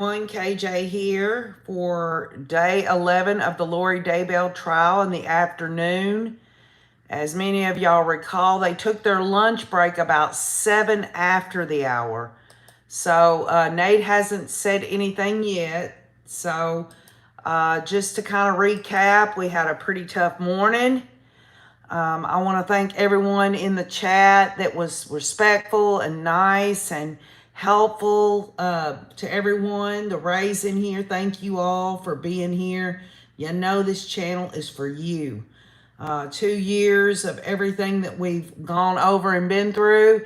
KJ here for day 11 of the Lori Daybell trial in the afternoon. As many of y'all recall, they took their lunch break about 7 after the hour. So Nate hasn't said anything yet. So just to kind of recap, we had a pretty tough morning. I want to thank everyone in the chat that was respectful and nice and helpful to everyone. The Rays in here, thank you all for being here. You know this channel is for you. 2 years of everything that we've gone over and been through.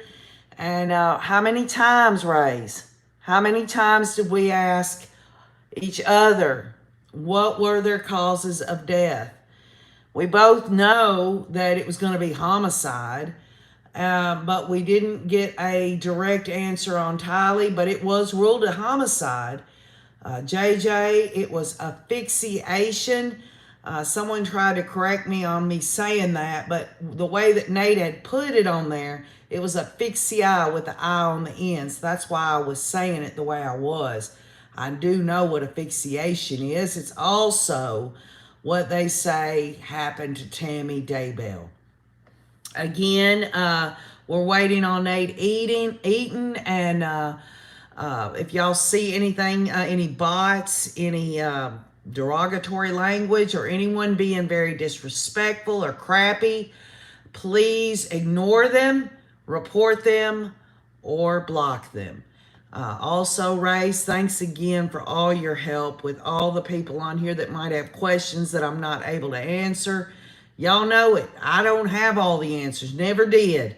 And how many times, Rays? How many times did we ask each other what were their causes of death? We both know that it was going to be homicide, but we didn't get a direct answer on Tylee, but it was ruled a homicide. JJ, it was asphyxiation. Someone tried to correct me on me saying that, but the way that Nate had put it on there, it was asphyxia with the I on the end. So that's why I was saying it the way I was. I do know what asphyxiation is. It's also what they say happened to Tammy Daybell. Again, we're waiting on Nate eating, and if y'all see anything, any bots, any derogatory language, or anyone being very disrespectful or crappy, please ignore them, report them, or block them. Also, Race, thanks again for all your help with all the people on here that might have questions that I'm not able to answer. Y'all know it. I don't have all the answers. Never did.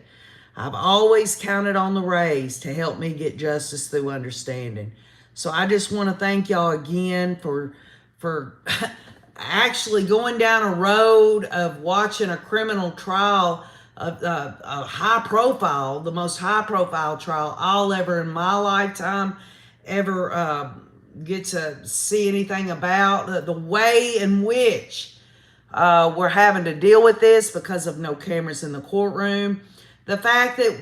I've always counted on the Rays to help me get justice through understanding. So I just want to thank y'all again for actually going down a road of watching a criminal trial, a high profile, the most high profile trial I'll ever in my lifetime ever get to see anything about. The way in which we're having to deal with this because of no cameras in the courtroom. The fact that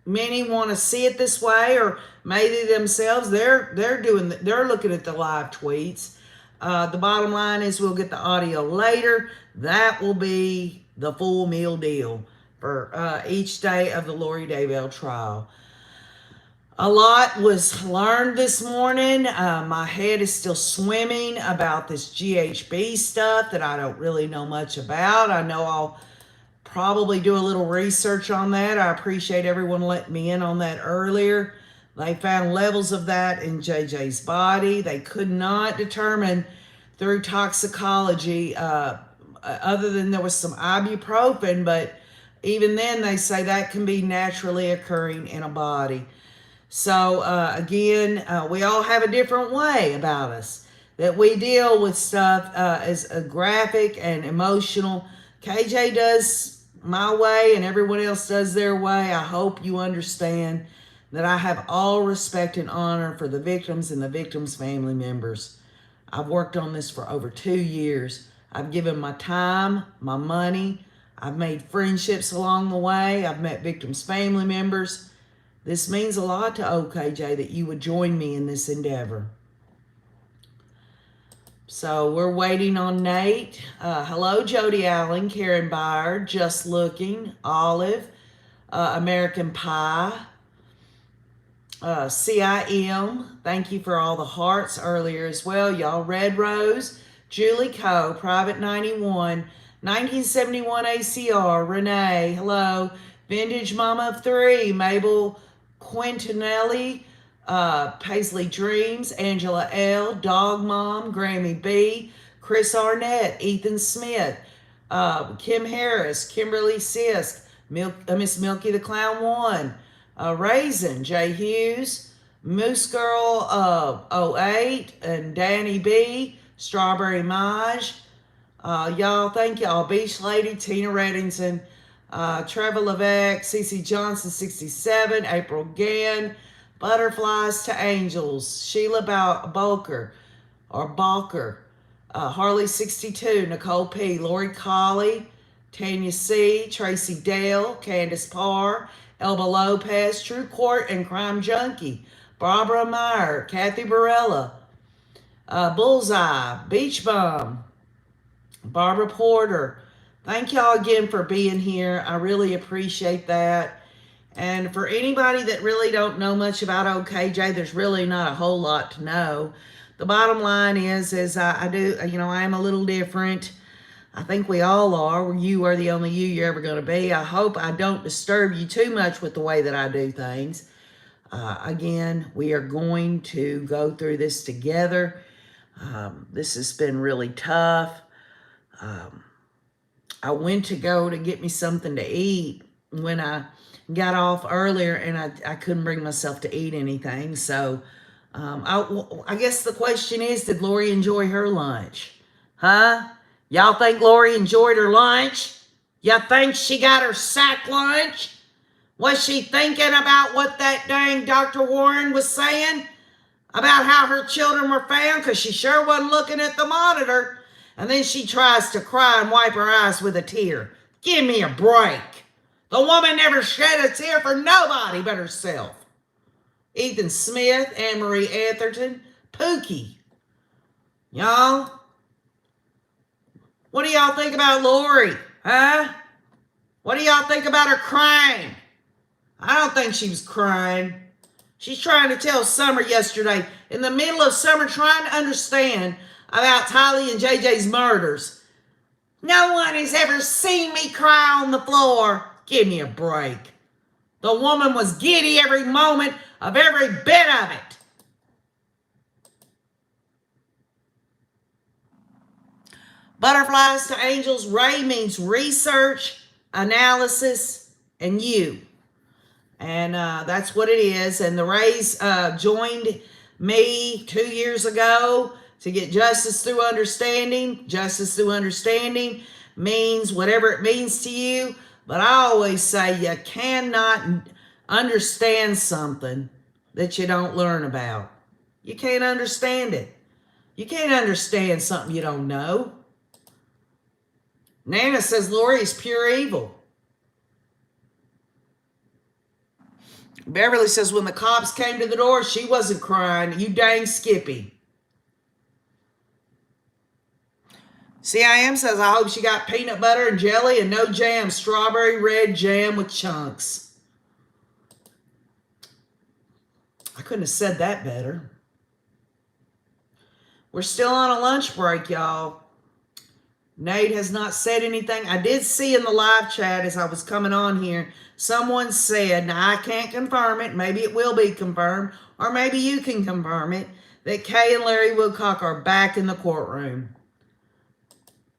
many want to see it this way, or maybe themselves, they're looking at the live tweets. The bottom line is we'll get the audio later. That will be the full meal deal for each day of the Lori Daybell trial. A lot was learned this morning. My head is still swimming about this GHB stuff that I don't really know much about. I know I'll probably do a little research on that. I appreciate everyone letting me in on that earlier. They found levels of that in JJ's body. They could not determine through toxicology, other than there was some ibuprofen, but even then they say that can be naturally occurring in a body. So again, we all have a different way about us that we deal with stuff as a graphic and emotional. KJ does my way and everyone else does their way. I hope you understand that I have all respect and honor for the victims and the victims' family members. I've worked on this for over 2 years. I've given my time, my money. I've made friendships along the way. I've met victims' family members. This means a lot to OKJ that you would join me in this endeavor. So we're waiting on Nate. Hello, Jody Allen, Karen Byard, Just Looking, Olive, American Pie, CIM. Thank you for all the hearts earlier as well, y'all. Red Rose, Julie Coe, Private 91, 1971 ACR, Renee, hello, Vintage Mama of 3, Mabel Quintinelli, Paisley Dreams, Angela L, Dog Mom, Grammy B, Chris Arnett, Ethan Smith, Kim Harris, Kimberly Sisk, Miss Milky the Clown 1, Raisin, Jay Hughes, Moose Girl 08, and Danny B, Strawberry Maj. Y'all, thank y'all. Beach Lady, Tina Reddington, Trevor Levesque, CC Johnson 67, April Gann, Butterflies to Angels, Sheila Balker, Harley 62, Nicole P, Lori Colley, Tanya C, Tracy Dale, Candace Parr, Elba Lopez, True Court and Crime Junkie, Barbara Meyer, Kathy Barella, Bullseye, Beach Bum, Barbara Porter. Thank y'all again for being here. I really appreciate that. And for anybody that really don't know much about OKJ, there's really not a whole lot to know. The bottom line is I do, I am a little different. I think we all are. You are the only you're ever going to be. I hope I don't disturb you too much with the way that I do things. Again, we are going to go through this together. This has been really tough. I went to go to get me something to eat when I got off earlier, and I couldn't bring myself to eat anything. So I guess the question is, did Lori enjoy her lunch? Huh? Y'all think Lori enjoyed her lunch? Y'all think she got her sack lunch? Was she thinking about what that dang Dr. Warren was saying about how her children were found? Because she sure wasn't looking at the monitor. And then she tries to cry and wipe her eyes with a tear. Give me a break. The woman never shed a tear for nobody but herself. Ethan Smith, Anne-Marie Atherton, Pookie. Y'all, what do y'all think about Lori? Huh? What do y'all think about her crying? I don't think she was crying. She's trying to tell Summer yesterday, in the middle of Summer trying to understand about Tylee and JJ's murders. No one has ever seen me cry on the floor. Give me a break. The woman was giddy every moment of every bit of it. Butterflies to Angels. Ray means research, analysis, and you. And that's what it is. And the Rays joined me 2 years ago to get justice through understanding. Justice through understanding means whatever it means to you. But I always say you cannot understand something that you don't learn about. You can't understand it. You can't understand something you don't know. Nana says Lori is pure evil. Beverly says when the cops came to the door, she wasn't crying. You dang Skippy. CIM says, I hope she got peanut butter and jelly and no jam. Strawberry red jam with chunks. I couldn't have said that better. We're still on a lunch break, y'all. Nate has not said anything. I did see in the live chat as I was coming on here, someone said, now I can't confirm it, maybe it will be confirmed, or maybe you can confirm it, that Kay and Larry Woodcock are back in the courtroom.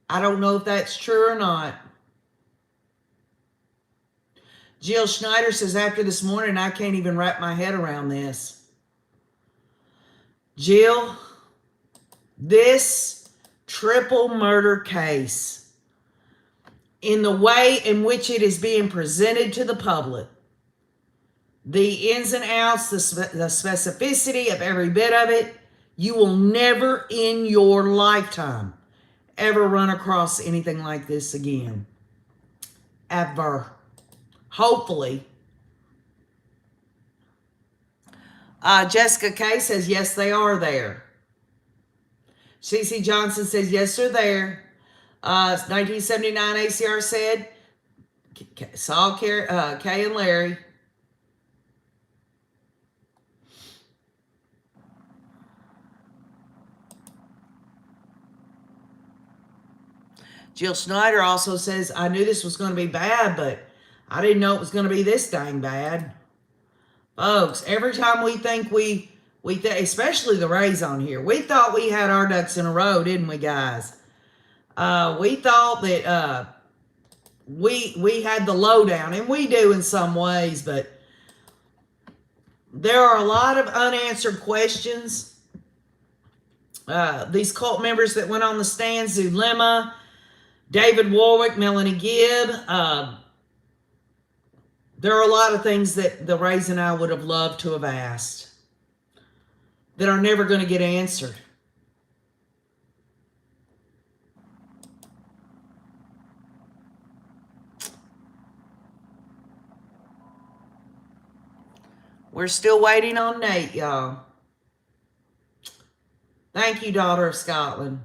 I don't know if that's true or not. Jill Schneider says, after this morning, I can't even wrap my head around this. Jill, this triple murder case, in the way in which it is being presented to the public, the ins and outs, the specificity of every bit of it, you will never in your lifetime ever run across anything like this again. Ever. Hopefully. Jessica K says, yes, they are there. CC Johnson says, yes, they're there. 1979 ACR said, saw Kay and Larry. Jill Schneider also says, I knew this was going to be bad, but I didn't know it was going to be this dang bad. Folks, every time we think especially the Rays on here, we thought we had our ducks in a row, didn't we, guys? We thought that we had the lowdown, and we do in some ways, but there are a lot of unanswered questions. These cult members that went on the stand, Zulema, David Warwick, Melanie Gibb, there are a lot of things that the Rays and I would have loved to have asked that are never going to get answered. We're still waiting on Nate, y'all. Thank you, daughter of Scotland.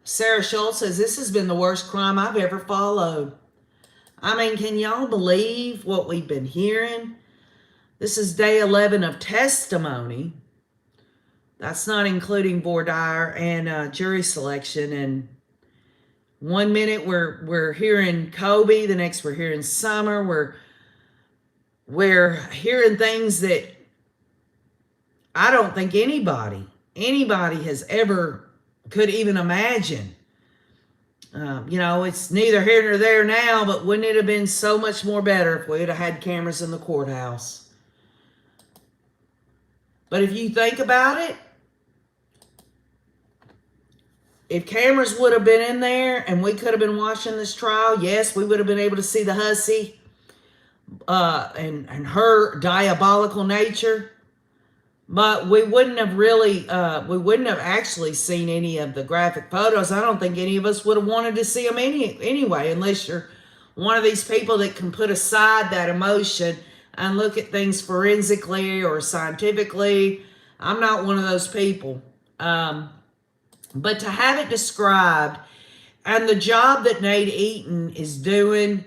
Sarah Schultz says, this has been the worst crime I've ever followed. I mean, can y'all believe what we've been hearing? This is day 11 of testimony. That's not including voir dire and jury selection. And 1 minute we're hearing Kobe, the next we're hearing Summer. We're hearing things that I don't think anybody has ever could even imagine. It's neither here nor there now, but wouldn't it have been so much more better if we'd have had cameras in the courthouse? But if you think about it, if cameras would have been in there and we could have been watching this trial, yes, we would have been able to see the hussy and her diabolical nature. But we wouldn't have actually seen any of the graphic photos. I don't think any of us would have wanted to see them anyway, unless you're one of these people that can put aside that emotion and look at things forensically or scientifically. I'm not one of those people. But to have it described, and the job that Nate Eaton is doing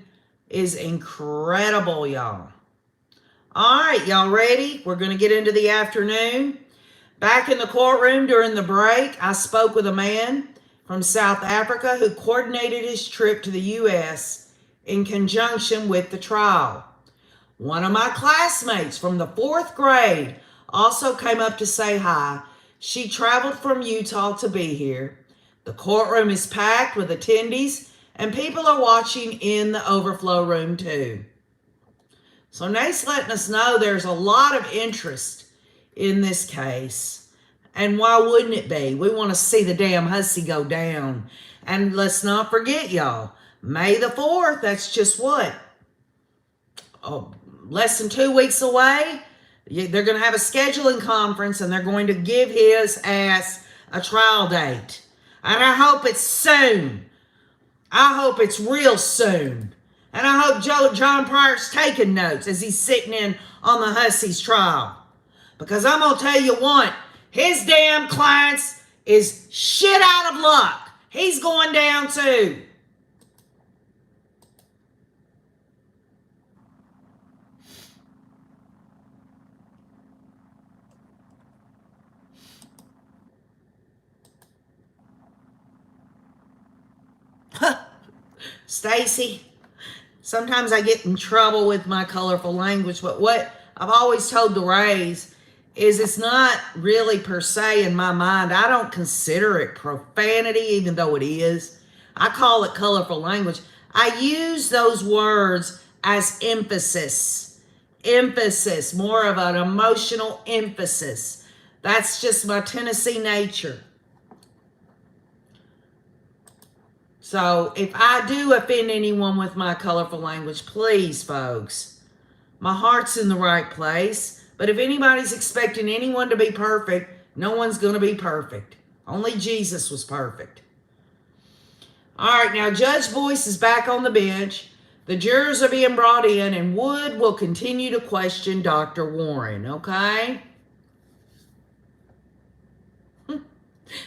is incredible, y'all. All right, y'all ready? We're going to get into the afternoon. Back in the courtroom during the break, I spoke with a man from South Africa who coordinated his trip to the U.S. in conjunction with the trial. One of my classmates from the 4th grade also came up to say hi. She traveled from Utah to be here. The courtroom is packed with attendees, and people are watching in the overflow room too. So Nate's letting us know there's a lot of interest in this case. And why wouldn't it be? We want to see the damn hussy go down. And let's not forget, y'all, May the 4th, that's just what? Less than 2 weeks away. They're going to have a scheduling conference and they're going to give his ass a trial date. And I hope it's soon. I hope it's real soon. And I hope John Pryor's taking notes as he's sitting in on the hussy's trial. Because I'm going to tell you what, his damn clients is shit out of luck. He's going down too. Stacy, sometimes I get in trouble with my colorful language, but what I've always told the Rays is it's not really per se in my mind. I don't consider it profanity, even though it is. I call it colorful language. I use those words as emphasis. Emphasis, more of an emotional emphasis. That's just my Tennessee nature. So if I do offend anyone with my colorful language, please, folks, my heart's in the right place. But if anybody's expecting anyone to be perfect, no one's going to be perfect. Only Jesus was perfect. All right, now Judge Boyce is back on the bench. The jurors are being brought in, and Wood will continue to question Dr. Warren, okay?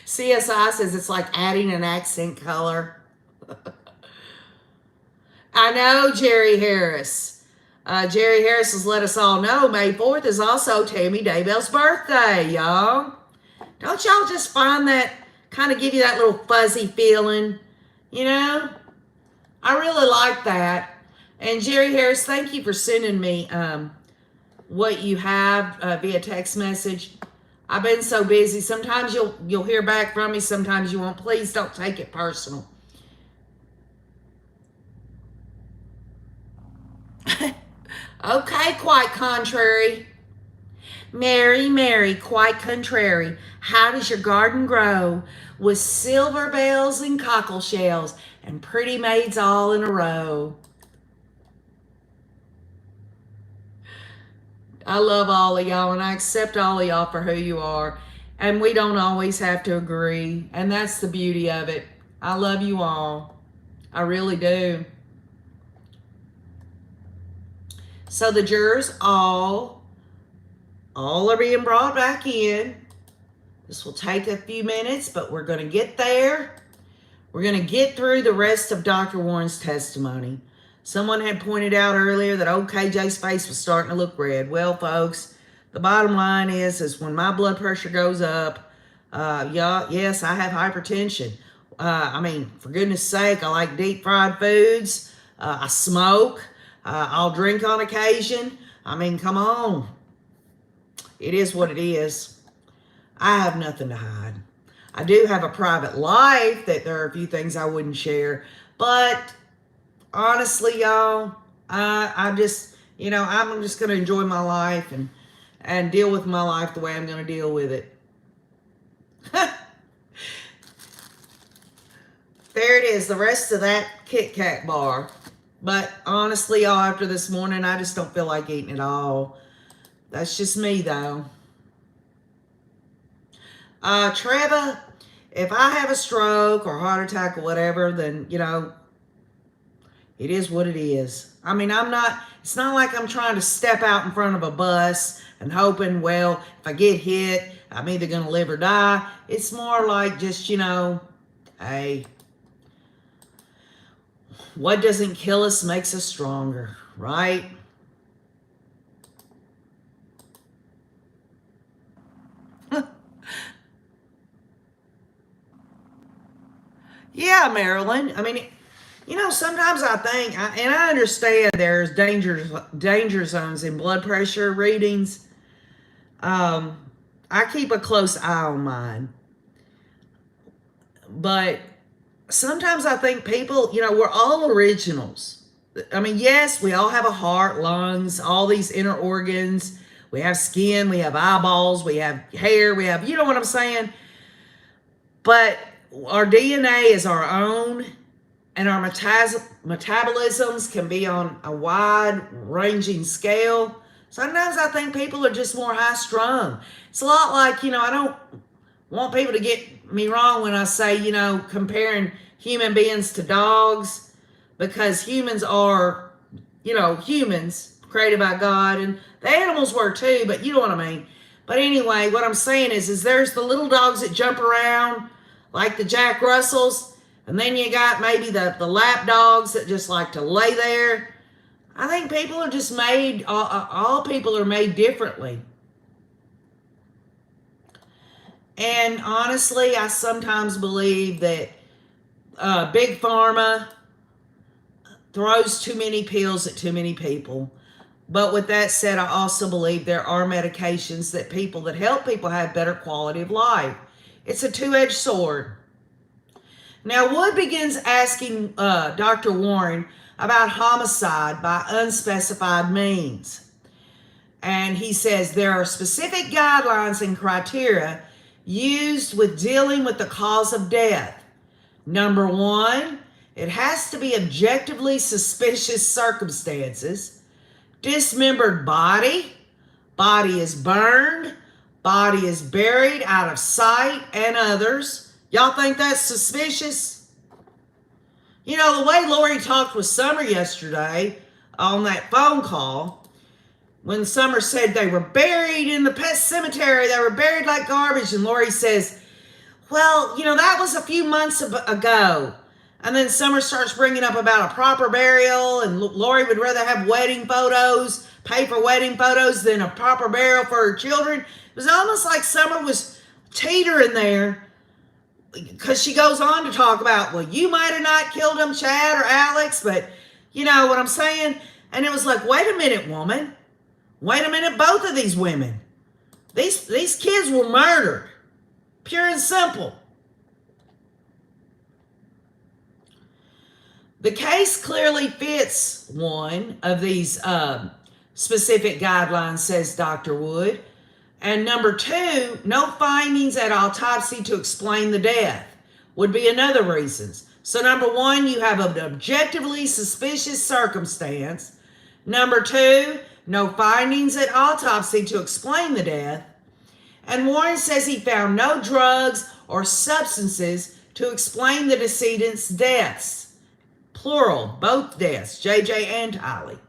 CSI says it's like adding an accent color. I know, Jerry Harris. Jerry Harris has let us all know May 4th is also Tammy Daybell's birthday, y'all. Don't y'all just find that kind of give you that little fuzzy feeling? You know? I really like that. And Jerry Harris, thank you for sending me what you have via text message. I've been so busy. Sometimes you'll hear back from me. Sometimes you won't. Please don't take it personal. Okay, quite contrary. Mary, Mary, quite contrary. How does your garden grow? With silver bells and cockle shells and pretty maids all in a row. I love all of y'all, and I accept all of y'all for who you are. And we don't always have to agree, and that's the beauty of it. I love you all. I really do. So the jurors all are being brought back in. This will take a few minutes, but we're going to get there. We're going to get through the rest of Dr. Warren's testimony. Someone had pointed out earlier that old KJ's face was starting to look red. Well, folks, the bottom line is when my blood pressure goes up, yes, I have hypertension. I mean, for goodness sake, I like deep fried foods. I smoke. I'll drink on occasion. I mean, come on. It is what it is. I have nothing to hide. I do have a private life that there are a few things I wouldn't share. But honestly, y'all, I'm just going to enjoy my life and deal with my life the way I'm going to deal with it. There it is, the rest of that Kit Kat bar. But honestly, y'all, after this morning, I just don't feel like eating it all. That's just me, though. Treva, if I have a stroke or heart attack or whatever, then, it is what it is. I mean, it's not like I'm trying to step out in front of a bus and hoping, well, if I get hit, I'm either going to live or die. It's more like just, hey, what doesn't kill us makes us stronger, right? Yeah, Marilyn. I mean, sometimes I think, and I understand there's danger zones in blood pressure readings. I keep a close eye on mine. But sometimes I think people, we're all originals. I mean, yes, we all have a heart, lungs, all these inner organs. We have skin, we have eyeballs, we have hair, we have, you know what I'm saying? But our DNA is our own, and our metabolisms can be on a wide-ranging scale. Sometimes I think people are just more high-strung. It's a lot like, I don't want people to get me wrong when I say, comparing human beings to dogs, because humans are, humans created by God, and the animals were too, but you know what I mean. But anyway, what I'm saying is there's the little dogs that jump around, like the Jack Russells, and then you got maybe the lap dogs that just like to lay there. I think people are just made, all people are made differently. And honestly, I sometimes believe that Big Pharma throws too many pills at too many people. But with that said, I also believe there are medications that help people have better quality of life. It's a two-edged sword. Now, Wood begins asking Dr. Warren about homicide by unspecified means. And he says there are specific guidelines and criteria used with dealing with the cause of death. Number one, it has to be objectively suspicious circumstances. Dismembered body, body is burned, body is buried out of sight, and others. Y'all think that's suspicious? The way Lori talked with Summer yesterday on that phone call, when Summer said they were buried in the pet cemetery, they were buried like garbage, and Lori says, well, that was a few months ago. And then Summer starts bringing up about a proper burial, and Lori would rather have wedding photos, pay for wedding photos, than a proper burial for her children. It was almost like Summer was teetering there, because she goes on to talk about, well, you might have not killed him, Chad or Alex, but you know what I'm saying? And it was like, wait a minute, woman. Wait a minute, both of these women. These kids were murdered. Pure and simple. The case clearly fits one of these specific guidelines, says Dr. Wood. And number two, no findings at autopsy to explain the death would be another reason. So number one, you have an objectively suspicious circumstance. Number two, no findings at autopsy to explain the death. And Warren says he found no drugs or substances to explain the decedent's deaths. Plural, both deaths, JJ and Tylee.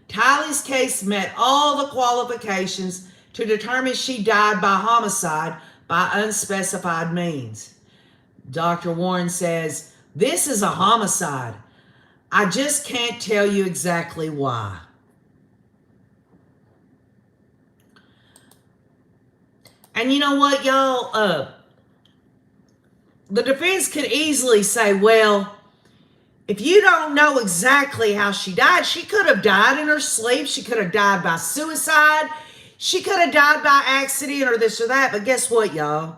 Tylee's case met all the qualifications to determine she died by homicide by unspecified means. Dr. Warren says, this is a homicide. I just can't tell you exactly why. And you know what, y'all? The defense could easily say, well, if you don't know exactly how she died, she could have died in her sleep. She could have died by suicide. She could have died by accident or this or that. But guess what, y'all?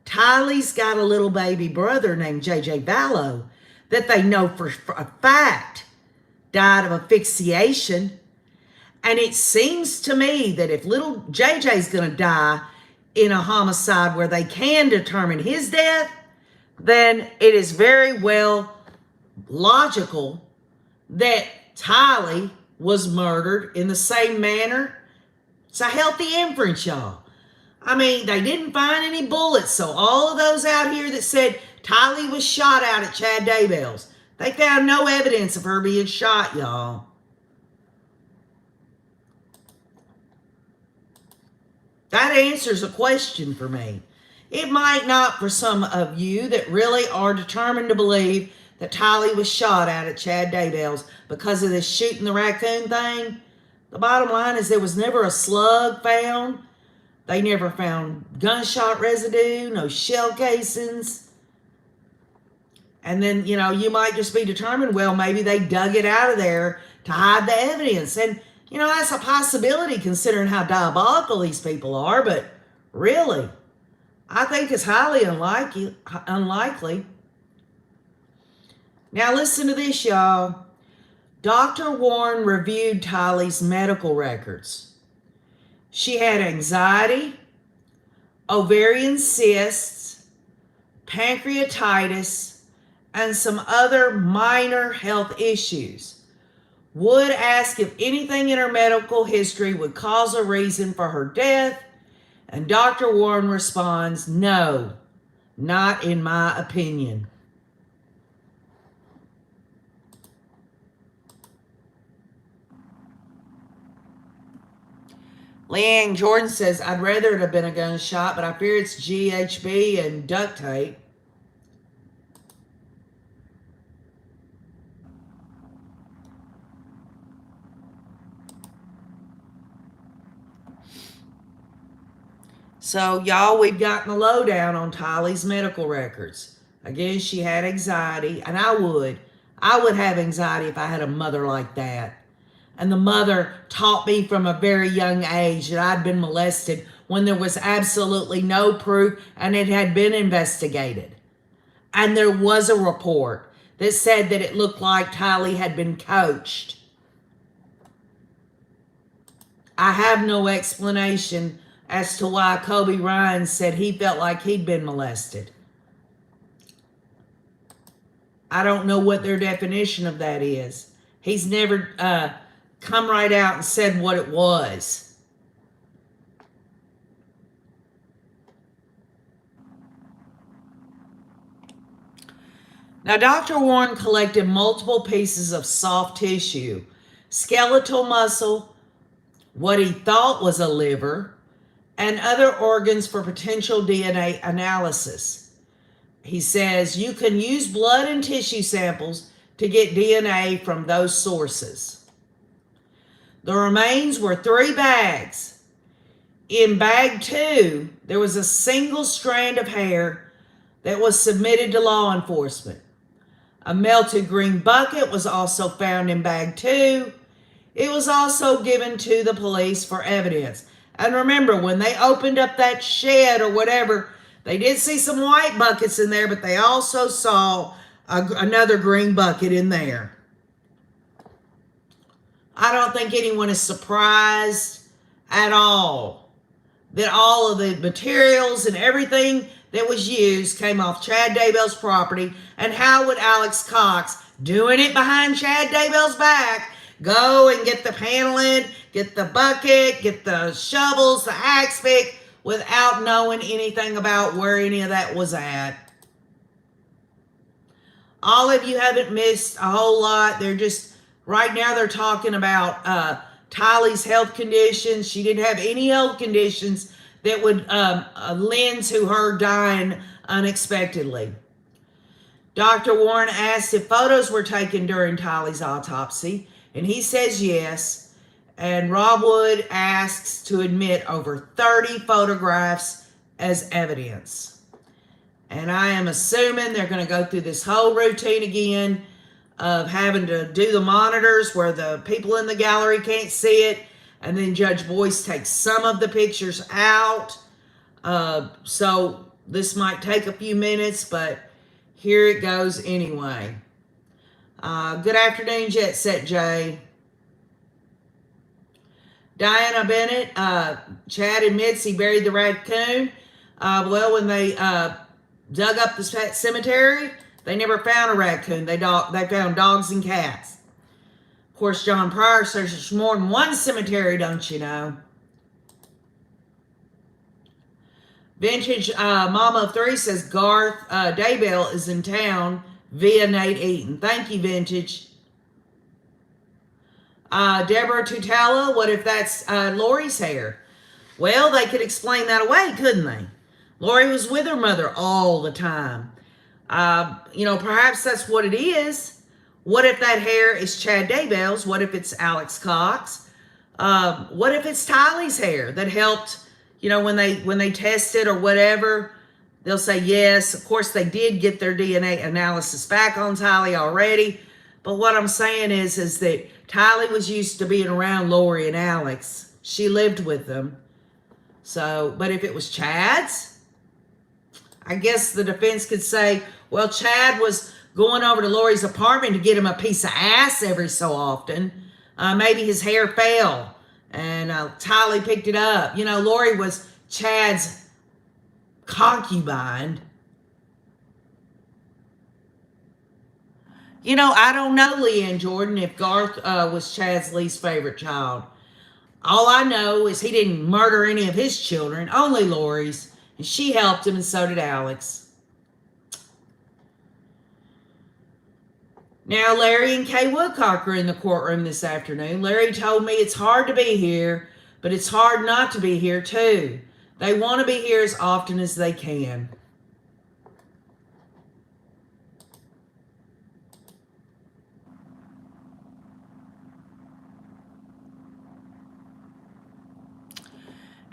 Tylee's got a little baby brother named J.J. Vallow that they know for a fact died of asphyxiation. And it seems to me that if little JJ's going to die in a homicide where they can determine his death, then it is very well logical that Tylee was murdered in the same manner. It's a healthy inference, y'all. I mean, they didn't find any bullets, so all of those out here that said Tylee was shot out at Chad Daybell's, they found no evidence of her being shot, y'all. That answers a question for me. It might not for some of you that really are determined to believe that Tylee was shot at Chad Daybell's because of this shooting the raccoon thing. The bottom line is there was never a slug found. They never found gunshot residue, no shell casings. And then, you know, you might just be determined, well, maybe they dug it out of there to hide the evidence. And, you know, that's a possibility considering how diabolical these people are, but really, I think it's highly unlikely. Now listen to this, y'all. Dr. Warren reviewed Tylee's medical records. She had anxiety, ovarian cysts, pancreatitis, and some other minor health issues. Wood asked if anything in her medical history would cause a reason for her death, and Dr. Warren responds, no, not in my opinion. Leanne Jordan says, I'd rather it have been a gunshot, but I fear it's GHB and duct tape. So, y'all, we've gotten the lowdown on Tylee's medical records. Again, she had anxiety, and I would have anxiety if I had a mother like that. And the mother taught me from a very young age that I'd been molested when there was absolutely no proof and it had been investigated. And there was a report that said that it looked like Tylee had been coached. I have no explanation as to why Kobe Ryan said he felt like he'd been molested. I don't know what their definition of that is. He's never come right out and said what it was. Now, Dr. Warren collected multiple pieces of soft tissue, skeletal muscle, what he thought was a liver, and other organs for potential DNA analysis. He says you can use blood and tissue samples to get DNA from those sources. The remains were 3 bags. In bag 2, there was a single strand of hair that was submitted to law enforcement. A melted green bucket was also found in bag 2. It was also given to the police for evidence. And remember, when they opened up that shed or whatever, they did see some white buckets in there, but they also saw another green bucket in there. I don't think anyone is surprised at all that all of the materials and everything that was used came off Chad Daybell's property. And how would Alex Cox, doing it behind Chad Daybell's back, go and get the paneling, get the bucket, get the shovels, the axe pick, without knowing anything about where any of that was at? All of you haven't missed a whole lot. They're just, right now they're talking about Tylee's health conditions. She didn't have any health conditions that would lend to her dying unexpectedly. Dr. Warren asked if photos were taken during Tylee's autopsy, and he says yes. And Rob Wood asks to admit over 30 photographs as evidence. And I am assuming they're going to go through this whole routine again of having to do the monitors where the people in the gallery can't see it, and then Judge Boyce takes some of the pictures out. So this might take a few minutes, but here it goes anyway. Good afternoon, Jet Set Jay. Diana Bennett, Chad admits he buried the raccoon. Well, when they dug up the cemetery, they never found a raccoon. They found dogs and cats. Of course, John Pryor says there's more than one cemetery, don't you know? Vintage Mama of Three says Garth Daybell is in town via Nate Eaton. Thank you, Vintage. Deborah Tutela, what if that's Lori's hair? Well, they could explain that away, couldn't they? Lori was with her mother all the time. Perhaps that's what it is. What if that hair is Chad Daybell's? What if it's Alex Cox? What if it's Tylee's hair that helped, when they tested or whatever, they'll say yes. Of course, they did get their DNA analysis back on Tylee already. But what I'm saying is that Tylee was used to being around Lori and Alex. She lived with them. So, but if it was Chad's, I guess the defense could say, well, Chad was going over to Lori's apartment to get him a piece of ass every so often. Maybe his hair fell and Tylee picked it up. Lori was Chad's concubine. I don't know, Leanne Jordan, if Garth was Chad's least favorite child. All I know is he didn't murder any of his children, only Lori's. And she helped him, and so did Alex. Now, Larry and Kay Woodcock are in the courtroom this afternoon. Larry told me it's hard to be here, but it's hard not to be here, too. They want to be here as often as they can.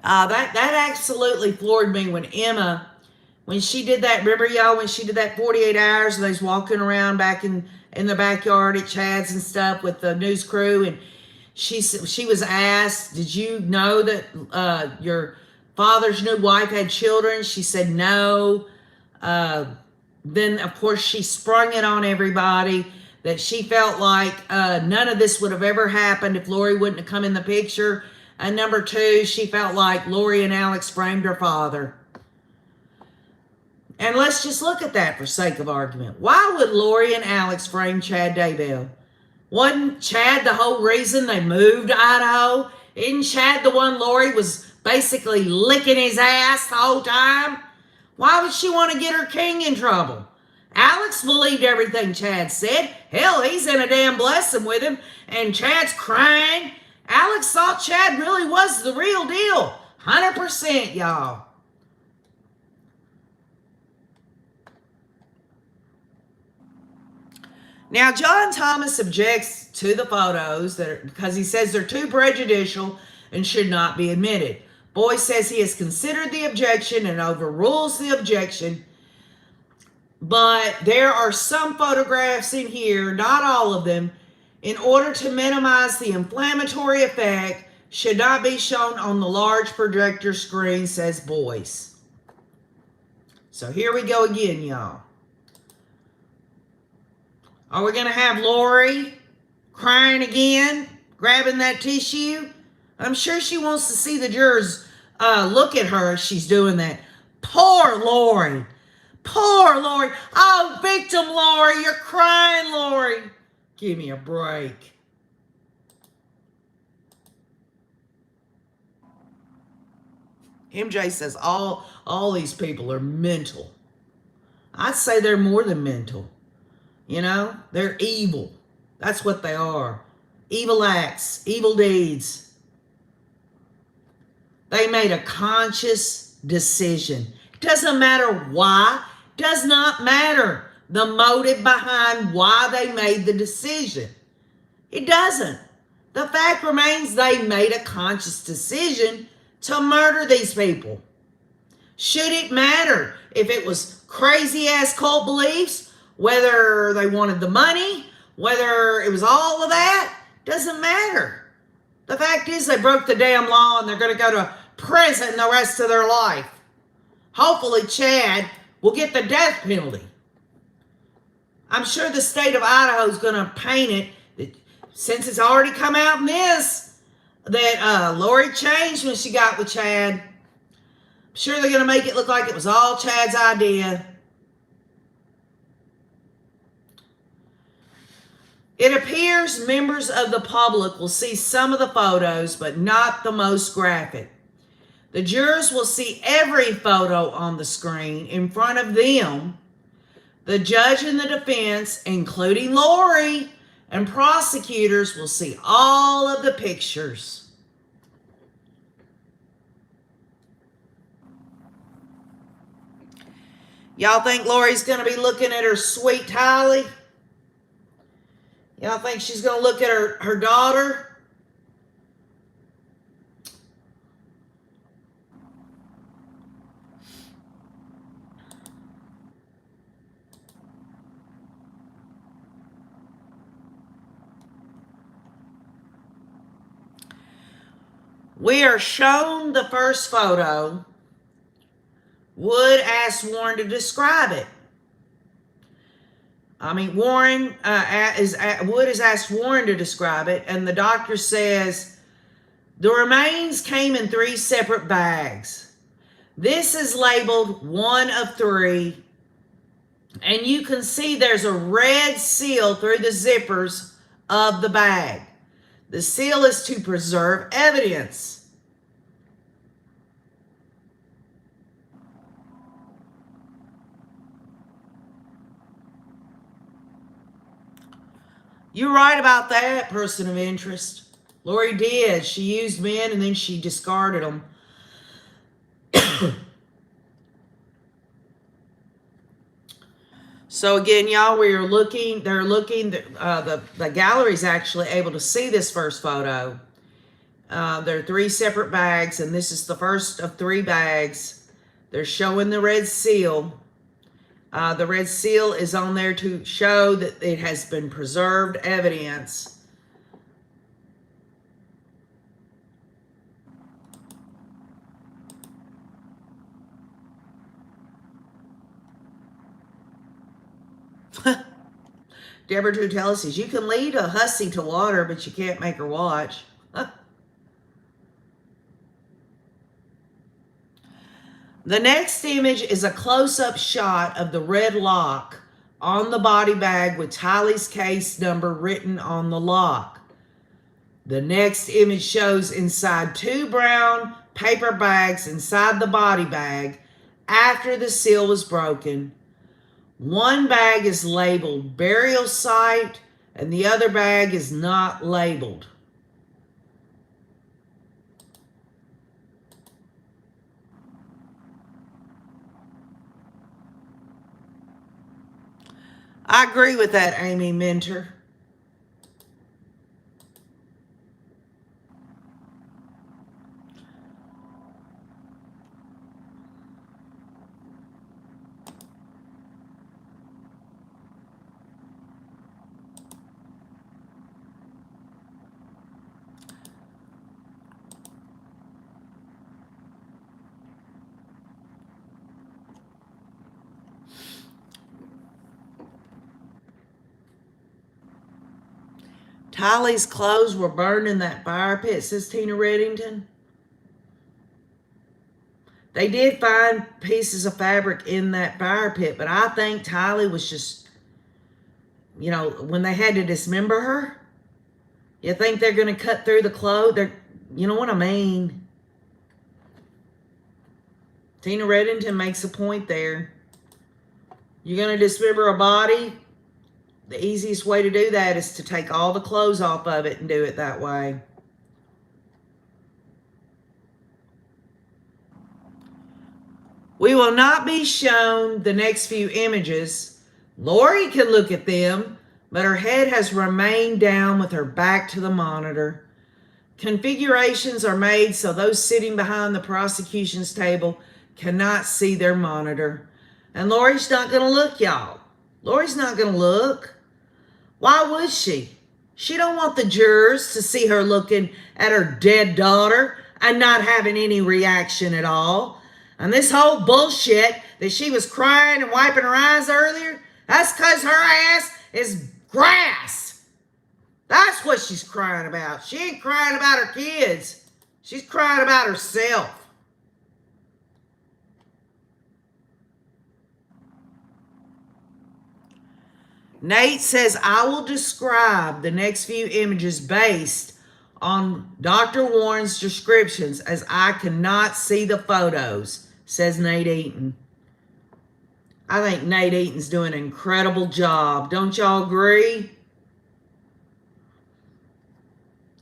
That absolutely floored me when Emma, when she did that, remember y'all, when she did that 48 hours, and they was walking around back in the backyard at Chad's and stuff with the news crew, and she was asked, did you know that your father's new wife had children? She said no. Then, of course, she sprung it on everybody that she felt like none of this would have ever happened if Lori wouldn't have come in the picture. And number two, she felt like Lori and Alex framed her father. And let's just look at that for sake of argument. Why would Lori and Alex frame Chad Daybell? Wasn't Chad the whole reason they moved to Idaho? Isn't Chad the one Lori was basically licking his ass the whole time? Why would she want to get her king in trouble? Alex believed everything Chad said. Hell, he's in a damn blessing with him, and Chad's crying. Alex thought Chad really was the real deal. 100%, y'all. Now, John Thomas objects to the photos because he says they're too prejudicial and should not be admitted. Boyce says he has considered the objection and overrules the objection. But there are some photographs in here, not all of them, in order to minimize the inflammatory effect, should not be shown on the large projector screen, says Boyce. So here we go again, y'all. Are we going to have Lori crying again, grabbing that tissue? I'm sure she wants to see the jurors look at her as she's doing that. Poor Lori. Poor Lori. Oh, victim Lori, you're crying, Lori. Give me a break. MJ says all these people are mental. I'd say they're more than mental. They're evil. That's what they are. evil acts, evil deeds. They made a conscious decision. Doesn't matter why. Does not matter the motive behind why they made the decision. It doesn't. The fact remains they made a conscious decision to murder these people. Should it matter if it was crazy-ass cult beliefs, whether they wanted the money, whether it was all of that? Doesn't matter. The fact is they broke the damn law and they're going to go to prison the rest of their life. Hopefully Chad will get the death penalty. I'm sure the state of Idaho is going to paint it, that since it's already come out in this, that Lori changed when she got with Chad. I'm sure they're going to make it look like it was all Chad's idea. It appears members of the public will see some of the photos, but not the most graphic. The jurors will see every photo on the screen in front of them. The judge and the defense, including Lori, and prosecutors will see all of the pictures. Y'all think Lori's going to be looking at her sweet Tylee? Y'all think she's going to look at her daughter? We are shown the first photo. Wood asked Warren to describe it. Wood has asked Warren to describe it, and the doctor says the remains came in 3 separate bags. This is labeled 1 of 3, and you can see there's a red seal through the zippers of the bag. The seal is to preserve evidence. You're right about that, person of interest. Lori did. She used men and then she discarded them. So again, y'all, they're looking, the gallery's actually able to see this first photo. There are 3 separate bags, and this is the first of 3 bags. They're showing the red seal. The red seal is on there to show that it has been preserved evidence. Deborah Tutela says, you can lead a hussy to water, but you can't make her watch. The next image is a close-up shot of the red lock on the body bag with Tylee's case number written on the lock. The next image shows inside 2 brown paper bags inside the body bag after the seal was broken. One bag is labeled burial site and the other bag is not labeled. I agree with that, Amy Mentor. Tylee's clothes were burned in that fire pit, says Tina Reddington. They did find pieces of fabric in that fire pit, but I think Tylee was just, when they had to dismember her, you think they're going to cut through the clothes? You know what I mean? Tina Reddington makes a point there. You're going to dismember a body? The easiest way to do that is to take all the clothes off of it and do it that way. We will not be shown the next few images. Lori can look at them, but her head has remained down with her back to the monitor. Configurations are made so those sitting behind the prosecution's table cannot see their monitor. And Lori's not going to look, y'all. Lori's not going to look. Why would she? She don't want the jurors to see her looking at her dead daughter and not having any reaction at all. And this whole bullshit that she was crying and wiping her eyes earlier, that's because her ass is grass. That's what she's crying about. She ain't crying about her kids. She's crying about herself. Nate says, I will describe the next few images based on Dr. Warren's descriptions as I cannot see the photos, says Nate Eaton. I think Nate Eaton's doing an incredible job. Don't y'all agree?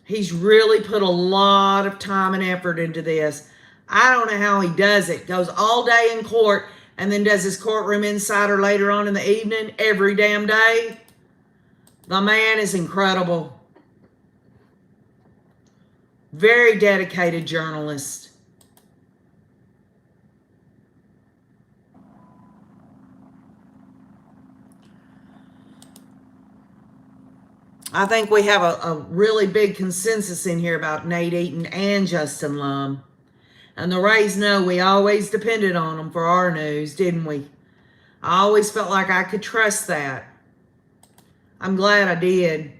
He's really put a lot of time and effort into this. I don't know how he does it. Goes all day in court and then does his courtroom insider later on in the evening every damn day. The man is incredible. Very dedicated journalist. I think we have a really big consensus in here about Nate Eaton and Justin Lum. And the Rays know we always depended on them for our news, didn't we? I always felt like I could trust that. I'm glad I did.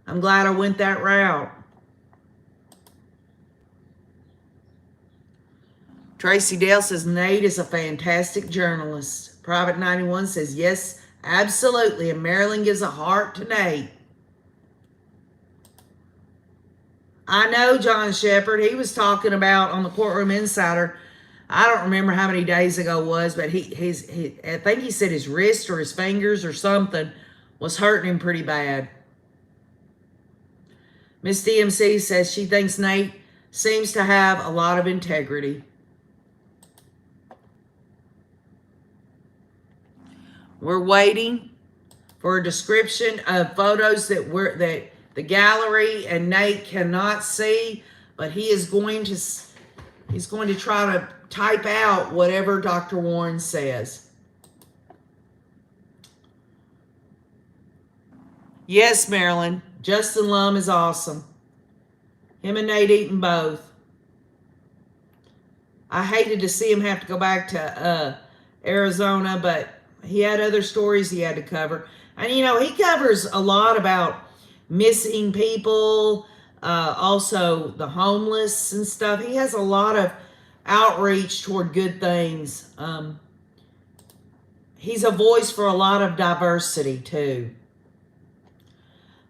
I'm glad I went that route. Tracy Dale says, Nate is a fantastic journalist. Private 91 says, yes, absolutely. And Marilyn gives a heart to Nate. I know John Shepard. He was talking about on the Courtroom Insider, I don't remember how many days ago it was, but I think he said his wrist or his fingers or something was hurting him pretty bad. Miss DMC says she thinks Nate seems to have a lot of integrity. We're waiting for a description of photos that the gallery and Nate cannot see, but he's going to try to type out whatever Dr. Warren says. Yes, Marilyn, Justin Lum is awesome. Him and Nate Eaton both. I hated to see him have to go back to Arizona, but he had other stories he had to cover. And, you know, he covers a lot about missing people, also the homeless and stuff. He has a lot of outreach toward good things. He's a voice for a lot of diversity, too.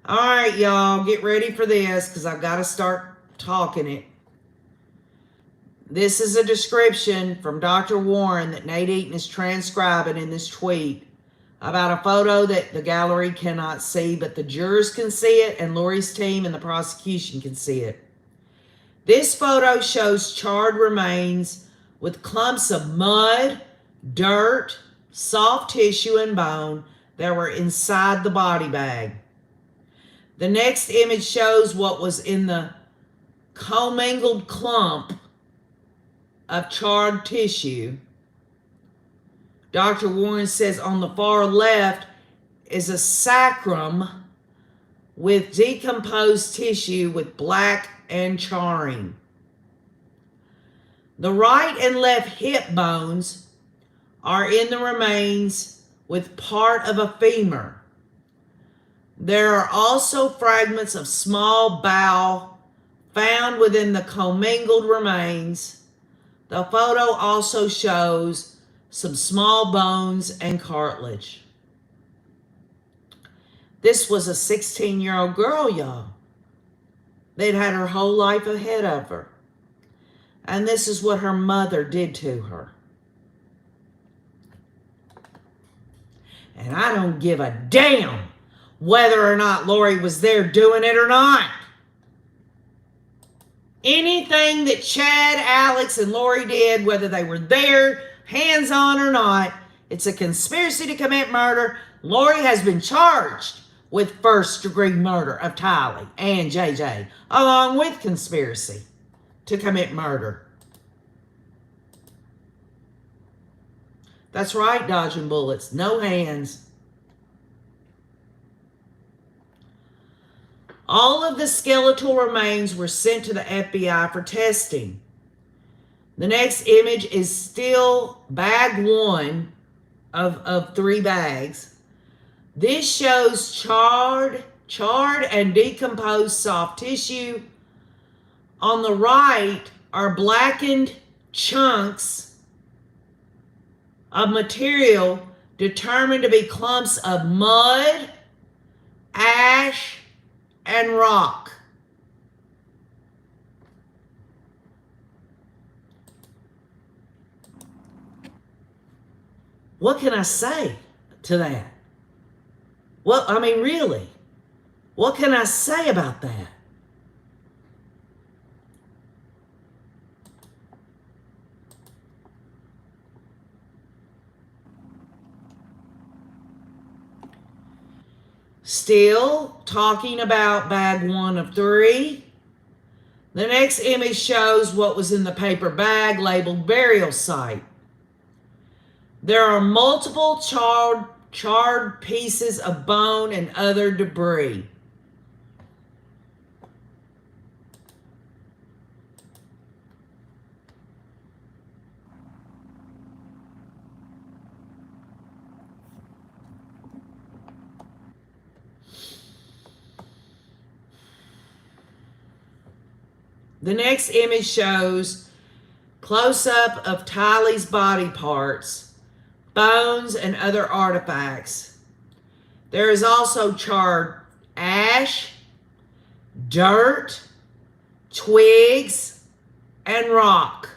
All right, y'all, get ready for this because I've got to start talking it. This is a description from Dr. Warren that Nate Eaton is transcribing in this tweet about a photo that the gallery cannot see, but the jurors can see it and Lori's team and the prosecution can see it. This photo shows charred remains with clumps of mud, dirt, soft tissue, and bone that were inside the body bag. The next image shows what was in the commingled clump of charred tissue. Dr. Warren says on the far left is a sacrum with decomposed tissue with black and charring. The right and left hip bones are in the remains with part of a femur. There are also fragments of small bowel found within the commingled remains. The photo also shows some small bones and cartilage. This was a 16-year-old girl, y'all. They'd had her whole life ahead of her. And this is what her mother did to her. And I don't give a damn whether or not Lori was there doing it or not. Anything that Chad, Alex, and Lori did, whether they were there, hands-on or not, it's a conspiracy to commit murder. Lori has been charged with first-degree murder of Tylee and JJ, along with conspiracy to commit murder. That's right, dodging bullets. No hands. All of the skeletal remains were sent to the FBI for testing. The next image is still bag 1 of 3 bags. This shows charred and decomposed soft tissue. On the right are blackened chunks of material determined to be clumps of mud, ash, and rock. What can I say to that? Well, I mean, really, what can I say about that? Still talking about bag 1 of 3. The next image shows what was in the paper bag labeled burial site. There are multiple charred pieces of bone and other debris. The next image shows close-up of Tylee's body parts, bones, and other artifacts. There is also charred ash, dirt, twigs, and rock.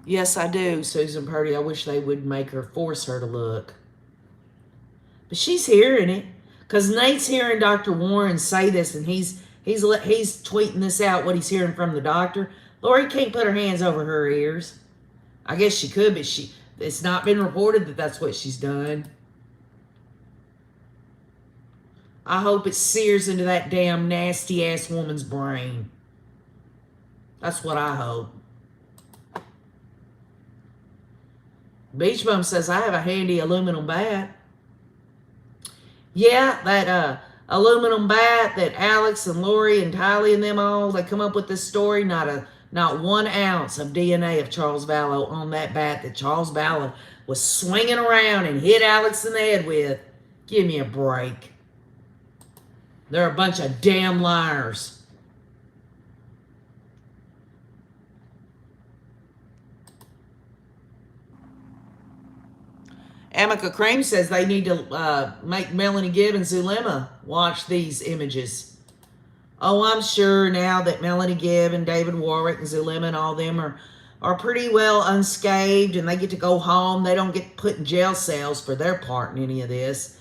Yes, I do, Susan Purdy. I wish they would force her to look. But she's hearing it. Because Nate's hearing Dr. Warren say this, and he's tweeting this out, what he's hearing from the doctor. Lori can't put her hands over her ears. I guess she could, but it's not been reported that that's what she's done. I hope it sears into that damn nasty-ass woman's brain. That's what I hope. Beach Bum says, I have a handy aluminum bat. Yeah, that aluminum bat that Alex and Lori and Tylee and them all, they come up with this story. Not 1 ounce of DNA of Charles Vallow on that bat that Charles Vallow was swinging around and hit Alex in the head with. Give me a break. They're a bunch of damn liars. Amika Cream says they need to make Melanie Gibb and Zulema watch these images. Oh, I'm sure now that Melanie Gibb and David Warwick and Zulema and all them are pretty well unscathed and they get to go home. They don't get put in jail cells for their part in any of this.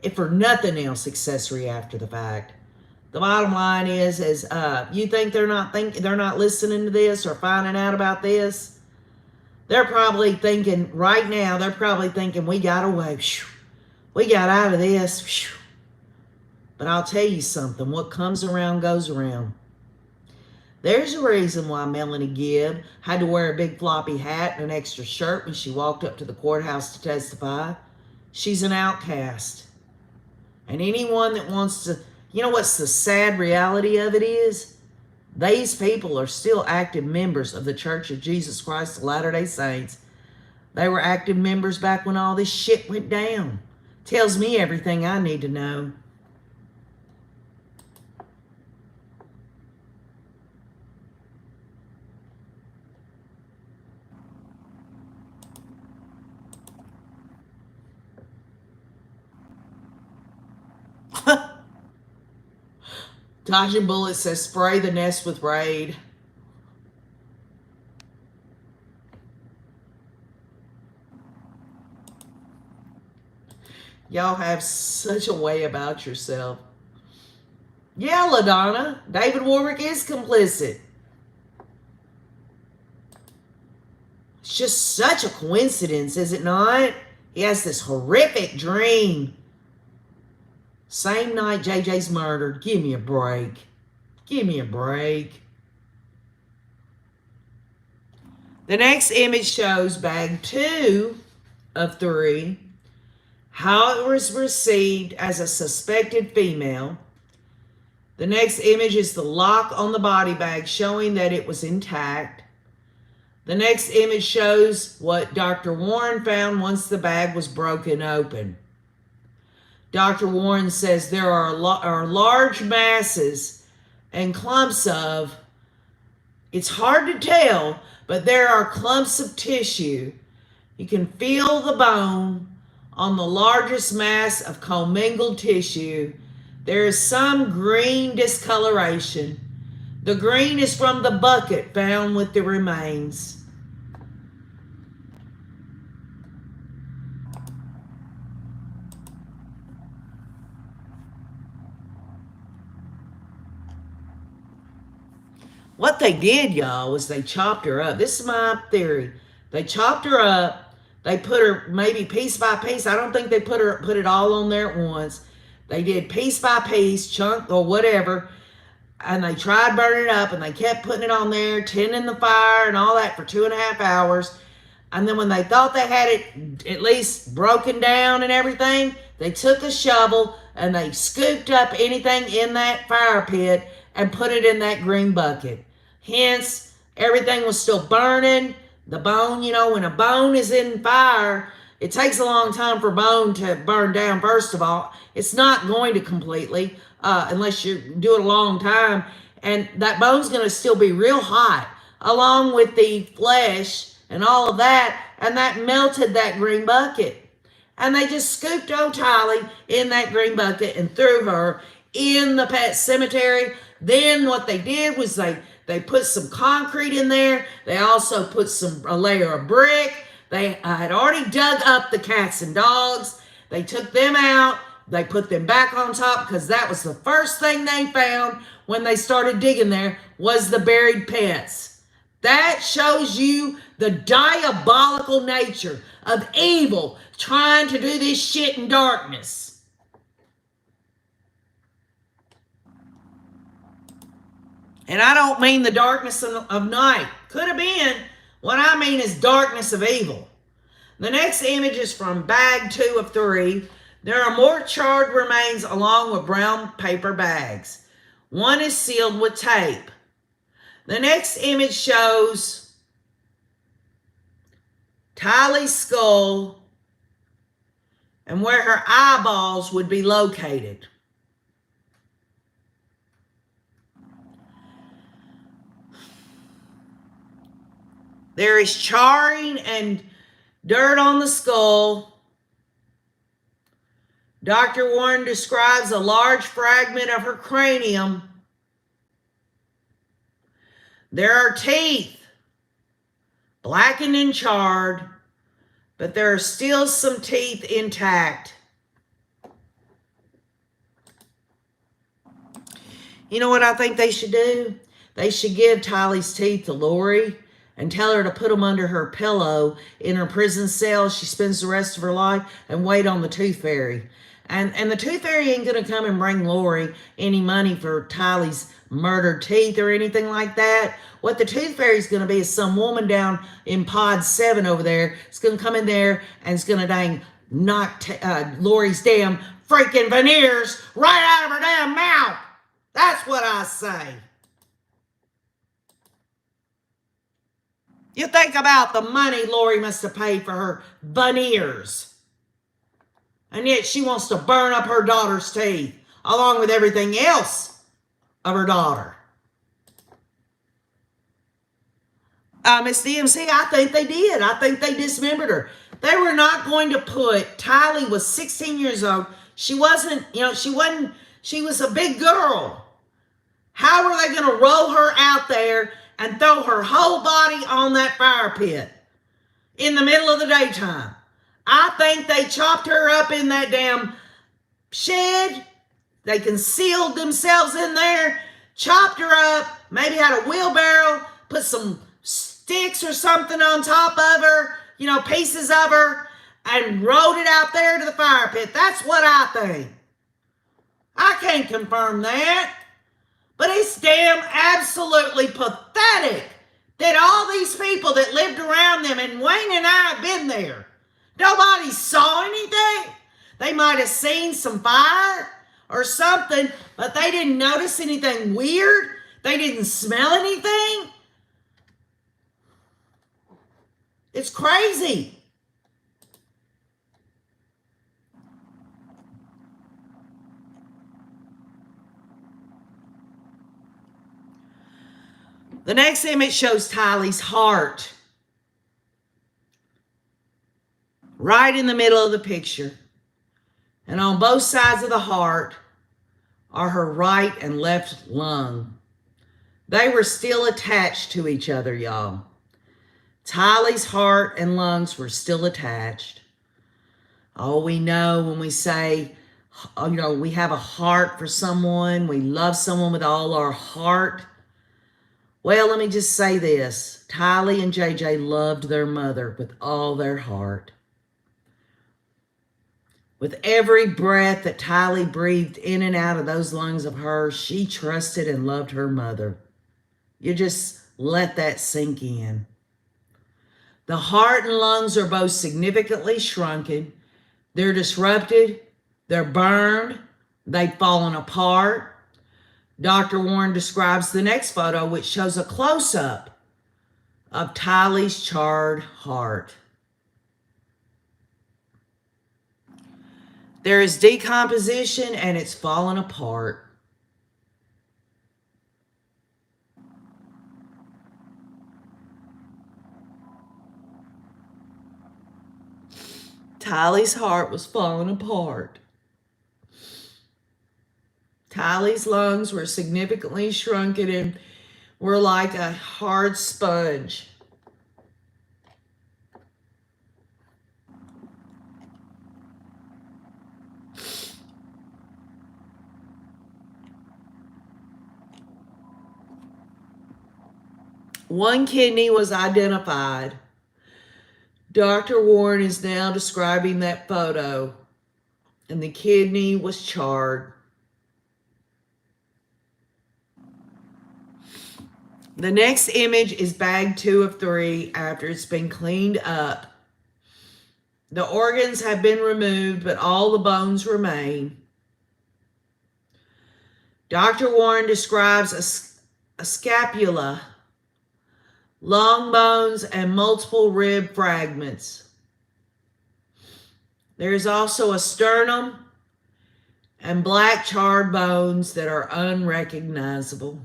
If for nothing else, accessory after the fact. The bottom line is you think they're not listening to this or finding out about this? They're probably thinking, right now, we got away. We got out of this. But I'll tell you something. What comes around goes around. There's a reason why Melanie Gibb had to wear a big floppy hat and an extra shirt when she walked up to the courthouse to testify. She's an outcast. And anyone that wants to... You know what's the sad reality of it is? These people are still active members of the Church of Jesus Christ of Latter-day Saints. They were active members back when all this shit went down. Tells me everything I need to know. Dodging Bullets says spray the nest with Raid. Y'all have such a way about yourself. Yeah, LaDonna, David Warwick is complicit. It's just such a coincidence, is it not? He has this horrific dream. Same night JJ's murdered. Give me a break. Give me a break. The next image shows bag 2 of 3. How it was received as a suspected female. The next image is the lock on the body bag showing that it was intact. The next image shows what Dr. Warren found once the bag was broken open. Dr. Warren says there are large masses and clumps of, it's hard to tell, but there are clumps of tissue. You can feel the bone on the largest mass of commingled tissue. There is some green discoloration. The green is from the bucket found with the remains. What they did, y'all, was they chopped her up. This is my theory. They chopped her up. They put her maybe piece by piece. I don't think they put it all on there at once. They did piece by piece, chunk or whatever, and they tried burning it up, and they kept putting it on there, tending the fire and all that for 2.5 hours. And then when they thought they had it at least broken down and everything, they took a shovel and they scooped up anything in that fire pit and put it in that green bucket. Hence, everything was still burning. The bone, you know, when a bone is in fire, it takes a long time for bone to burn down, first of all. It's not going to completely, unless you do it a long time. And that bone's going to still be real hot, along with the flesh and all of that. And that melted that green bucket. And they just scooped old Tylee in that green bucket and threw her in the pet cemetery. Then what they did was they put some concrete in there. They also put a layer of brick. They had already dug up the cats and dogs. They took them out. They put them back on top because that was the first thing they found when they started digging there was the buried pets. That shows you the diabolical nature of evil trying to do this shit in darkness. And I don't mean the darkness of night. Could have been. What I mean is darkness of evil. The next image is from bag 2 of 3. There are more charred remains along with brown paper bags. One is sealed with tape. The next image shows Tylee's skull and where her eyeballs would be located. There is charring and dirt on the skull. Dr. Warren describes a large fragment of her cranium. There are teeth, blackened and charred, but there are still some teeth intact. You know what I think they should do? They should give Tylee's teeth to Lori and tell her to put them under her pillow in her prison cell. She spends the rest of her life and wait on the Tooth Fairy. And the Tooth Fairy ain't going to come and bring Lori any money for Tylee's murdered teeth or anything like that. What the Tooth Fairy is going to be is some woman down in pod 7 over there. It's going to come in there and it's going to dang knock Lori's damn freaking veneers right out of her damn mouth. That's what I say. You think about the money Lori must have paid for her veneers. And yet she wants to burn up her daughter's teeth along with everything else of her daughter. Miss DMC, I think they did. I think they dismembered her. They were not going to put, Tylee was 16 years old. She wasn't, she was a big girl. How are they going to roll her out there and throw her whole body on that fire pit in the middle of the daytime? I think they chopped her up in that damn shed. They concealed themselves in there, chopped her up, maybe had a wheelbarrow, put some sticks or something on top of her, pieces of her, and rode it out there to the fire pit. That's what I think. I can't confirm that. But it's damn absolutely pathetic that all these people that lived around them, and Wayne and I have been there, nobody saw anything. They might have seen some fire or something, but they didn't notice anything weird. They didn't smell anything. It's crazy. The next image shows Tylee's heart. Right in the middle of the picture. And on both sides of the heart are her right and left lung. They were still attached to each other, y'all. Tylee's heart and lungs were still attached. Oh, we know when we say, we have a heart for someone, we love someone with all our heart. Well, let me just say this. Tylee and JJ loved their mother with all their heart. With every breath that Tylee breathed in and out of those lungs of hers, she trusted and loved her mother. You just let that sink in. The heart and lungs are both significantly shrunken. They're disrupted. They're burned. They've fallen apart. Dr. Warren describes the next photo, which shows a close-up of Tylee's charred heart. There is decomposition and it's fallen apart. Tylee's heart was falling apart. Tylee's lungs were significantly shrunken and were like a hard sponge. One kidney was identified. Dr. Warren is now describing that photo, and the kidney was charred. The next image is bag 2 of 3 after it's been cleaned up. The organs have been removed, but all the bones remain. Dr. Warren describes a scapula, long bones, and multiple rib fragments. There is also a sternum and black charred bones that are unrecognizable.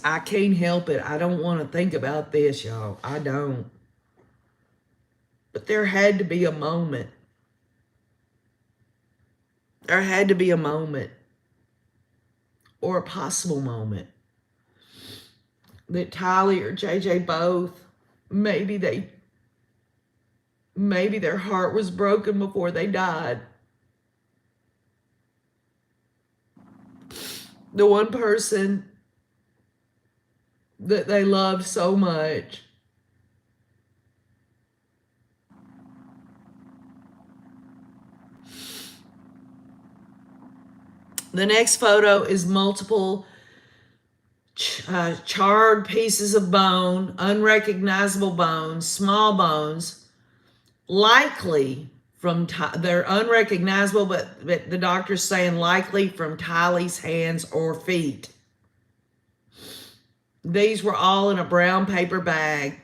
I can't help it. I don't want to think about this, y'all. I don't. But there had to be a moment. There had to be a moment, or a possible moment, that Tylee or JJ both, maybe their heart was broken before they died. The one person that they loved so much. The next photo is multiple charred pieces of bone, unrecognizable bones, small bones, likely from, they're unrecognizable, but the doctor's saying likely from Tylee's hands or feet. These were all in a brown paper bag.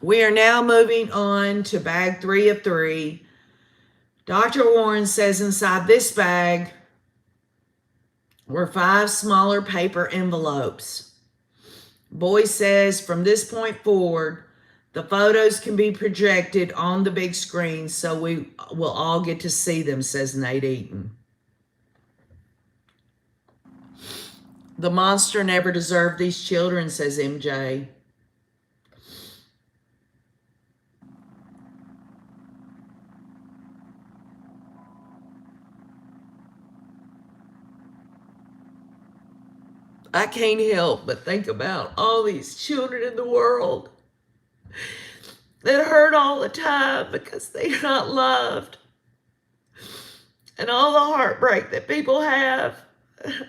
We are now moving on to bag 3 of 3. Dr. Warren says inside this bag were 5 smaller paper envelopes. Boy says from this point forward, the photos can be projected on the big screen so we will all get to see them, says Nate Eaton. The monster never deserved these children, says MJ. I can't help but think about all these children in the world that hurt all the time because they're not loved. And all the heartbreak that people have,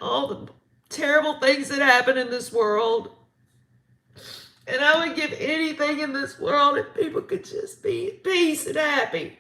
all the terrible things that happen in this world. And I would give anything in this world if people could just be at peace and happy.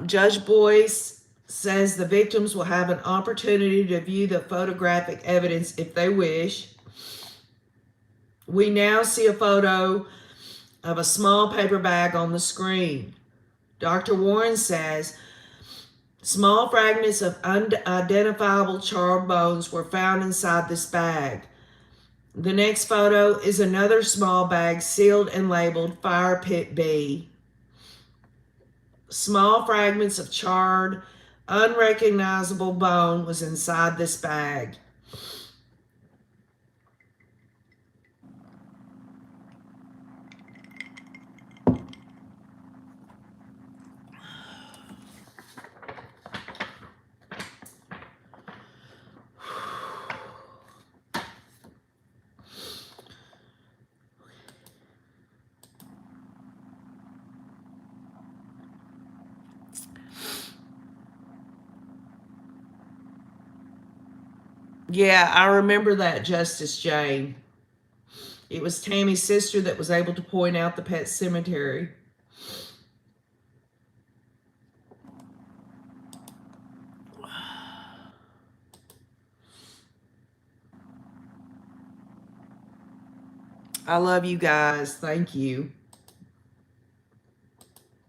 Judge Boyce says the victims will have an opportunity to view the photographic evidence if they wish. We now see a photo of a small paper bag on the screen. Dr. Warren says small fragments of unidentifiable charred bones were found inside this bag. The next photo is another small bag sealed and labeled Fire Pit B. Small fragments of charred, unrecognizable bone was inside this bag. Yeah, I remember that, Justice Jane. It was Tammy's sister that was able to point out the pet cemetery. I love you guys. Thank you.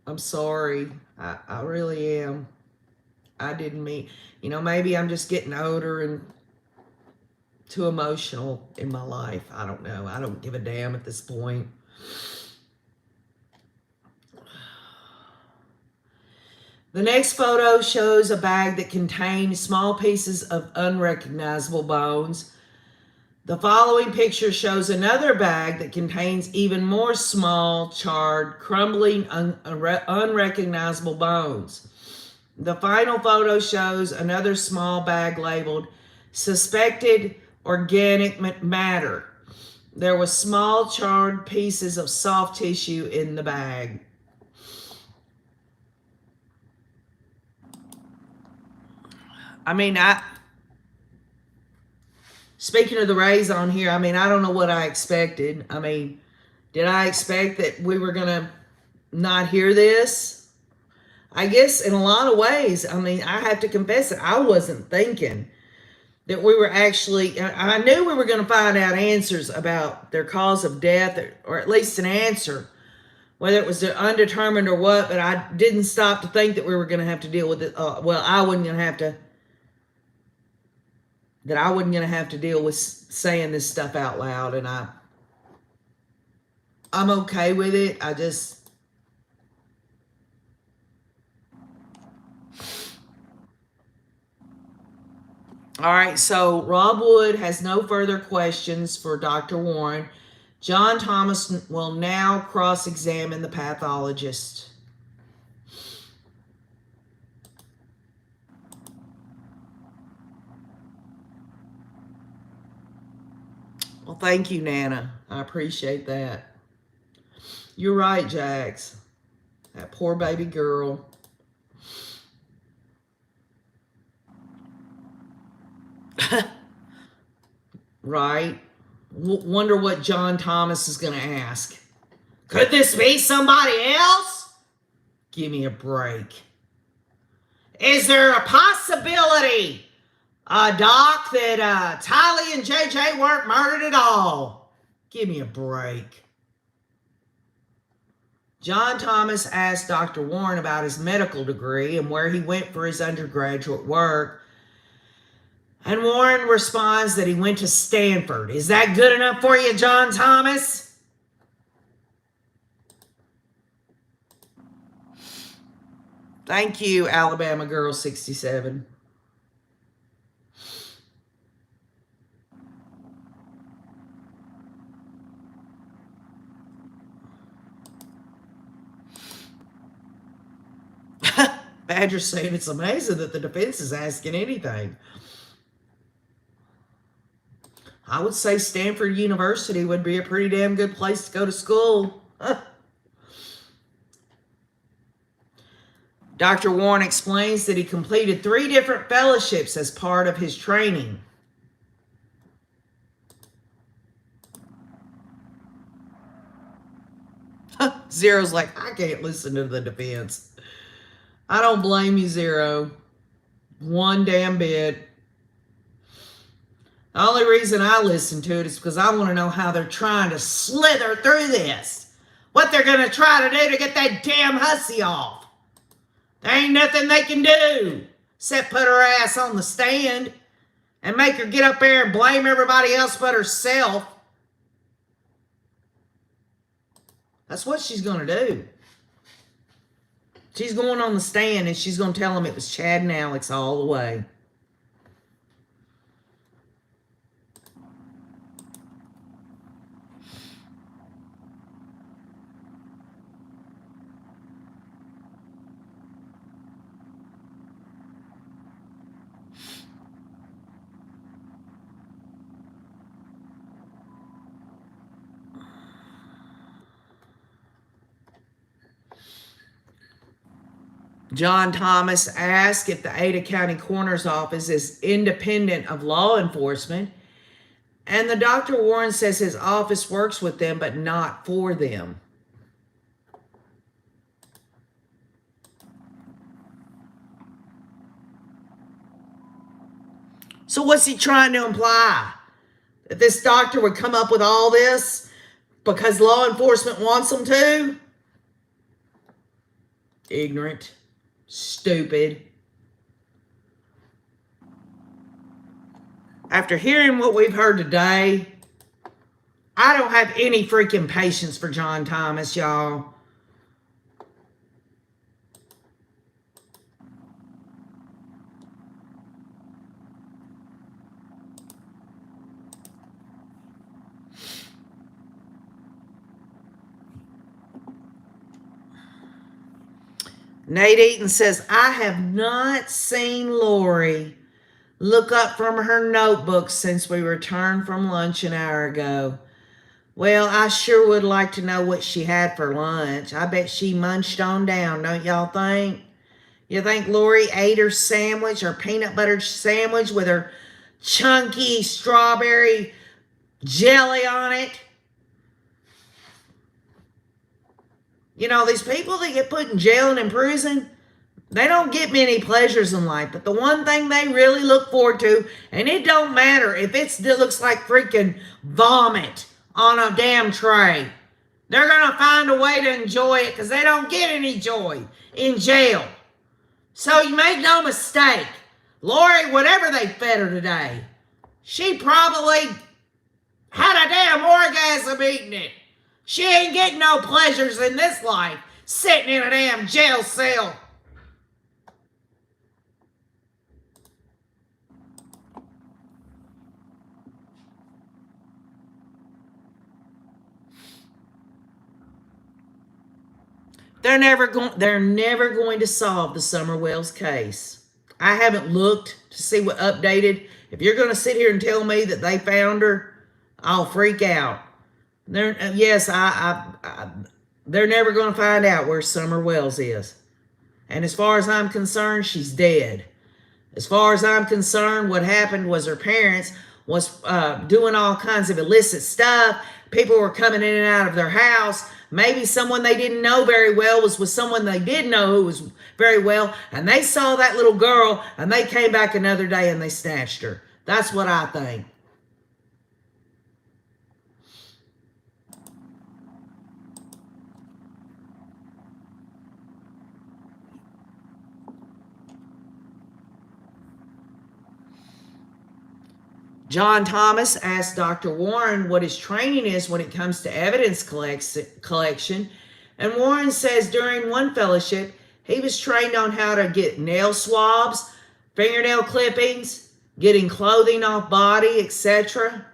I'm sorry. I really am. I didn't mean, maybe I'm just getting older and too emotional in my life. I don't know. I don't give a damn at this point. The next photo shows a bag that contained small pieces of unrecognizable bones. The following picture shows another bag that contains even more small, charred, crumbling, unrecognizable bones. The final photo shows another small bag labeled suspected organic matter. There were small charred pieces of soft tissue in the bag. Speaking of the rays on here, I don't know what I expected. Did I expect that we were going to not hear this? I guess in a lot of ways, I have to confess that I wasn't thinking that we were actually, I knew we were going to find out answers about their cause of death, or at least an answer, whether it was undetermined or what, but I didn't stop to think that we were going to have to deal with it. I wasn't going to have to, that I wasn't going to have to deal with saying this stuff out loud, and I'm okay with it. All right, so Rob Wood has no further questions for Dr. Warren. John Thomas will now cross-examine the pathologist. Well, thank you, Nana. I appreciate that. You're right, Jax. That poor baby girl. Right? Wonder what John Thomas is going to ask. Could this be somebody else? Give me a break. Is there a possibility, Doc, that Tylee and JJ weren't murdered at all? Give me a break. John Thomas asked Dr. Warren about his medical degree and where he went for his undergraduate work. And Warren responds that he went to Stanford. Is that good enough for you, John Thomas? Thank you, Alabama Girl 67. Badger's saying it's amazing that the defense is asking anything. I would say Stanford University would be a pretty damn good place to go to school. Dr. Warren explains that he completed 3 different fellowships as part of his training. Zero's like, I can't listen to the defense. I don't blame you, Zero. One damn bit. The only reason I listen to it is because I want to know how they're trying to slither through this. What they're going to try to do to get that damn hussy off. There ain't nothing they can do except put her ass on the stand and make her get up there and blame everybody else but herself. That's what she's going to do. She's going on the stand and she's going to tell them it was Chad and Alex all the way. John Thomas asked if the Ada County Coroner's Office is independent of law enforcement, and the Dr. Warren says his office works with them but not for them. So what's he trying to imply? That this doctor would come up with all this because law enforcement wants them to? Ignorant. Stupid. After hearing what we've heard today, I don't have any freaking patience for John Thomas, y'all. Nate Eaton says, I have not seen Lori look up from her notebook since we returned from lunch an hour ago. Well, I sure would like to know what she had for lunch. I bet she munched on down, don't y'all think? You think Lori ate her sandwich, her peanut butter sandwich with her chunky strawberry jelly on it? You know, these people that get put in jail and in prison, they don't get many pleasures in life. But the one thing they really look forward to, and it don't matter if it looks like freaking vomit on a damn tray, they're going to find a way to enjoy it because they don't get any joy in jail. So you make no mistake, Lori, whatever they fed her today, she probably had a damn orgasm eating it. She ain't getting no pleasures in this life, sitting in a damn jail cell. They're never going to solve the Summer Wells case. I haven't looked to see what updated. If you're going to sit here and tell me that they found her, I'll freak out. They're never going to find out where Summer Wells is. And as far as I'm concerned, she's dead. As far as I'm concerned, what happened was her parents was doing all kinds of illicit stuff. People were coming in and out of their house. Maybe someone they didn't know very well was with someone they did know who was very well. And they saw that little girl and they came back another day and they snatched her. That's what I think. John Thomas asked Dr. Warren what his training is when it comes to evidence collection. And Warren says during one fellowship, he was trained on how to get nail swabs, fingernail clippings, getting clothing off body, etc.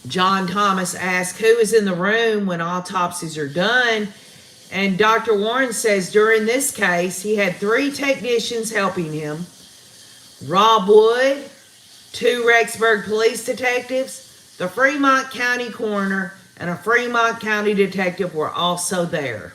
John Thomas asked who is in the room when autopsies are done. And Dr. Warren says during this case, he had 3 technicians helping him. Rob Wood, 2 Rexburg police detectives, the Fremont County coroner, and a Fremont County detective were also there.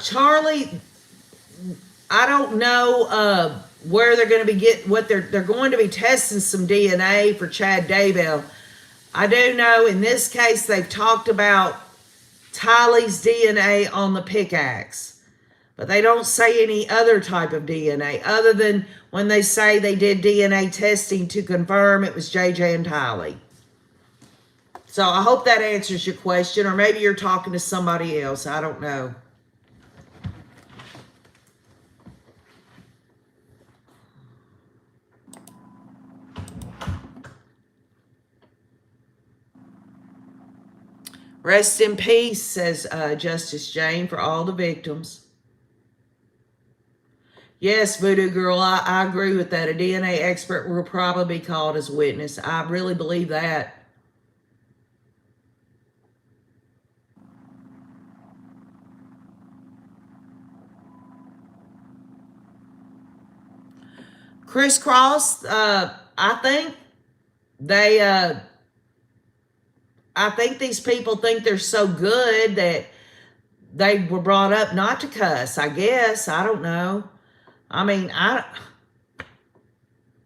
Charlie, I don't know where they're going to be they're going to be testing some DNA for Chad Daybell. I do know in this case they've talked about Tylee's DNA on the pickaxe, but they don't say any other type of DNA other than when they say they did DNA testing to confirm it was JJ and Tylee. So I hope that answers your question, or maybe you're talking to somebody else. I don't know. Rest in peace, says Justice Jane, for all the victims. Yes, Voodoo Girl, I agree with that. A DNA expert will probably be called as a witness. I really believe that. Crisscross, I think these people think they're so good that they were brought up not to cuss, I guess. I don't know. I mean,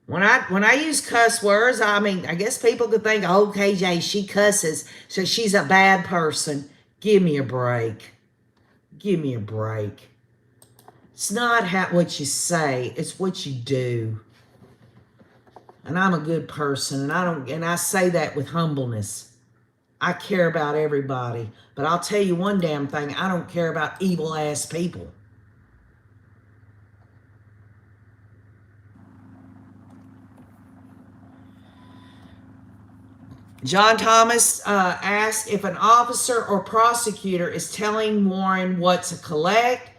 when I use cuss words, I mean, I guess people could think, oh, KJ, she cusses, so she's a bad person. Give me a break. Give me a break. It's not what you say, it's what you do. And I'm a good person, and I say that with humbleness. I care about everybody, but I'll tell you one damn thing, I don't care about evil ass people. John Thomas asked if an officer or prosecutor is telling Warren what to collect,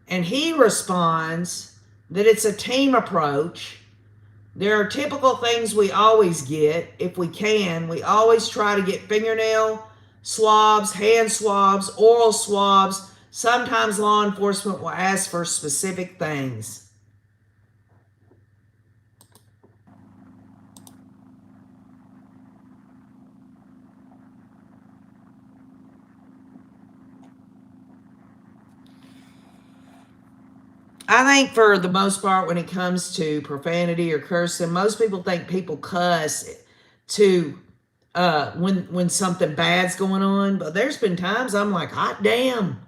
and he responds that it's a team approach. There are typical things we always get, if we can. We always try to get fingernail swabs, hand swabs, oral swabs. Sometimes law enforcement will ask for specific things. I think for the most part, when it comes to profanity or cursing, most people think people cuss to when something bad's going on. But there's been times I'm like, hot damn,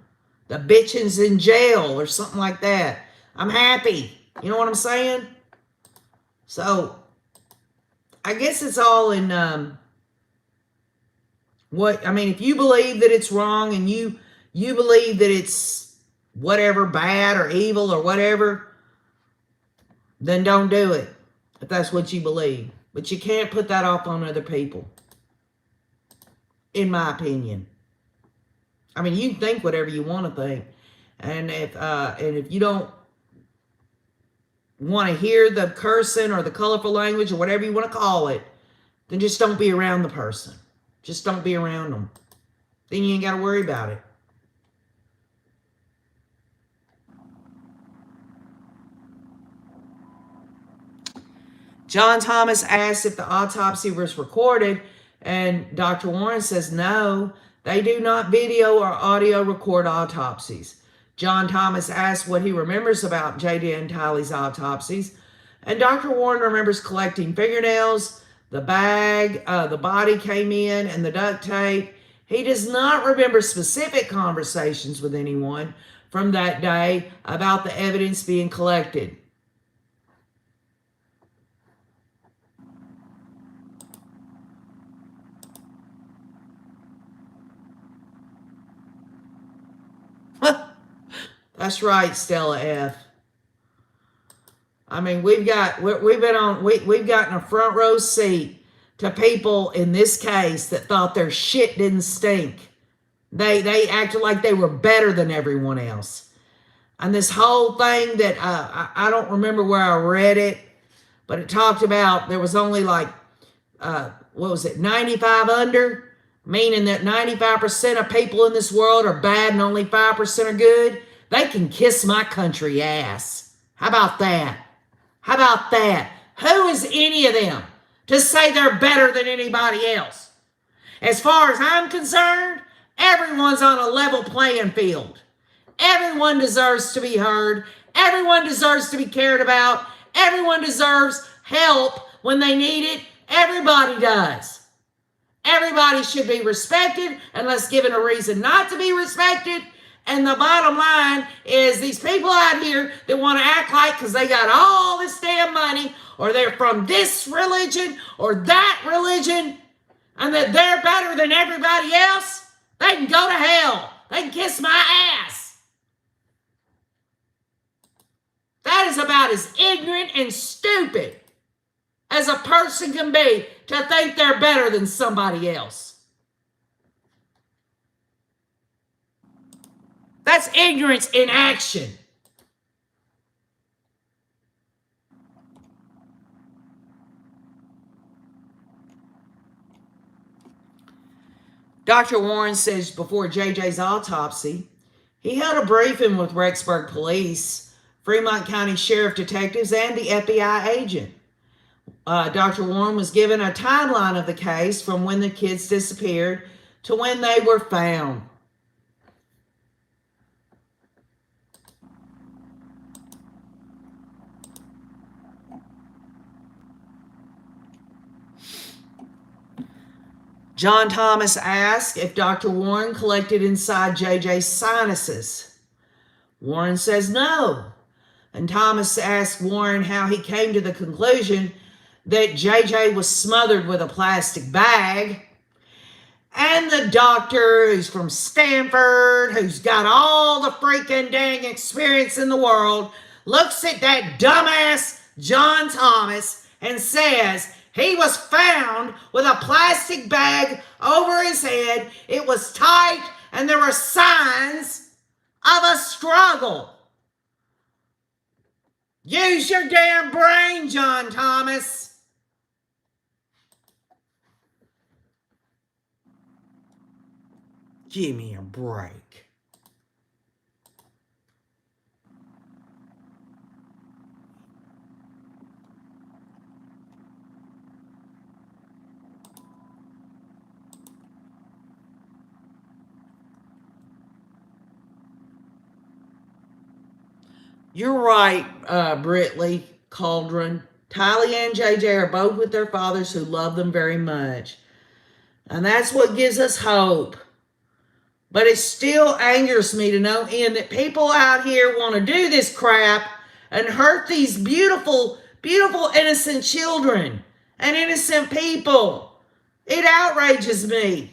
the bitch's in jail or something like that. I'm happy. You know what I'm saying? So I guess it's all in if you believe that it's wrong and you believe that it's whatever, bad or evil or whatever, then don't do it if that's what you believe. But you can't put that off on other people, in my opinion. I mean, you can think whatever you want to think, and if you don't want to hear the cursing or the colorful language or whatever you want to call it, then just don't be around the person. Just don't be around them. Then you ain't got to worry about it. John Thomas asked if the autopsy was recorded, and Dr. Warren says no, they do not video or audio record autopsies. John Thomas asked what he remembers about J.D. and Tylee's autopsies, and Dr. Warren remembers collecting fingernails, the bag, the body came in, and the duct tape. He does not remember specific conversations with anyone from that day about the evidence being collected. That's right, Stella F. I mean, we've gotten a front row seat to people in this case that thought their shit didn't stink. They acted like they were better than everyone else. And this whole thing that I don't remember where I read it, but it talked about there was only like 95 under, meaning that 95% of people in this world are bad and only 5% are good. They can kiss my country ass. How about that? How about that? Who is any of them to say they're better than anybody else? As far as I'm concerned, everyone's on a level playing field. Everyone deserves to be heard. Everyone deserves to be cared about. Everyone deserves help when they need it. Everybody does. Everybody should be respected unless given a reason not to be respected. And the bottom line is these people out here that want to act like because they got all this damn money or they're from this religion or that religion and that they're better than everybody else, they can go to hell. They can kiss my ass. That is about as ignorant and stupid as a person can be to think they're better than somebody else. That's ignorance in action. Dr. Warren says before JJ's autopsy, he held a briefing with Rexburg Police, Fremont County Sheriff detectives, and the FBI agent. Dr. Warren was given a timeline of the case from when the kids disappeared to when they were found. John Thomas asked if Dr. Warren collected inside JJ's sinuses. Warren says no. And Thomas asked Warren how he came to the conclusion that JJ was smothered with a plastic bag. And the doctor, who's from Stanford, who's got all the freaking dang experience in the world, looks at that dumbass John Thomas and says, he was found with a plastic bag over his head. It was tight, and there were signs of a struggle. Use your damn brain, John Thomas. Give me a break. You're right, Britley Cauldron. Tylee and JJ are both with their fathers who love them very much. And that's what gives us hope. But it still angers me to no end that people out here want to do this crap and hurt these beautiful Beautiful, innocent children and innocent people. It outrages me.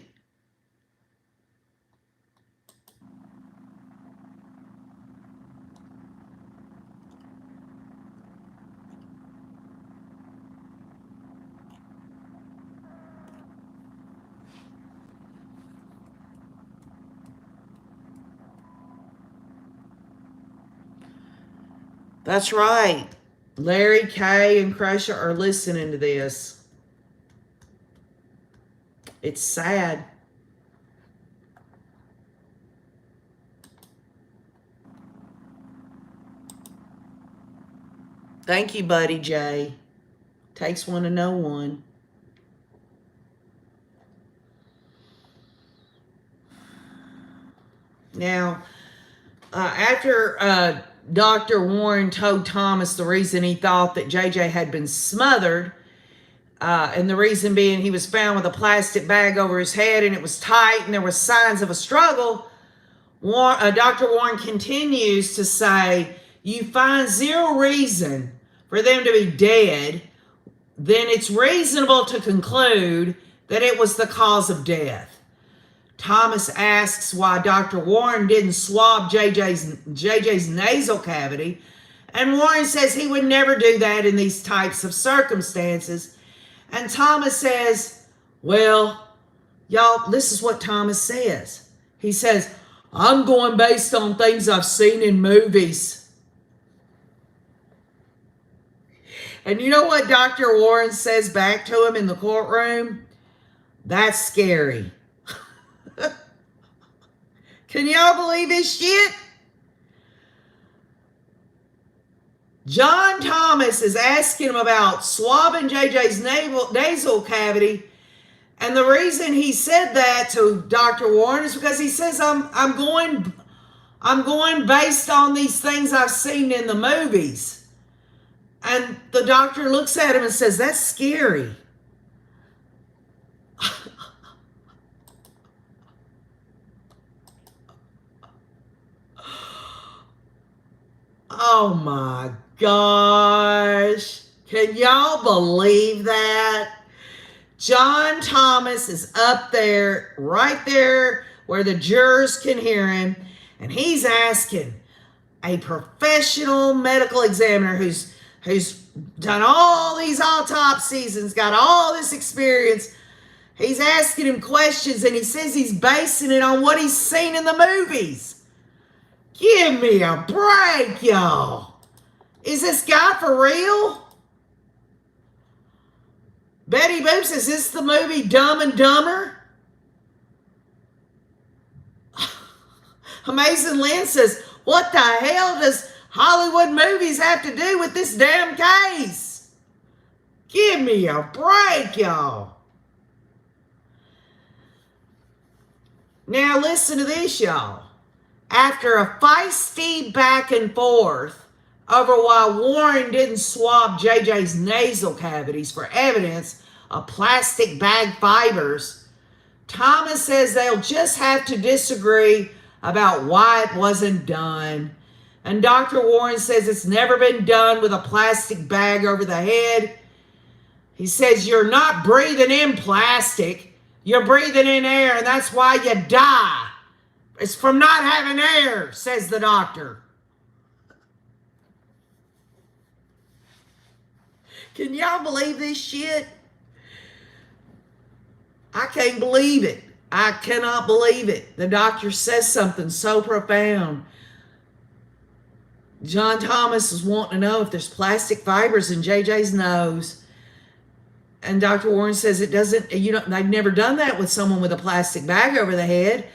That's right. Larry, Kay, and Crusher are listening to this. It's sad. Thank you, Buddy J. Takes one to know one. Now, after Dr. Warren told Thomas the reason he thought that JJ had been smothered, and the reason being he was found with a plastic bag over his head and it was tight and there were signs of a struggle, Dr. Warren continues to say, you find zero reason for them to be dead, then it's reasonable to conclude that it was the cause of death. Thomas asks why Dr. Warren didn't swab JJ's nasal cavity, and Warren says he would never do that in these types of circumstances. And Thomas says, well, y'all, this is what Thomas says. He says, I'm going based on things I've seen in movies. And you know what Dr. Warren says back to him in the courtroom? That's scary. Can y'all believe this shit? John Thomas is asking him about swabbing JJ's nasal cavity, and the reason he said that to Dr. Warren is because he says I'm going based on these things I've seen in the movies. And the doctor looks at him and says, that's scary. Oh my gosh. Can y'all believe that? John Thomas is up there, right there where the jurors can hear him, and he's asking a professional medical examiner who's done all these autopsies and's got all this experience. He's asking him questions, and he says he's basing it on what he's seen in the movies. Give me a break, y'all. Is this guy for real? Betty Boop says, is this the movie Dumb and Dumber? Amazing Lynn says, what the hell does Hollywood movies have to do with this damn case? Give me a break, y'all. Now listen to this, y'all. After a feisty back and forth over why Warren didn't swab JJ's nasal cavities for evidence of plastic bag fibers, Thomas says they'll just have to disagree about why it wasn't done. And Dr. Warren says it's never been done with a plastic bag over the head. He says you're not breathing in plastic, you're breathing in air, and that's why you die. It's from not having air, says the doctor. Can y'all believe this shit? I can't believe it. I cannot believe it. The doctor says something so profound. John Thomas is wanting to know if there's plastic fibers in JJ's nose. And Dr. Warren says it doesn't, they've never done that with someone with a plastic bag over the head.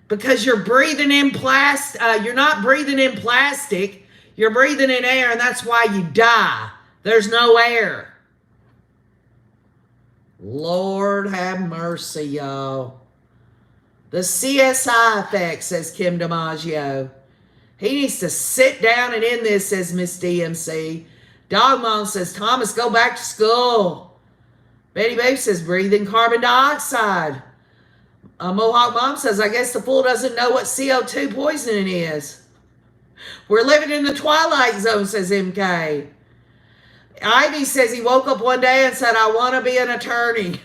Because you're breathing in plastic, you're not breathing in plastic, you're breathing in air, and that's why you die. There's no air. Lord have mercy, y'all. The CSI effect, says Kim DiMaggio. He needs to sit down and end this, says Miss DMC. Dogmon says, Thomas, go back to school. Betty Babe says, breathe in carbon dioxide. Mohawk Mom says, I guess the fool doesn't know what CO2 poisoning is. We're living in the twilight zone, says MK. Ivy says he woke up one day and said, I want to be an attorney.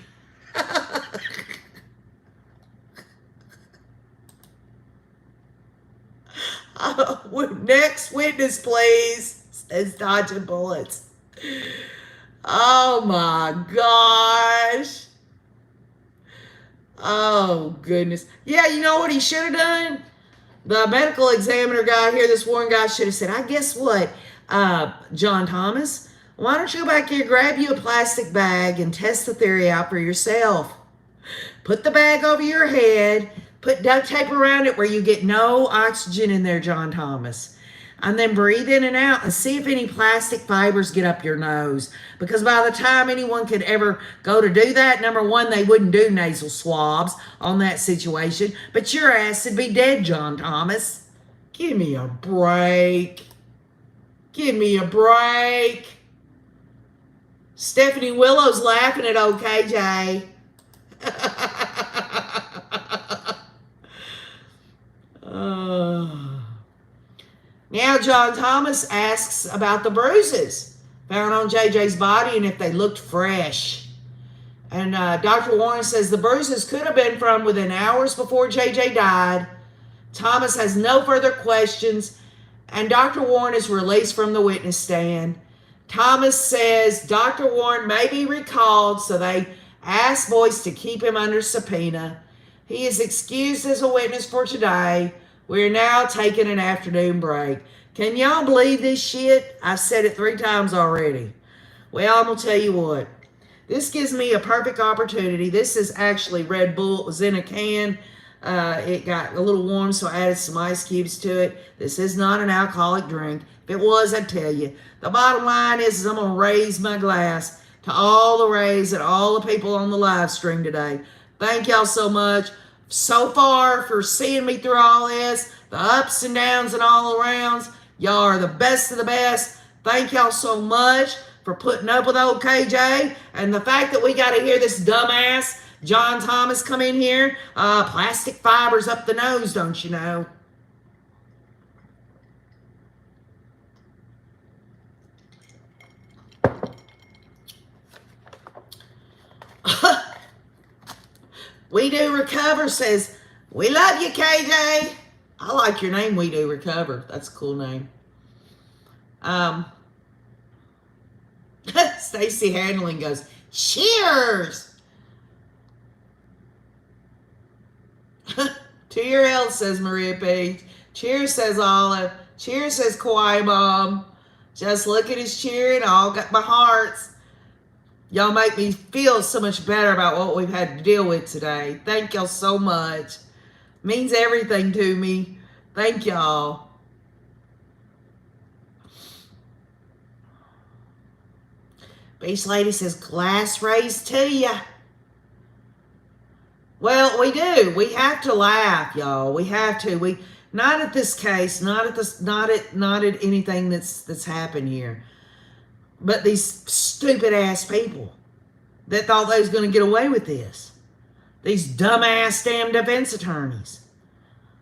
Next witness, please, says dodging bullets. Oh my gosh. Oh goodness. Yeah, you know what he should have done? The medical examiner guy here, this Warren guy, should have said, I guess what, John Thomas, why don't you go back here, grab you a plastic bag and test the theory out for yourself. Put the bag over your head, put duct tape around it where you get no oxygen in there, John Thomas. And then breathe in and out and see if any plastic fibers get up your nose. Because by the time anyone could ever go to do that, number one, they wouldn't do nasal swabs on that situation. But your ass would be dead, John Thomas. Give me a break. Give me a break. Stephanie Willow's laughing at OKJ. Now John Thomas asks about the bruises found on JJ's body and if they looked fresh. And Dr. Warren says the bruises could have been from within hours before JJ died. Thomas has no further questions, and Dr. Warren is released from the witness stand. Thomas says Dr. Warren may be recalled, so they asked Boyce to keep him under subpoena. He is excused as a witness for today. We're now taking an afternoon break. Can y'all believe this shit? I've said it 3 times already. Well, I'm going to tell you what. This gives me a perfect opportunity. This is actually Red Bull. It was in a can. It got a little warm, so I added some ice cubes to it. This is not an alcoholic drink. If it was, I'd tell you. The bottom line is I'm going to raise my glass to all the rays and all the people on the live stream today. Thank y'all so much. So far for seeing me through all this, the ups and downs and all arounds. Y'all are the best of the best. Thank y'all so much for putting up with old KJ. And the fact that we got to hear this dumbass John Thomas come in here. Plastic fibers up the nose, don't you know? We Do Recover says, we love you, KJ. I like your name, We Do Recover. That's a cool name. Stacy Handling goes, cheers. To your health, says Maria Page. Cheers, says Olive. Cheers, says Kauai Mom. Just look at his cheering. All got my hearts. Y'all make me feel so much better about what we've had to deal with today. Thank y'all so much. Means everything to me. Thank y'all. Beach Lady says, glass raised to ya. Well, we do. We have to laugh, y'all. We have to. Not at this case, not at anything that's happened here. But these stupid ass people that thought they was going to get away with this. These dumbass damn defense attorneys.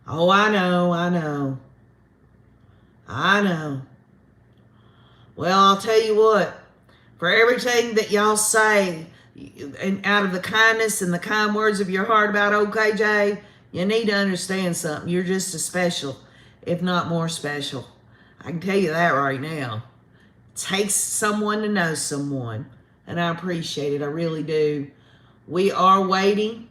Oh, I know. Well, I'll tell you what. For everything that y'all say, and out of the kindness and the kind words of your heart about OKJ, you need to understand something. You're just as special, if not more special. I can tell you that right now. It takes someone to know someone, and I appreciate it. I really do. We are waiting,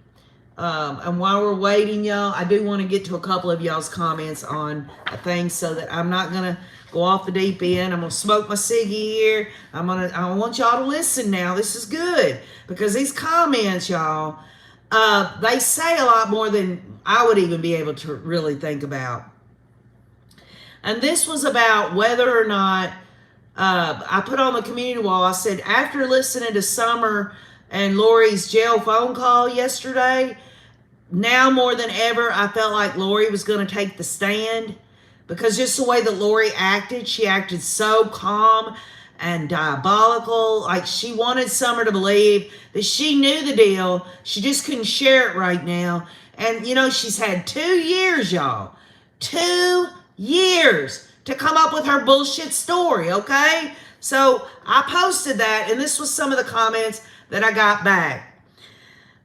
and while we're waiting, y'all, I do want to get to a couple of y'all's comments on things so that I'm not going to go off the deep end. I'm going to smoke my ciggy here. I want y'all to listen now. This is good because these comments, y'all, they say a lot more than I would even be able to really think about. And this was about whether or not, I put on the community wall, I said, after listening to Summer and Lori's jail phone call yesterday, now more than ever, I felt like Lori was going to take the stand. Because just the way that Lori acted, she acted so calm and diabolical. Like she wanted Summer to believe that she knew the deal. She just couldn't share it right now. And, you know, she's had 2 years, y'all. 2 years to come up with her bullshit story, okay? So I posted that, and this was some of the comments that I got back.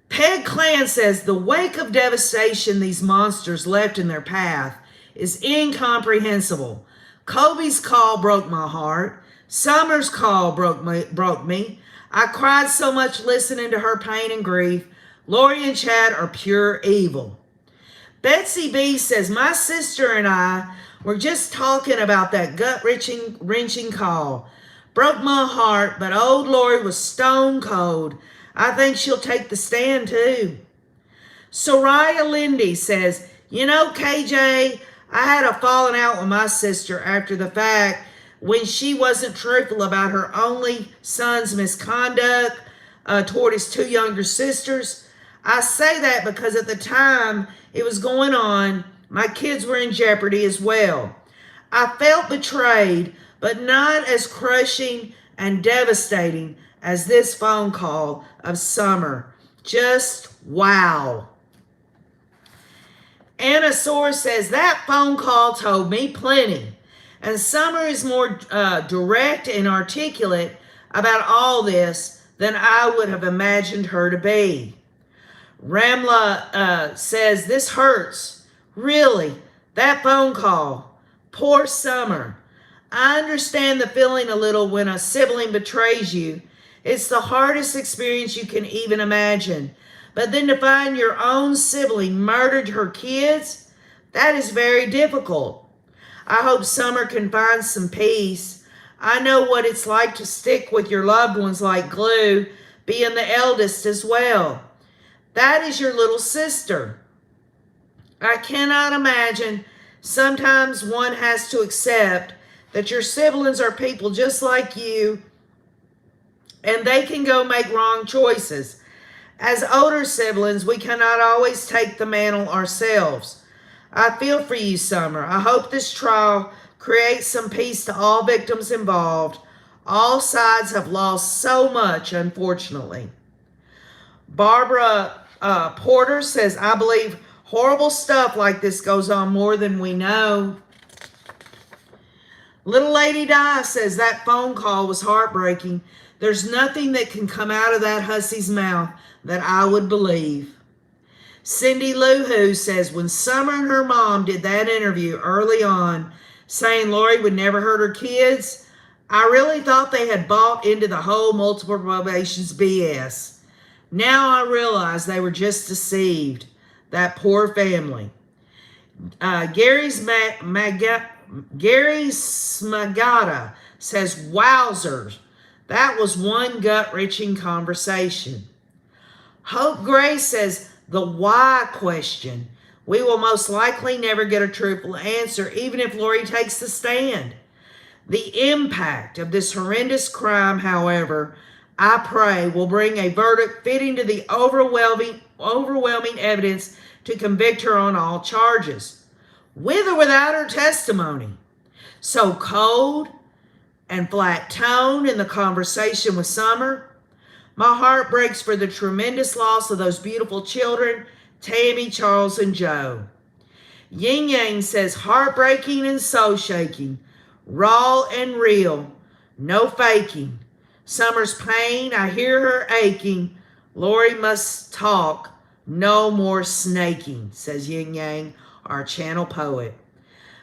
Peg Clan says, the wake of devastation these monsters left in their path is incomprehensible. Kobe's call broke my heart. Summer's call broke me. I cried so much listening to her pain and grief. Lori and Chad are pure evil. Betsy B says, my sister and I were just talking about that gut-wrenching call. Broke my heart, but old Lori was stone cold. I think she'll take the stand too. Soraya Lindy says, you know, KJ, I had a falling out with my sister after the fact when she wasn't truthful about her only son's misconduct toward his two younger sisters. I say that because at the time it was going on, my kids were in jeopardy as well. I felt betrayed, but not as crushing and devastating as this phone call of Summer. Just wow. Anna Soar says, that phone call told me plenty. And Summer is more direct and articulate about all this than I would have imagined her to be. Ramla says, this hurts. Really, that phone call. Poor Summer. I understand the feeling a little when a sibling betrays you. It's the hardest experience you can even imagine. But then to find your own sibling murdered her kids, that is very difficult. I hope Summer can find some peace. I know what it's like to stick with your loved ones like glue, being the eldest as well. That is your little sister. I cannot imagine sometimes one has to accept that your siblings are people just like you, and they can go make wrong choices. As older siblings, we cannot always take the mantle ourselves. I feel for you, Summer. I hope this trial creates some peace to all victims involved. All sides have lost so much, unfortunately. Barbara Porter says, I believe horrible stuff like this goes on more than we know. Little Lady Di says, that phone call was heartbreaking. There's nothing that can come out of that hussy's mouth that I would believe. Cindy Lou Who says, when Summer and her mom did that interview early on, saying Lori would never hurt her kids, I really thought they had bought into the whole multiple probations BS. Now I realize they were just deceived. That poor family. Gary Smagata says, wowzers, that was one gut-wrenching conversation. Hope Gray says, the why question. We will most likely never get a truthful answer, even if Lori takes the stand. The impact of this horrendous crime, however, I pray will bring a verdict fitting to the overwhelming evidence to convict her on all charges, with or without her testimony. So cold and flat tone in the conversation with Summer. My heart breaks for the tremendous loss of those beautiful children, Tammy, Charles, and Joe. Yin Yang says, heartbreaking and soul-shaking, raw and real, no faking. Summer's pain, I hear her aching. Lori must talk, no more snaking, says Yin Yang, our channel poet.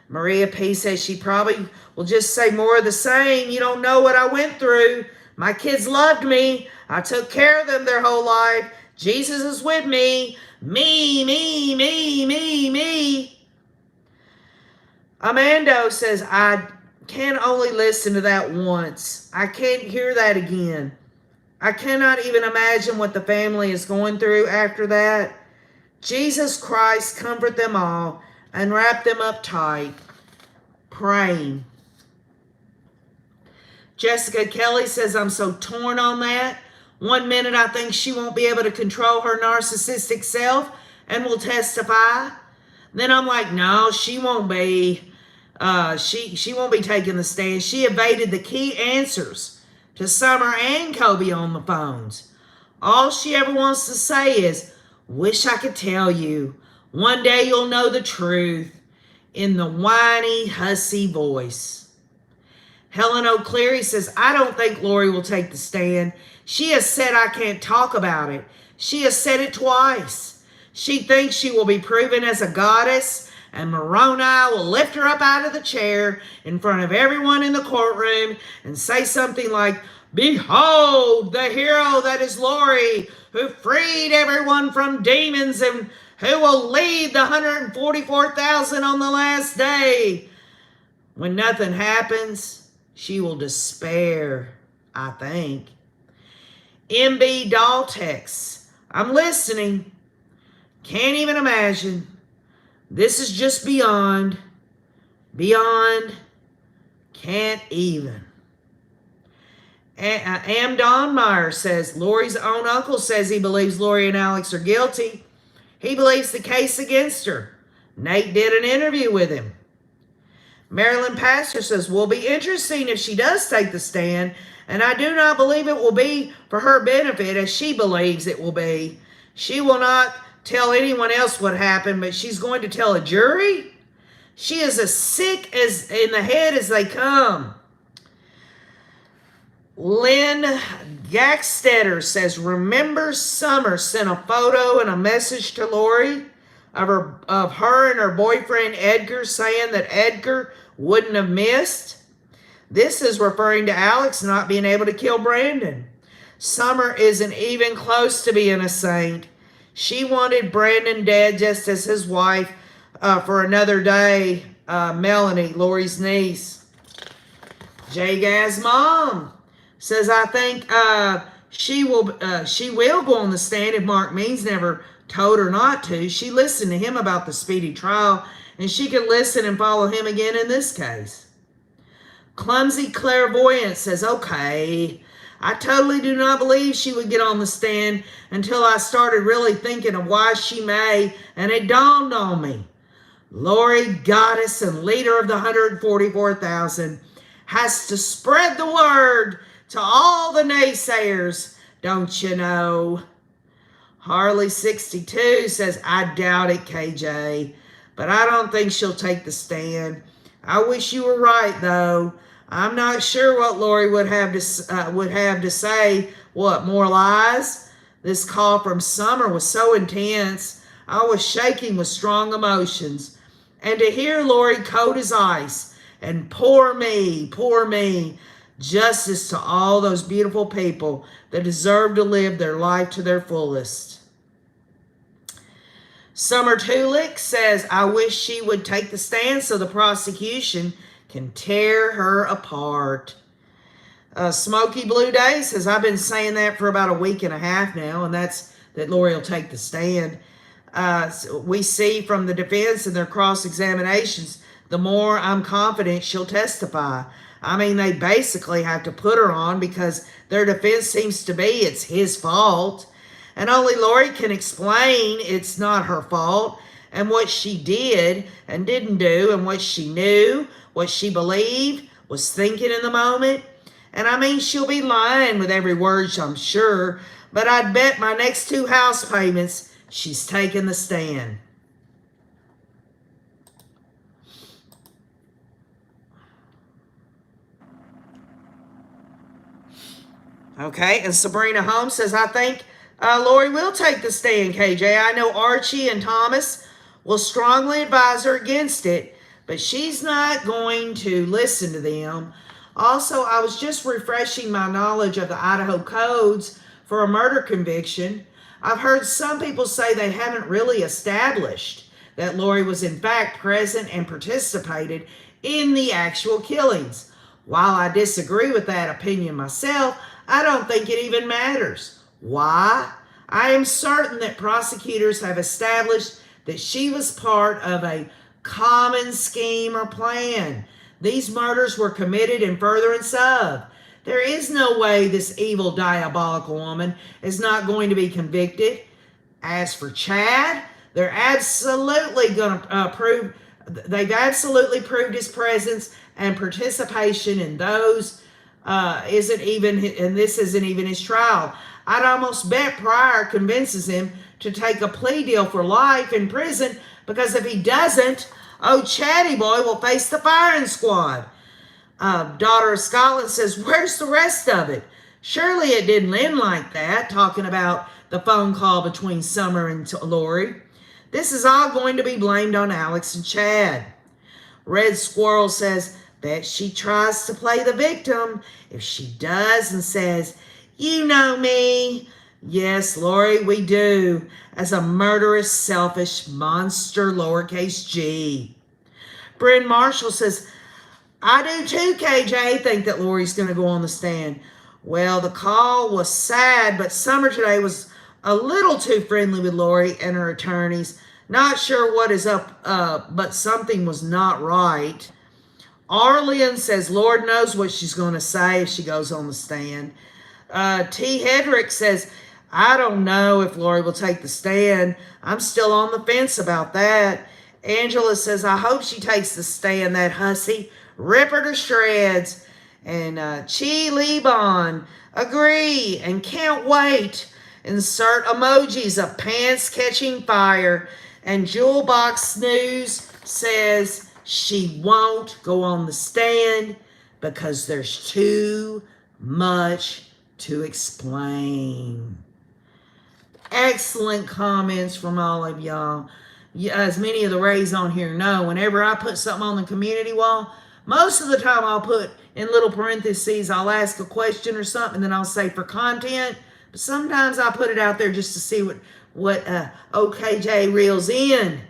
Maria P. says she probably will just say more of the same. You don't know what I went through. My kids loved me. I took care of them their whole life. Jesus is with me. Me. Amando says, I can only listen to that once. I can't hear that again. I cannot even imagine what the family is going through after that. Jesus Christ, comfort them all and wrap them up tight. Praying. Jessica Kelly says, I'm so torn on that. 1 minute I think she won't be able to control her narcissistic self and will testify. Then I'm like, no, she won't be. She won't be taking the stand. She evaded the key answers to Summer and Kobe on the phones. All she ever wants to say is, wish I could tell you. One day you'll know the truth, in the whiny, hussy voice. Helen O'Cleary says, I don't think Lori will take the stand. She has said I can't talk about it. She has said it twice. She thinks she will be proven as a goddess, and Moroni will lift her up out of the chair in front of everyone in the courtroom and say something like, behold, the hero that is Lori, who freed everyone from demons and who will lead the 144,000 on the last day. When nothing happens, she will despair, I think. MB Daltex, I'm listening. Can't even imagine. This is just beyond. Can't even. Am Donmeyer says, Lori's own uncle says he believes Lori and Alex are guilty. He believes the case against her. Nate did an interview with him. Marilyn Pastor says, will be interesting if she does take the stand, and I do not believe it will be for her benefit as she believes it will be. She will not tell anyone else what happened, but she's going to tell a jury? She is as sick as in the head as they come. Lynn Gackstetter says, remember Summer sent a photo and a message to Lori of her and her boyfriend Edgar, saying that Edgar wouldn't have missed? This is referring to Alex not being able to kill Brandon. Summer isn't even close to being a saint. She wanted Brandon dead just as his wife for another day, Melanie, Lori's niece. J. Gaz mom says, I think she will go on the stand if Mark Means never told her not to. She listened to him about the speedy trial, and she can listen and follow him again in this case. Clumsy Clairvoyant says, okay, I totally do not believe she would get on the stand until I started really thinking of why she may, and it dawned on me. Lori, goddess and leader of the 144,000, has to spread the word to all the naysayers, don't you know? Harley62 says, I doubt it, KJ, but I don't think she'll take the stand. I wish you were right, though. I'm not sure what Lori would have to say. What, more lies? This call from Summer was so intense. I was shaking with strong emotions. And to hear Lori cold as ice and poor me, justice to all those beautiful people that deserve to live their life to their fullest. Summer Tulick says, I wish she would take the stand so the prosecution can tear her apart. Smoky Blue Day says, I've been saying that for about a week and a half now, and that's that Lori will take the stand. We see from the defense and their cross-examinations, the more I'm confident she'll testify. I mean, they basically have to put her on because their defense seems to be it's his fault. And only Lori can explain it's not her fault and what she did and didn't do and what she knew, what she believed, was thinking in the moment. And I mean, she'll be lying with every word, I'm sure, but I'd bet my next 2 house payments she's taking the stand. Okay, and Sabrina Holmes says, I think Lori will take the stand, KJ. I know Archie and Thomas will strongly advise her against it, but she's not going to listen to them. Also, I was just refreshing my knowledge of the Idaho codes for a murder conviction. I've heard some people say they haven't really established that Lori was in fact present and participated in the actual killings. While I disagree with that opinion myself, I don't think it even matters. Why? I am certain that prosecutors have established that she was part of a common scheme or plan. These murders were committed in furtherance of. There is no way this evil, diabolical woman is not going to be convicted. As for Chad, they're absolutely going to they've absolutely proved his presence and participation in those. This isn't even his trial. I'd almost bet Pryor convinces him to take a plea deal for life in prison, because if he doesn't, oh, Chatty Boy will face the firing squad. Daughter of Scotland says, where's the rest of it? Surely it didn't end like that, talking about the phone call between Summer and Lori. This is all going to be blamed on Alex and Chad. Red Squirrel says, bet she tries to play the victim. If she does and says, you know me. Yes, Lori, we do. As a murderous, selfish monster, lowercase g. Bryn Marshall says, I do too, KJ, think that Lori's going to go on the stand. Well, the call was sad, but Summer today was a little too friendly with Lori and her attorneys. Not sure what is up, but something was not right. Arlen says, Lord knows what she's going to say if she goes on the stand. T. Hedrick says, I don't know if Lori will take the stand. I'm still on the fence about that. Angela says, I hope she takes the stand, that hussy. Rip her to shreds. And Chi Lebon, agree and can't wait. Insert emojis of pants catching fire. And Jewelbox News says she won't go on the stand because there's too much to explain. Excellent comments from all of y'all. As many of the Rays on here know, whenever I put something on the community wall, most of the time I'll put in little parentheses, I'll ask a question or something, then I'll say for content. But sometimes I put it out there just to see what OKJ reels in.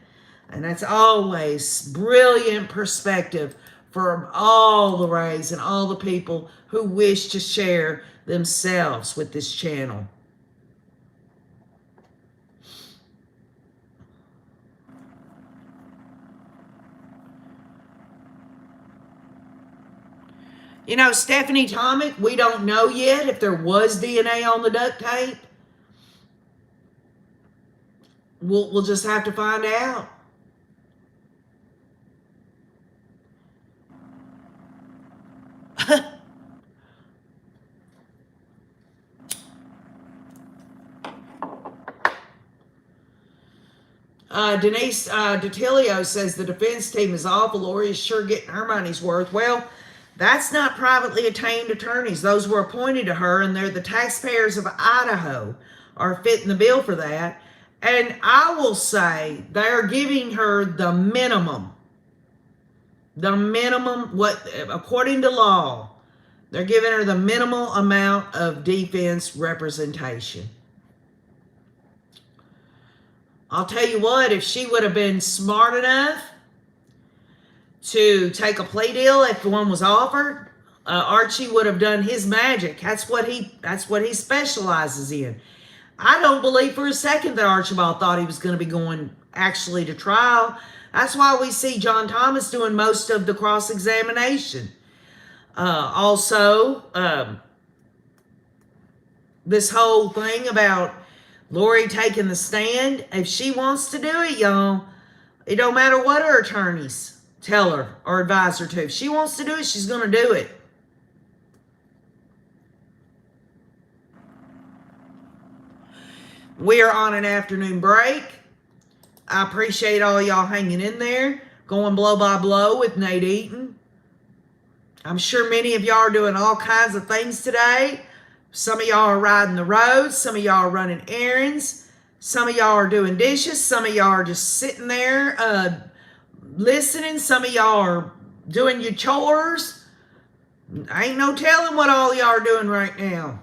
And that's always brilliant perspective for all the Rays and all the people who wish to share themselves with this channel. You know, Stephanie Tomic, we don't know yet if there was DNA on the duct tape. We'll just have to find out. Denise DeTilio says the defense team is awful. Lori is sure getting her money's worth. Well, that's not privately attained attorneys. Those were appointed to her, and they're the taxpayers of Idaho are fitting the bill for that. And I will say they're giving her the minimum. The minimum, what according to law, they're giving her the minimal amount of defense representation. I'll tell you what, if she would have been smart enough to take a plea deal if one was offered, Archie would have done his magic. That's what he specializes in. I don't believe for a second that Archibald thought he was going to be going actually to trial. That's why we see John Thomas doing most of the cross-examination. Also, this whole thing about Lori taking the stand, if she wants to do it, y'all, it don't matter what her attorneys tell her or advise her to. If she wants to do it, she's going to do it. We are on an afternoon break. I appreciate all y'all hanging in there, going blow by blow with Nate Eaton. I'm sure many of y'all are doing all kinds of things today. Some of y'all are riding the road. Some of y'all are running errands. Some of y'all are doing dishes. Some of y'all are just sitting there listening. Some of y'all are doing your chores. Ain't no telling what all y'all are doing right now.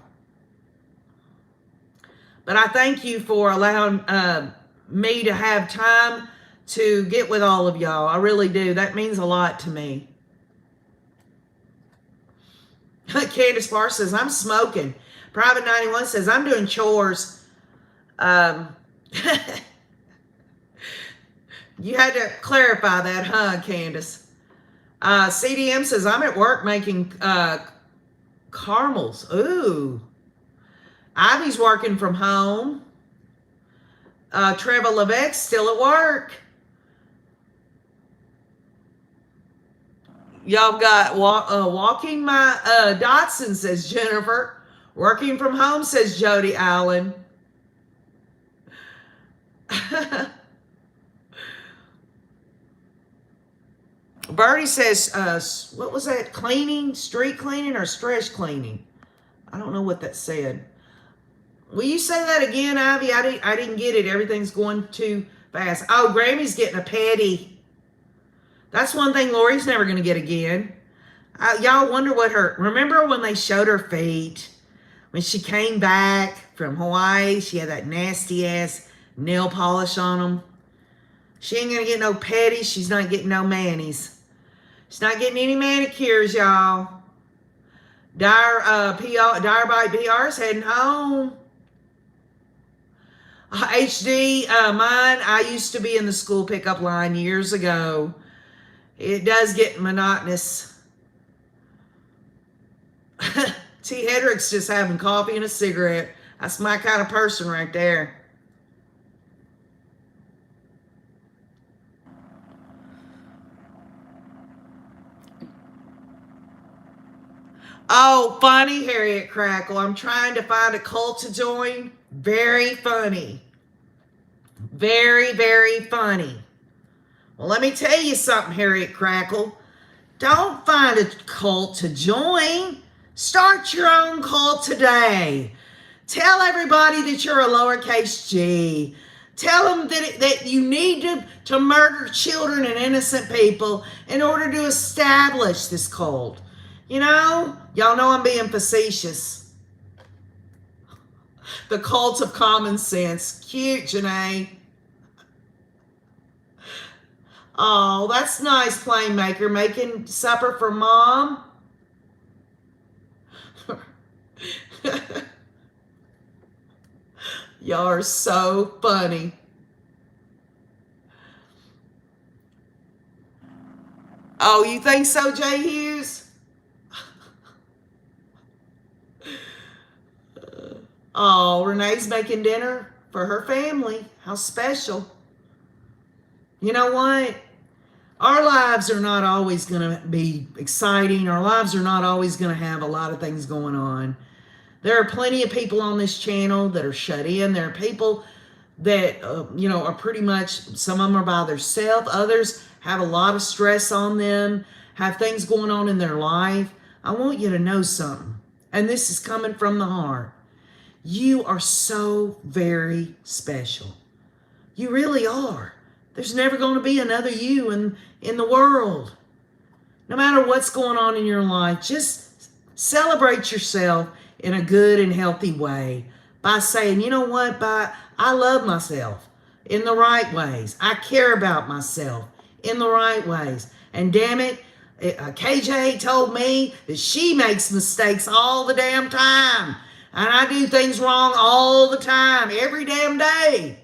But I thank you for allowing me to have time to get with all of y'all. I really do. That means a lot to me. Candace Barr says, I'm smoking. Private 91 says, I'm doing chores. You had to clarify that, huh, Candace? CDM says, I'm at work making caramels. Ooh. Ivy's working from home. Trevor Levesque's still at work. Y'all got walking my Dotson, says Jennifer. Working from home, says Jody Allen. Birdie says, what was that? Cleaning? Street cleaning or stretch cleaning? I don't know what that said. Will you say that again, Ivy? I didn't get it. Everything's going too fast. Oh, Grammy's getting a petty. That's one thing Lori's never going to get again. Y'all wonder what remember when they showed her feet? When she came back from Hawaii, she had that nasty ass nail polish on them. She ain't going to get no petty. She's not getting no manis. She's not getting any manicures, y'all. Dire Bite PR's heading home. HD, mine, I used to be in the school pickup line years ago. It does get monotonous. T. Hedrick's just having coffee and a cigarette. That's my kind of person right there. Oh, funny, Harriet Crackle. I'm trying to find a cult to join. Very funny. Very, very funny. Well, let me tell you something, Harriet Crackle. Don't find a cult to join. Start your own cult today. Tell everybody that you're a lowercase g. Tell them that you need to murder children and innocent people in order to establish this cult. You know? Y'all know I'm being facetious. The cult of common sense. Cute, Janae. Oh, that's nice, Playmaker. Making supper for Mom. Y'all are so funny. Oh, you think so, Jay Hughes? Oh, Renee's making dinner for her family. How special. You know what? Our lives are not always going to be exciting. Our lives are not always going to have a lot of things going on. There are plenty of people on this channel that are shut in. There are people that, are pretty much, some of them are by themselves. Others have a lot of stress on them, have things going on in their life. I want you to know something, and this is coming from the heart. You are so very special. You really are. There's never going to be another you in the world. No matter what's going on in your life, just celebrate yourself in a good and healthy way by saying, you know what, I love myself in the right ways. I care about myself in the right ways. And damn it, KJ told me that she makes mistakes all the damn time. And I do things wrong all the time, every damn day.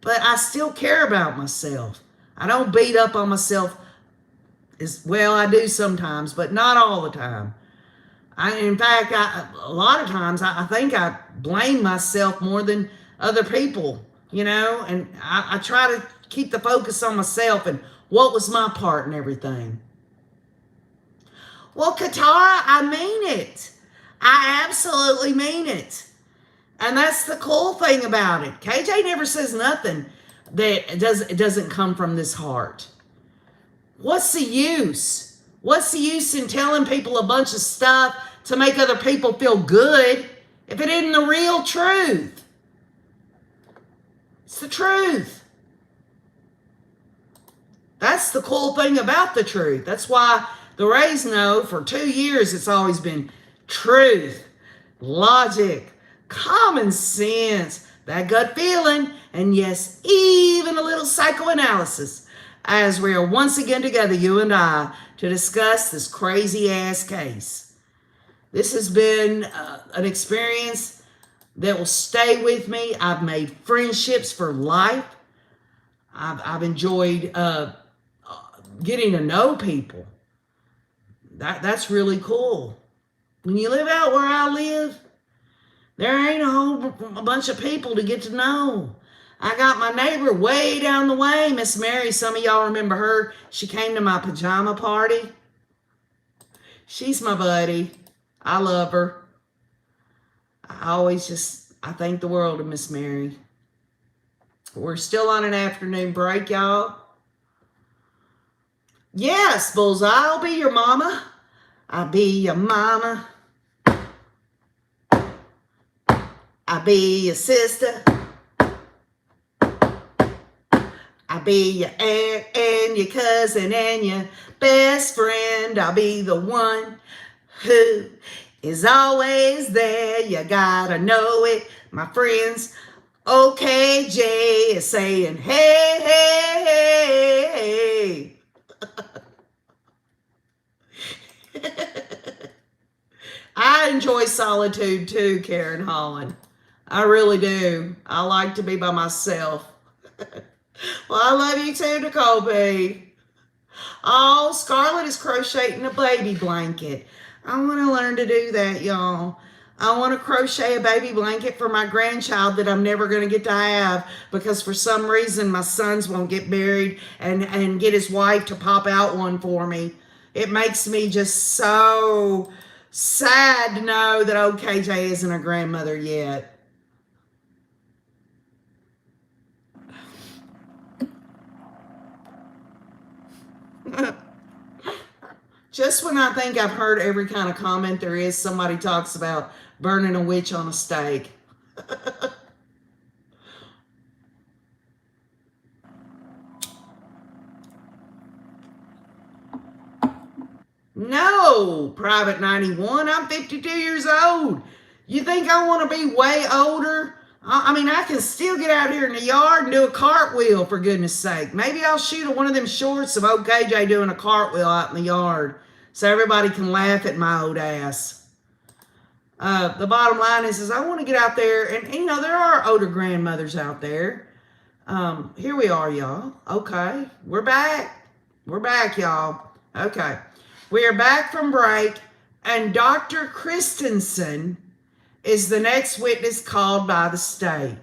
But I still care about myself. I don't beat up on myself as well. I do sometimes, but not all the time. In fact, a lot of times I think I blame myself more than other people, and I try to keep the focus on myself and what was my part in everything. Well, Katara, I mean it. I absolutely mean it. And that's the cool thing about it. KJ never says nothing that doesn't come from this heart. What's the use? What's the use in telling people a bunch of stuff to make other people feel good if it isn't the real truth? It's the truth. That's the cool thing about the truth. That's why the Rays know for 2 years it's always been truth, logic, common sense, that gut feeling, and yes, even a little psychoanalysis, as we are once again together, you and I, to discuss this crazy-ass case. This has been an experience that will stay with me. I've made friendships for life. I've enjoyed getting to know people. That's really cool. When you live out where I live, there ain't a bunch of people to get to know. I got my neighbor way down the way, Miss Mary. Some of y'all remember her. She came to my pajama party. She's my buddy. I love her. I thank the world of Miss Mary. We're still on an afternoon break, y'all. Yes, Bullseye, I'll be your mama. I'll be your mama. I'll be your sister. I'll be your aunt and your cousin and your best friend. I'll be the one who is always there. You gotta know it, my friends. OKJ is saying, hey, hey, hey. I enjoy solitude too, Karen Holland. I really do. I like to be by myself. Well, I love you too, Nicole B. Oh, Scarlett is crocheting a baby blanket. I want to learn to do that, y'all. I want to crochet a baby blanket for my grandchild that I'm never going to get to have because for some reason my sons won't get married and get his wife to pop out one for me. It makes me just so sad to know that OKJ isn't a grandmother yet. Just when I think I've heard every kind of comment there is, somebody talks about burning a witch on a stake. No, Private 91, I'm 52 years old. You think I want to be way older? I mean, I can still get out here in the yard and do a cartwheel, for goodness sake. Maybe I'll shoot one of them shorts of OKJ doing a cartwheel out in the yard so everybody can laugh at my old ass. The bottom line is I want to get out there, and you know, there are older grandmothers out there. Here we are, y'all. Okay, we're back. We're back, y'all. Okay, we are back from break, and Dr. Christensen is the next witness called by the state.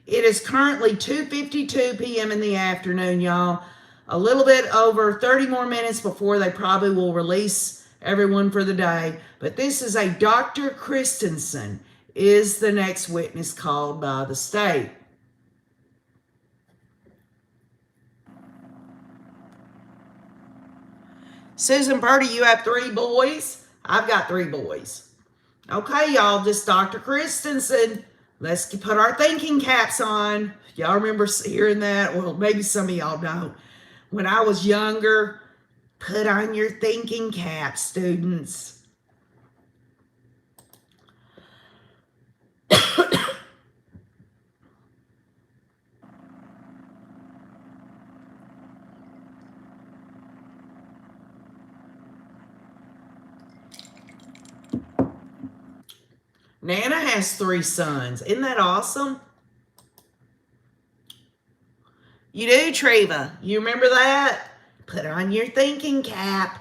It is currently 2:52 p.m. in the afternoon, y'all. A little bit over 30 more minutes before they probably will release everyone for the day. But this is a Dr. Christensen is the next witness called by the state. Susan Purdy, you have 3 boys. I've got 3 boys. Okay, y'all, this Dr. Christensen. Let's put our thinking caps on. Y'all remember hearing that? Well, maybe some of y'all don't. When I was younger, put on your thinking caps, students. Nana has 3 sons. Isn't that awesome? You do, Treva. You remember that? Put on your thinking cap.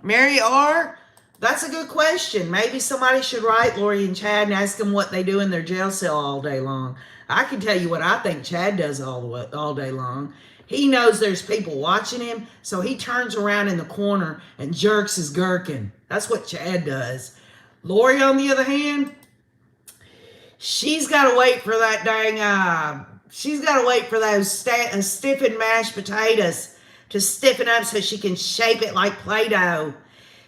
Mary R., that's a good question. Maybe somebody should write Lori and Chad and ask them what they do in their jail cell all day long. I can tell you what I think Chad does all day long. He knows there's people watching him, so he turns around in the corner and jerks his gherkin. That's what Chad does. Lori, on the other hand, she's got to wait for that dang, she's got to wait for those stiffened mashed potatoes to stiffen up so she can shape it like Play-Doh.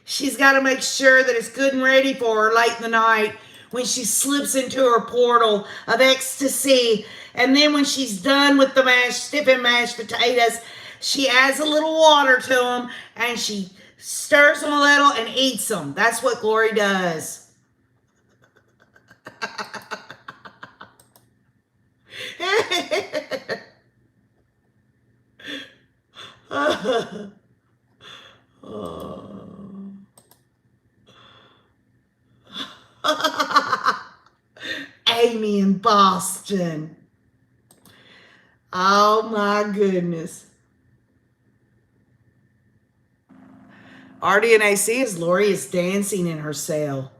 She's got to make sure that it's good and ready for her late in the night when she slips into her portal of ecstasy. And then when she's done with the stiffened mashed potatoes, she adds a little water to them and she stirs them a little and eats them. That's what Glory does. Amy in Boston. Oh my goodness. RDNAC is Lori is dancing in her cell.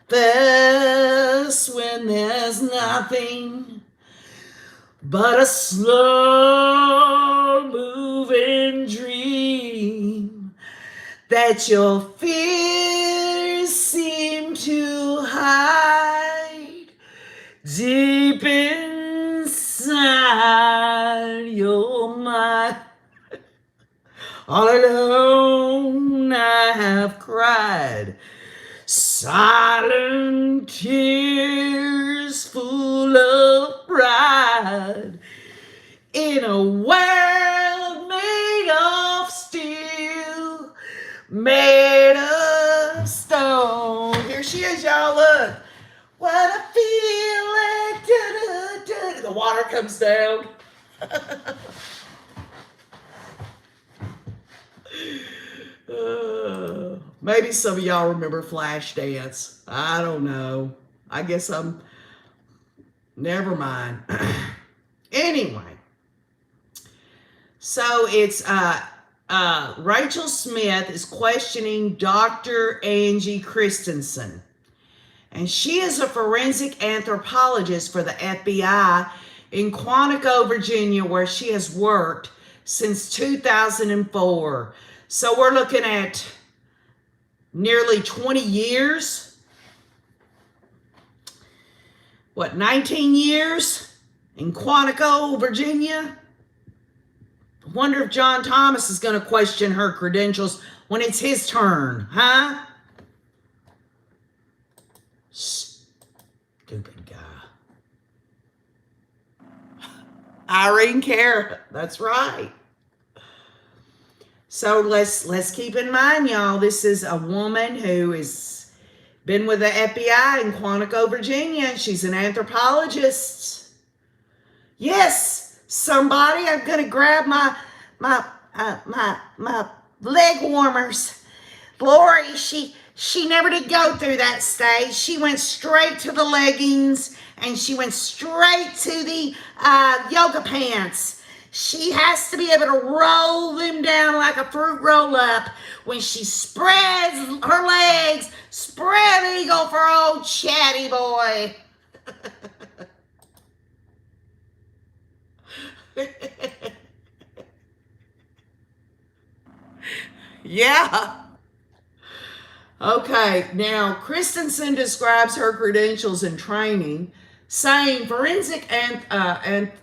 Thus, when there's nothing but a slow moving dream that your fears seem to hide, Deep inside your mind, all alone I have cried, silent tears full of pride, in a world made of steel, made of stone. Here she is, y'all, look. What a feeling. Da-da-da. The water comes down. Maybe some of y'all remember Flashdance. I don't know. I guess never mind. Anyway, so it's Rachel Smith is questioning Dr. Angie Christensen. And she is a forensic anthropologist for the FBI in Quantico, Virginia, where she has worked since 2004. So we're looking at nearly 20 years. What, 19 years in Quantico, Virginia? I wonder if John Thomas is going to question her credentials when it's his turn, huh? Stupid guy. Irene Cara, that's right. So let's keep in mind, y'all, this is a woman who has been with the FBI in Quantico, Virginia, and she's an anthropologist. Yes, somebody, I'm gonna grab my leg warmers. Lori, she never did go through that stage. She went straight to the leggings and she went straight to the yoga pants. She has to be able to roll them down like a fruit roll up when she spreads her legs. Spread eagle for old chatty boy. Yeah. Okay, now Christensen describes her credentials and training, saying forensic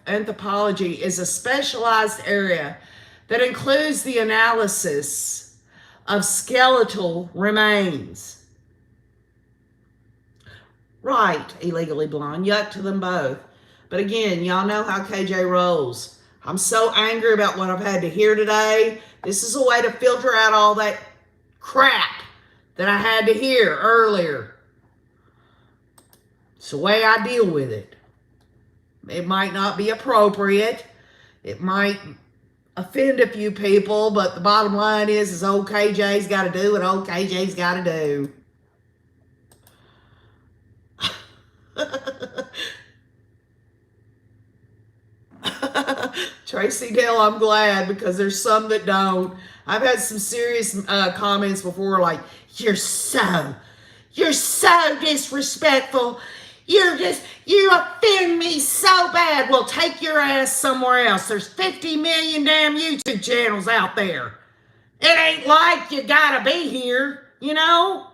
anthropology is a specialized area that includes the analysis of skeletal remains. Right, illegally blonde, yuck to them both. But again, y'all know how KJ rolls. I'm so angry about what I've had to hear today. This is a way to filter out all that crap that I had to hear earlier. It's the way I deal with it. It might not be appropriate. It might offend a few people, but the bottom line is old KJ's got to do what old KJ's got to do. Tracy Dell, I'm glad, because there's some that don't. I've had some serious comments before, like, you're so disrespectful. You offend me so bad. Well, take your ass somewhere else. There's 50 million damn YouTube channels out there. It ain't like you gotta be here, you know?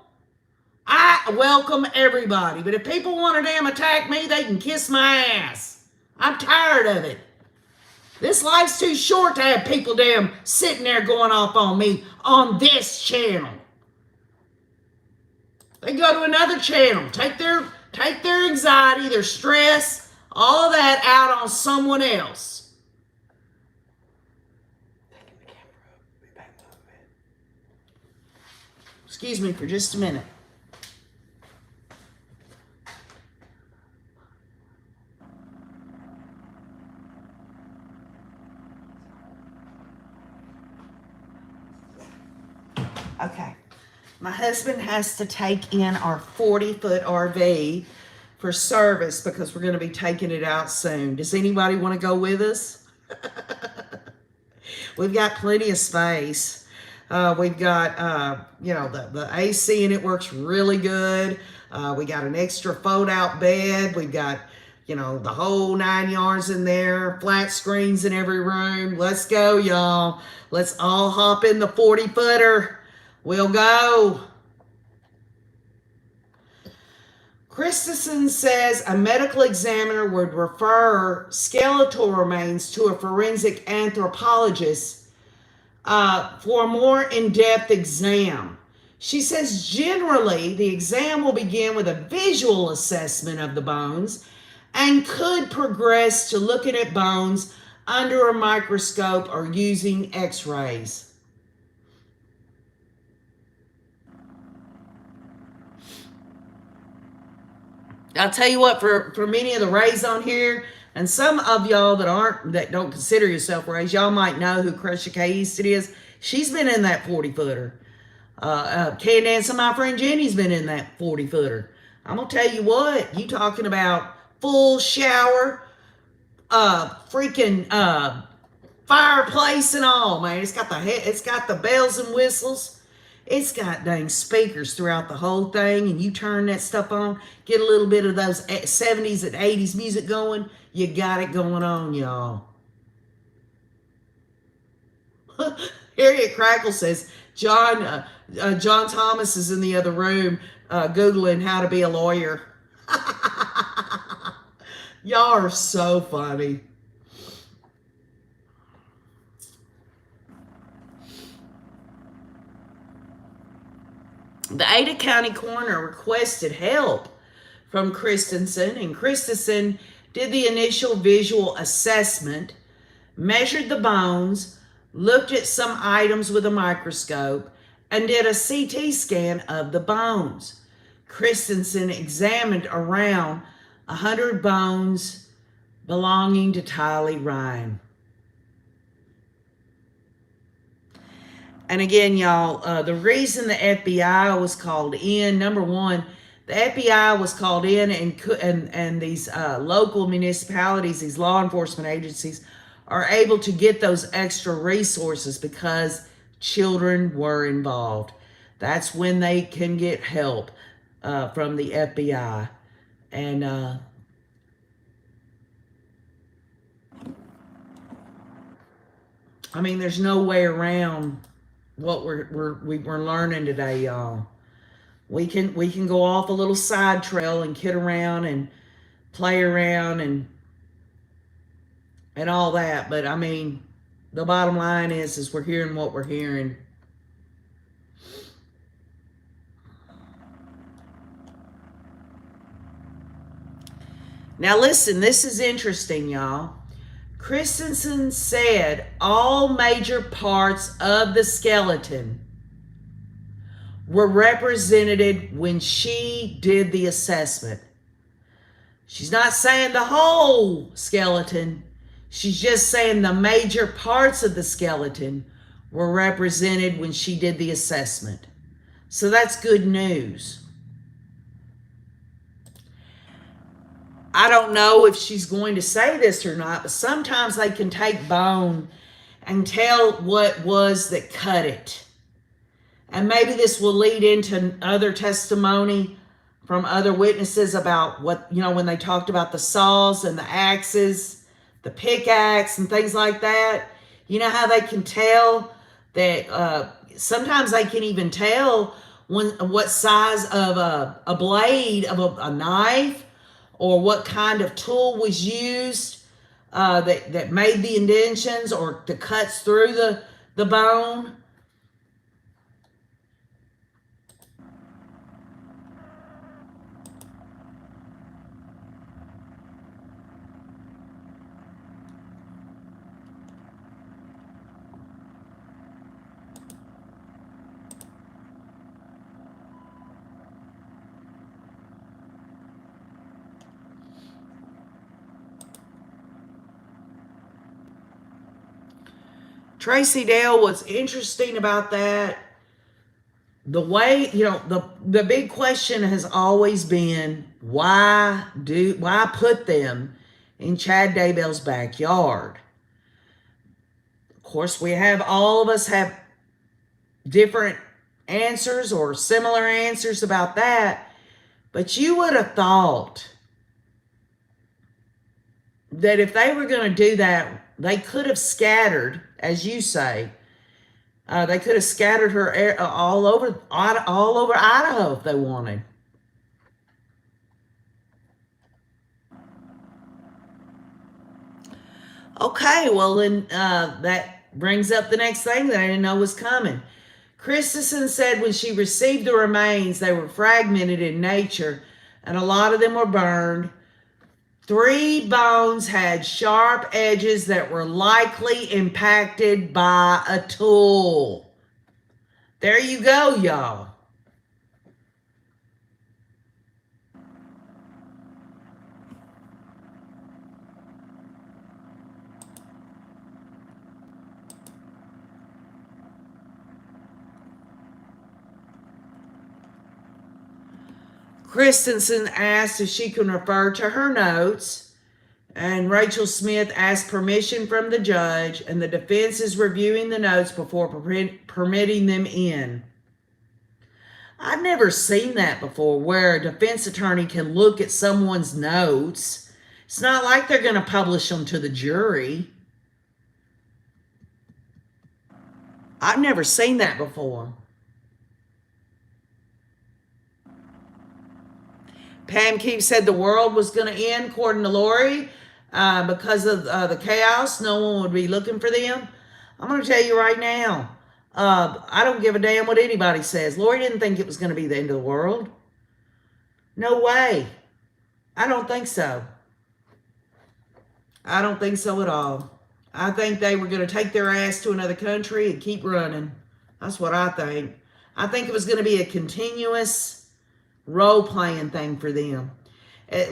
I welcome everybody, but if people want to damn attack me, they can kiss my ass. I'm tired of it. This life's too short to have people damn sitting there going off on me on this channel. They go to another channel, take their anxiety, their stress, all of that out on someone else. Taking the camera up. Be back in a little bit. Excuse me for just a minute. Okay, my husband has to take in our 40-foot RV for service because we're going to be taking it out soon. Does anybody want to go with us? We've got plenty of space. We've got, the AC in it works really good. We got an extra fold-out bed. We've got, the whole 9 yards in there, flat screens in every room. Let's go, y'all. Let's all hop in the 40-footer. We'll go. Christensen says a medical examiner would refer skeletal remains to a forensic anthropologist for a more in-depth exam. She says generally the exam will begin with a visual assessment of the bones and could progress to looking at bones under a microscope or using x-rays. I'll tell you what, for many of the rays on here, and some of y'all that don't consider yourself rays, y'all might know who Crusher Easton is. She's been in that 40-footer. Candy and some of my friend Jenny's been in that 40-footer. I'm gonna tell you what, you talking about full shower, freaking fireplace and all, man. It's got the bells and whistles. It's got dang speakers throughout the whole thing, and you turn that stuff on, get a little bit of those 70s and 80s music going, you got it going on, y'all. Harriet Crackle says, John Thomas is in the other room Googling how to be a lawyer. Y'all are so funny. The Ada County coroner requested help from Christensen, and Christensen did the initial visual assessment, measured the bones, looked at some items with a microscope, and did a CT scan of the bones. Christensen examined around 100 bones belonging to Tylee Ryan. And again, y'all, the reason the FBI was called in, number one, the FBI was called in, and these local municipalities, these law enforcement agencies, are able to get those extra resources because children were involved. That's when they can get help from the FBI. And I mean, there's no way around what we're learning today, y'all. We can go off a little side trail and kid around and play around and all that, but I mean, the bottom line is we're hearing what we're hearing. Now listen, this is interesting, y'all. Christensen said all major parts of the skeleton were represented when she did the assessment. She's not saying the whole skeleton. She's just saying the major parts of the skeleton were represented when she did the assessment. So that's good news. I don't know if she's going to say this or not, but sometimes they can take bone and tell what was that cut it. And maybe this will lead into other testimony from other witnesses about what, when they talked about the saws and the axes, the pickaxe and things like that. You know how they can tell that, sometimes they can even tell what size of a blade of a knife, or what kind of tool was used that made the indentions or the cuts through the bone. Tracy Dale, what's interesting about that, the way, the big question has always been, why put them in Chad Daybell's backyard? Of course, all of us have different answers or similar answers about that, but you would have thought that if they were going to do that, they could have scattered, as you say, they could have scattered her all over Idaho if they wanted. Okay, well then that brings up the next thing that I didn't know was coming. Christensen said when she received the remains, they were fragmented in nature and a lot of them were burned. 3 bones had sharp edges that were likely impacted by a tool. There you go, y'all. Christensen asked if she can refer to her notes, and Rachel Smith asked permission from the judge, and the defense is reviewing the notes before permitting them in. I've never seen that before, where a defense attorney can look at someone's notes. It's not like they're going to publish them to the jury. I've never seen that before. Pam Keefe said the world was going to end, according to Lori, because of the chaos. No one would be looking for them. I'm going to tell you right now, I don't give a damn what anybody says. Lori didn't think it was going to be the end of the world. No way. I don't think so. I don't think so at all. I think they were going to take their ass to another country and keep running. That's what I think. I think it was going to be a continuous role-playing thing for them.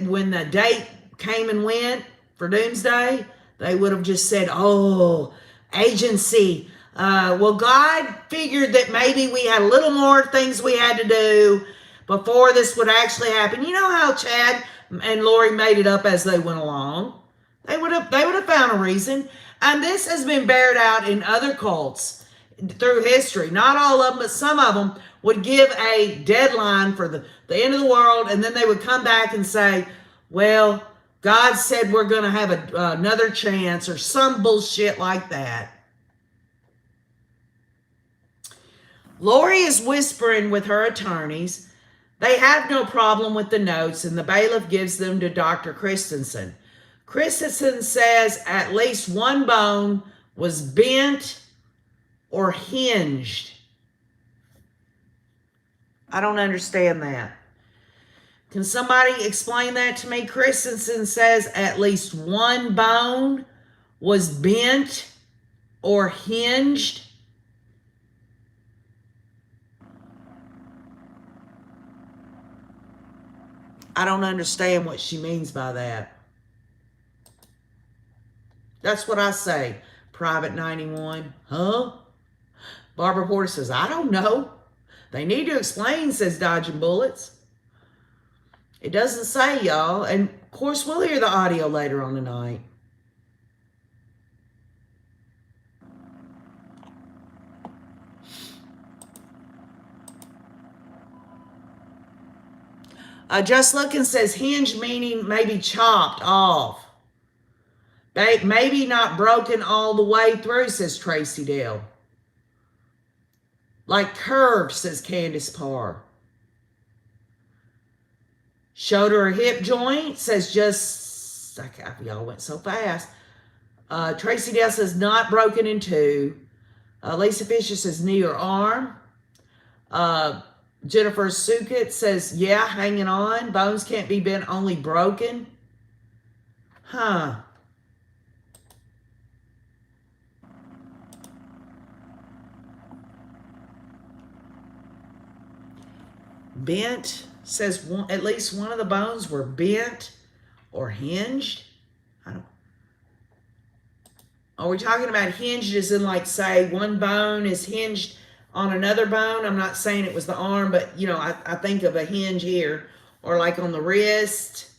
When the date came and went for Doomsday, they would have just said, oh, agency. Well, God figured that maybe we had a little more things we had to do before this would actually happen. You know how Chad and Lori made it up as they went along? They would have found a reason. And this has been bared out in other cults through history. Not all of them, but some of them would give a deadline for the end of the world, and then they would come back and say, well, God said we're going to have another chance, or some bullshit like that. Lori is whispering with her attorneys. They have no problem with the notes, and the bailiff gives them to Dr. Christensen. Christensen says at least one bone was bent or hinged. I don't understand that. Can somebody explain that to me? Christensen says at least one bone was bent or hinged. I don't understand what she means by that. That's what I say. Private 91. Huh? Barbara Porter says, I don't know. They need to explain, says Dodging Bullets. It doesn't say, y'all. And, of course, we'll hear the audio later on tonight. Just Looking says hinge meaning maybe chopped off. Maybe not broken all the way through, says Tracy Dale. Like curved, says Candace Parr. Shoulder or hip joint, says just, y'all went so fast. Tracy Dale says not broken in two. Lisa Fisher says knee or arm. Jennifer Sukit says, yeah, hanging on. Bones can't be bent, only broken. Huh. Bent says at least one of the bones were bent or hinged. Are we talking about hinged as in, like, say one bone is hinged on another bone? I'm not saying it was the arm, but you know, I think of a hinge here, or like on the wrist,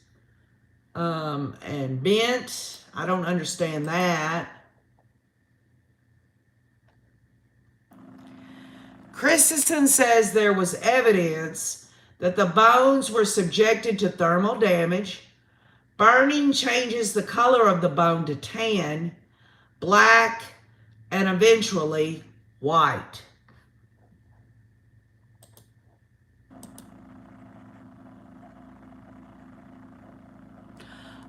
and bent. I don't understand that. Christensen says there was evidence that the bones were subjected to thermal damage. Burning changes the color of the bone to tan, black, and eventually white.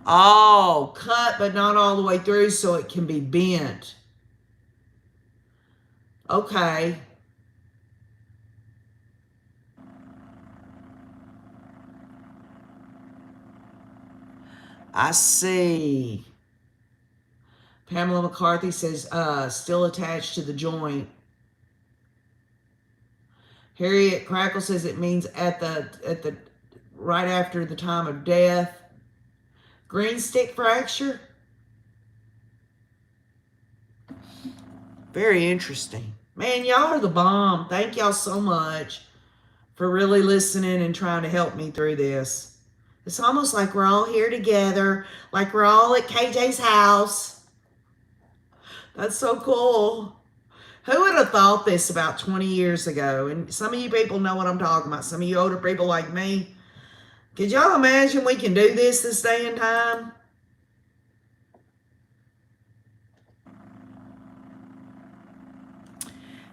Oh, cut but not all the way through so it can be bent. Okay. I see. Pamela McCarthy says, still attached to the joint. Harriet Crackle says it means at the right after the time of death. Green stick fracture. Very interesting. Man, y'all are the bomb. Thank y'all so much for really listening and trying to help me through this. It's almost like we're all here together, like we're all at KJ's house. That's so cool. Who would have thought this about 20 years ago? And some of you people know what I'm talking about. Some of you older people like me. Could y'all imagine we can do this day and time?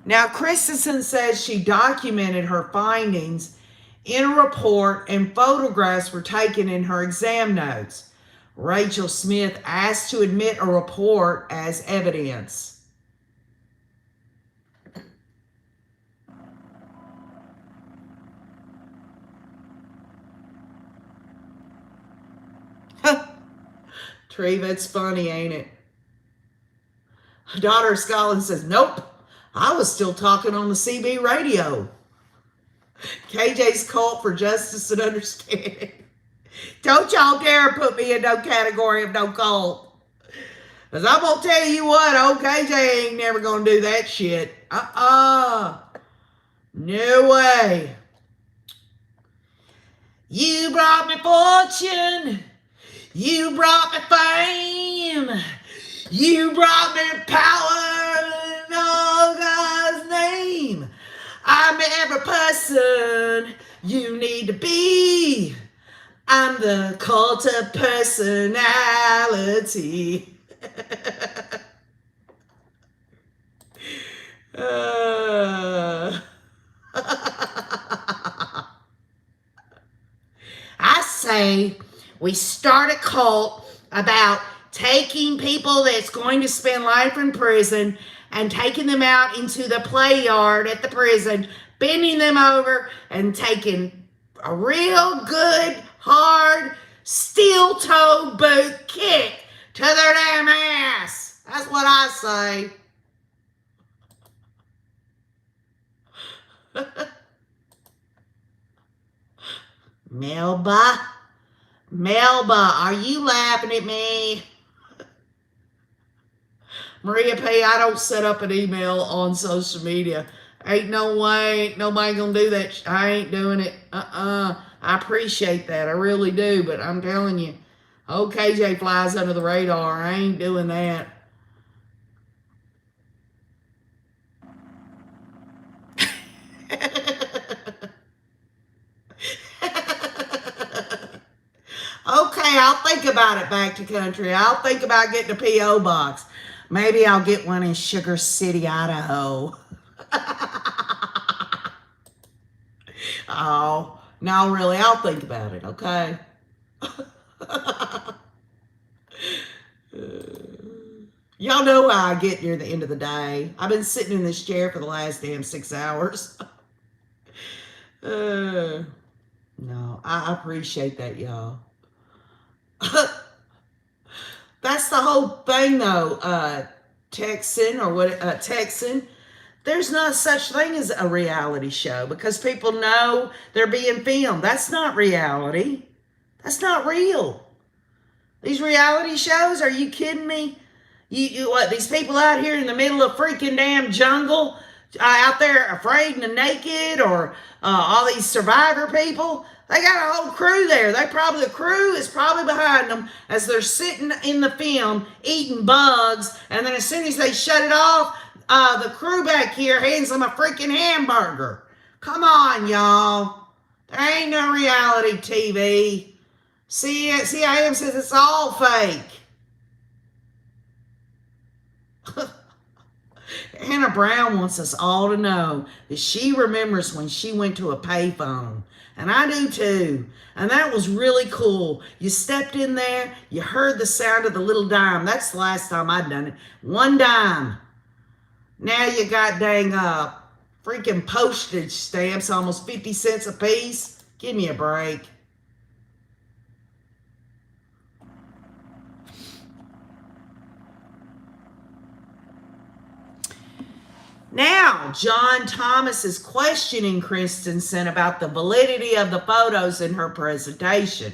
Now, Christensen says she documented her findings in a report and photographs were taken in her exam notes. Rachel Smith asked to admit a report as evidence. Treva, it's funny, ain't it? Daughter of Scotland says, nope, I was still talking on the CB radio. KJ's cult for justice and understanding. Don't y'all dare put me in no category of no cult. Because I'm going to tell you what, old KJ ain't never going to do that shit. No way. You brought me fortune. You brought me fame. You brought me power in all God's name. I'm every person you need to be. I'm the cult of personality. I say we start a cult about taking people that's going to spend life in prison and taking them out into the play yard at the prison, bending them over and taking a real good, hard, steel-toed boot kick to their damn ass. That's what I say. Melba, are you laughing at me? Maria P., I don't set up an email on social media. Ain't no way, ain't nobody gonna do that. I ain't doing it. I appreciate that, I really do, but I'm telling you, old KJ flies under the radar. I ain't doing that. Okay, I'll think about it, back to country. I'll think about getting a P.O. box. Maybe I'll get one in Sugar City, Idaho. Oh, no, really, I'll think about it, okay? Y'all know how I get near the end of the day. I've been sitting in this chair for the last damn 6 hours. No, I appreciate that, y'all. That's the whole thing, though, Texan, or what, Texan. There's no such thing as a reality show because people know they're being filmed. That's not reality. That's not real. These reality shows, are you kidding me? You what, these people out here in the middle of freaking damn jungle, out there afraid and naked, or all these survivor people, they got a whole crew there. The crew is probably behind them as they're sitting in the film eating bugs, and then as soon as they shut it off, the crew back here hands them a freaking hamburger. Come on, y'all. There ain't no reality TV. CIM says it's all fake. Hannah Brown wants us all to know that she remembers when she went to a payphone. And I do too. And that was really cool. You stepped in there, you heard the sound of the little dime. That's the last time I'd done it. 1 dime. Now you got dang freaking postage stamps, almost 50 cents a piece. Give me a break. Now, John Thomas is questioning Christensen about the validity of the photos in her presentation.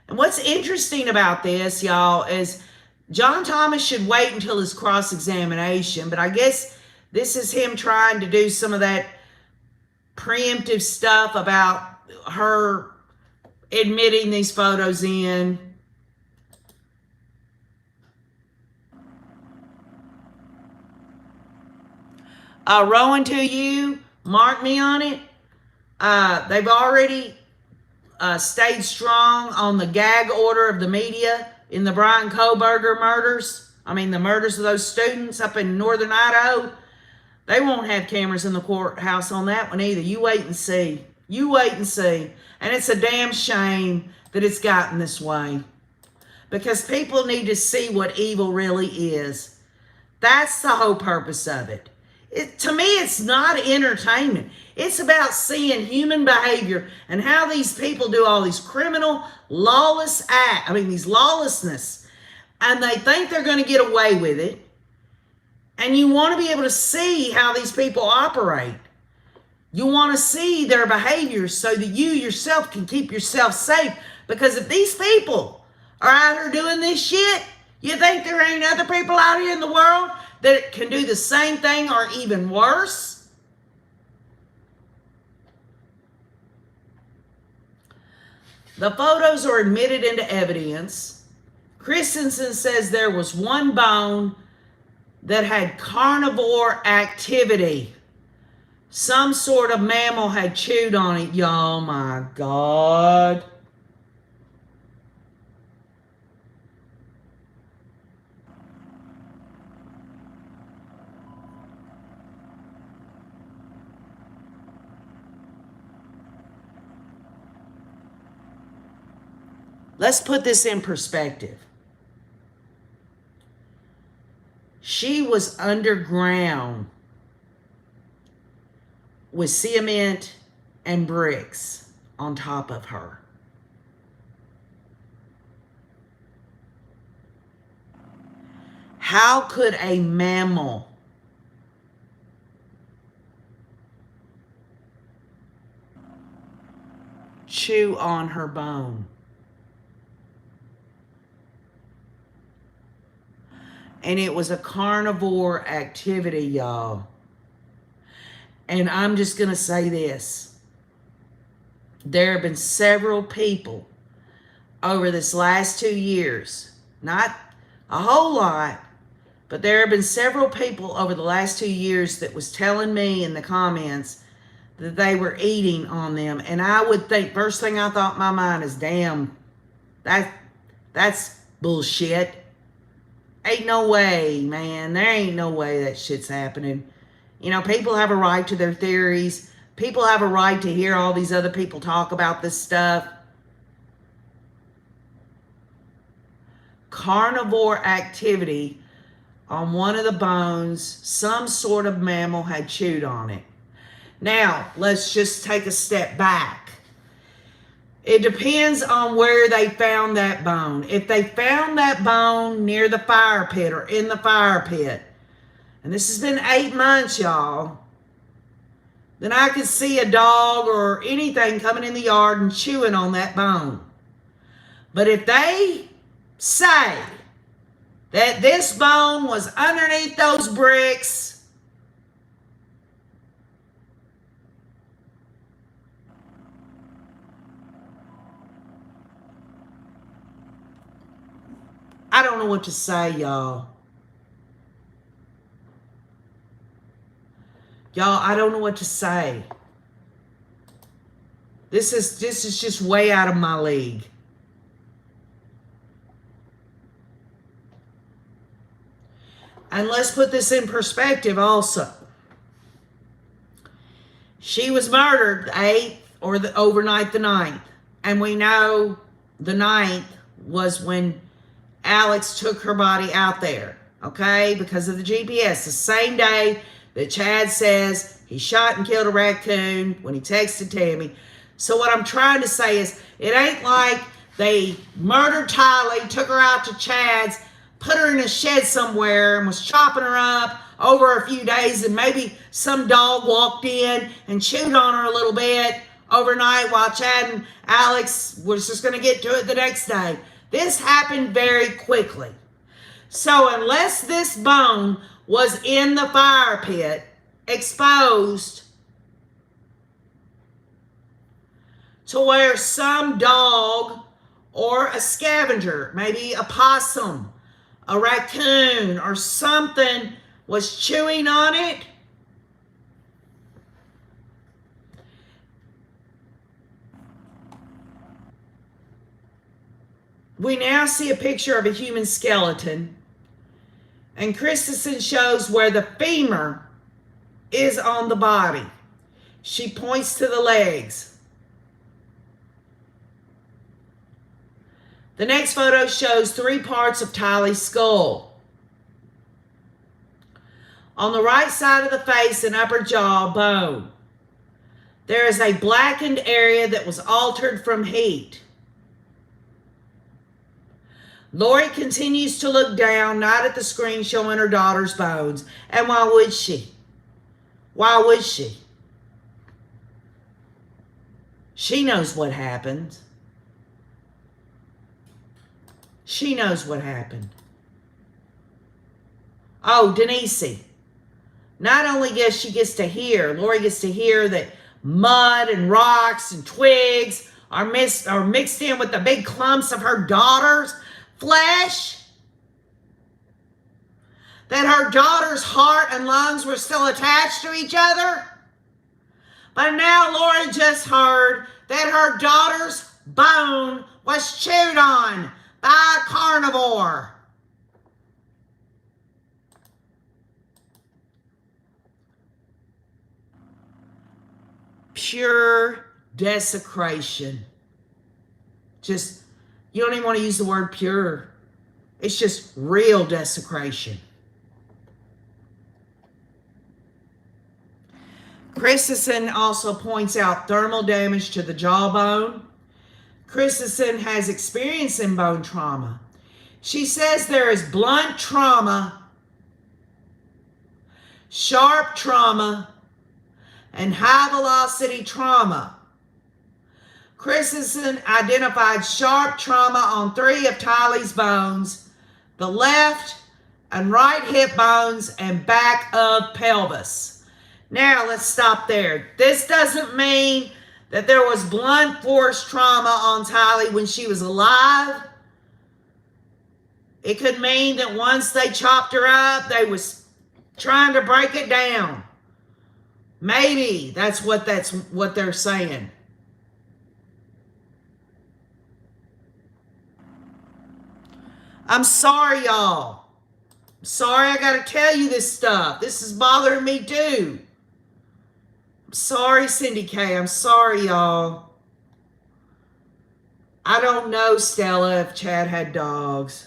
And what's interesting about this, y'all, is John Thomas should wait until his cross-examination, but I guess this is him trying to do some of that preemptive stuff about her admitting these photos in. Rowan to you, mark me on it. They've already stayed strong on the gag order of the media in the Brian Kohberger murders. I mean, the murders of those students up in northern Idaho. They won't have cameras in the courthouse on that one either. You wait and see. You wait and see. And it's a damn shame that it's gotten this way, because people need to see what evil really is. That's the whole purpose of it. To me, it's not entertainment. It's about seeing human behavior and how these people do all these criminal, lawless acts. I mean, these lawlessness. And they think they're going to get away with it. And you want to be able to see how these people operate. You want to see their behaviors so that you yourself can keep yourself safe. Because if these people are out here doing this shit, you think there ain't other people out here in the world that can do the same thing or even worse? The photos are admitted into evidence. Christensen says there was one bone that had carnivore activity. Some sort of mammal had chewed on it, y'all. My God. Let's put this in perspective. She was underground with cement and bricks on top of her. How could a mammal chew on her bone? And it was a carnivore activity, y'all. And I'm just going to say this. There have been several people over this last 2 years, not a whole lot, but there have been several people over the last 2 years that was telling me in the comments that they were eating on them. And I would think, first thing I thought in my mind is, damn, that's bullshit. Ain't no way, man. There ain't no way that shit's happening. You know, people have a right to their theories. People have a right to hear all these other people talk about this stuff. Carnivore activity on one of the bones. Some sort of mammal had chewed on it. Now, let's just take a step back. It depends on where they found that bone. If they found that bone near the fire pit or in the fire pit, and this has been 8 months, y'all, then I could see a dog or anything coming in the yard and chewing on that bone. But if they say that this bone was underneath those bricks, I don't know what to say, y'all. Y'all, I don't know what to say. This is just way out of my league. And let's put this in perspective also. She was murdered the 8th or the overnight the 9th. And we know the 9th was when Alex took her body out there, okay, because of the GPS. The same day that Chad says he shot and killed a raccoon when he texted Tammy. So what I'm trying to say is, it ain't like they murdered Tylee, took her out to Chad's, put her in a shed somewhere and was chopping her up over a few days, and maybe some dog walked in and chewed on her a little bit overnight while Chad and Alex was just going to get to it the next day. This happened very quickly. So unless this bone was in the fire pit, exposed to where some dog or a scavenger, maybe a possum, a raccoon, or something was chewing on it, we now see a picture of a human skeleton, and Christensen shows where the femur is on the body. She points to the legs. The next photo shows 3 parts of Tylee's skull. On the right side of the face and upper jaw bone, there is a blackened area that was altered from heat. Lori continues to look down, not at the screen showing her daughter's bones. And why would she? Why would she? She knows what happened. She knows what happened. Oh, Denise. Not only does she gets to hear, Lori gets to hear that mud and rocks and twigs are mixed in with the big clumps of her daughter's flesh, that her daughter's heart and lungs were still attached to each other. But now Lori just heard that her daughter's bone was chewed on by a carnivore. Pure desecration. Just, you don't even want to use the word pure. It's just real desecration. Christensen also points out thermal damage to the jawbone. Christensen has experience in bone trauma. She says there is blunt trauma, sharp trauma, and high-velocity trauma. Christensen identified sharp trauma on 3 of Tylee's bones, the left and right hip bones, and back of pelvis. Now, let's stop there. This doesn't mean that there was blunt force trauma on Tylee when she was alive. It could mean that once they chopped her up, they was trying to break it down. Maybe that's what they're saying. I'm sorry, y'all. I'm sorry I got to tell you this stuff. This is bothering me too. I'm sorry, Cindy K. I'm sorry, y'all. I don't know, Stella, if Chad had dogs.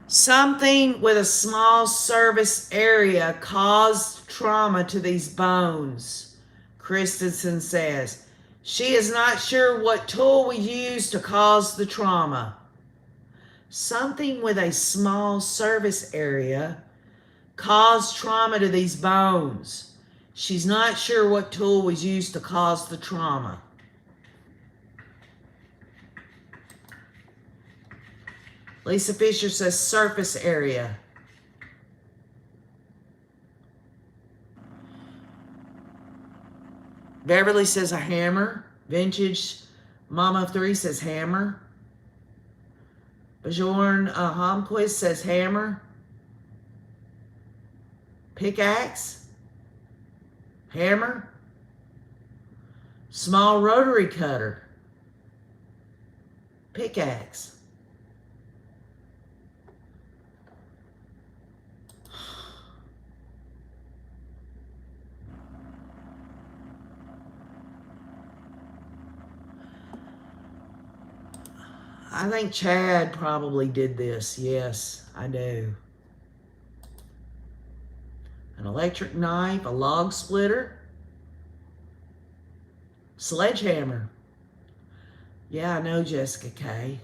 Something with a small surface area caused trauma to these bones, Christensen says. She is not sure what tool we used to cause the trauma. Something with a small surface area caused trauma to these bones. She's not sure what tool was used to cause the trauma. Lisa Fisher says surface area. Beverly says a hammer. Vintage Mama of 3 says hammer. Bjorn Holmquist says hammer. Pickaxe. Hammer. Small rotary cutter. Pickaxe. I think Chad probably did this. Yes, I do. An electric knife, a log splitter, sledgehammer. Yeah, I know, Jessica K.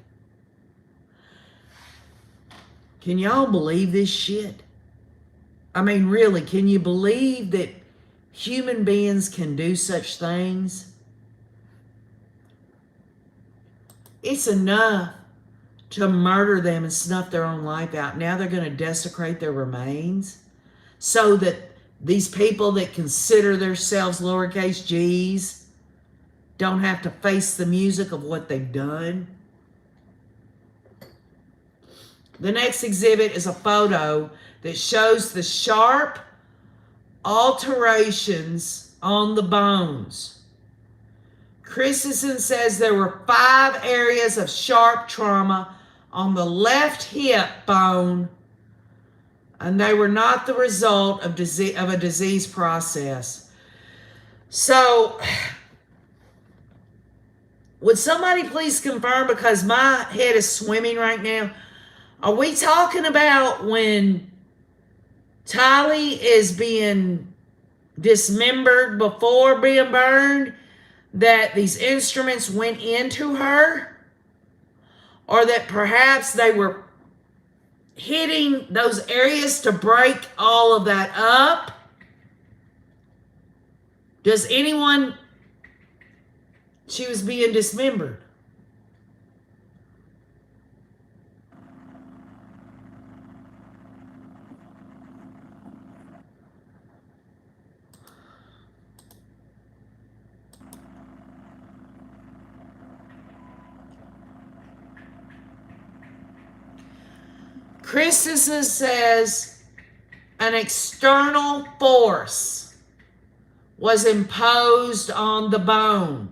Can y'all believe this shit? I mean, really, can you believe that human beings can do such things? It's enough to murder them and snuff their own life out. Now they're going to desecrate their remains so that these people that consider themselves lowercase g's don't have to face the music of what they've done. The next exhibit is a photo that shows the sharp alterations on the bones. Christensen says there were 5 areas of sharp trauma on the left hip bone, and they were not the result of a disease process. So, would somebody please confirm, because my head is swimming right now, are we talking about when Tylee is being dismembered before being burned, that these instruments went into her? Or that perhaps they were hitting those areas to break all of that up? Does anyone... She was being dismembered. Christensen says an external force was imposed on the bone.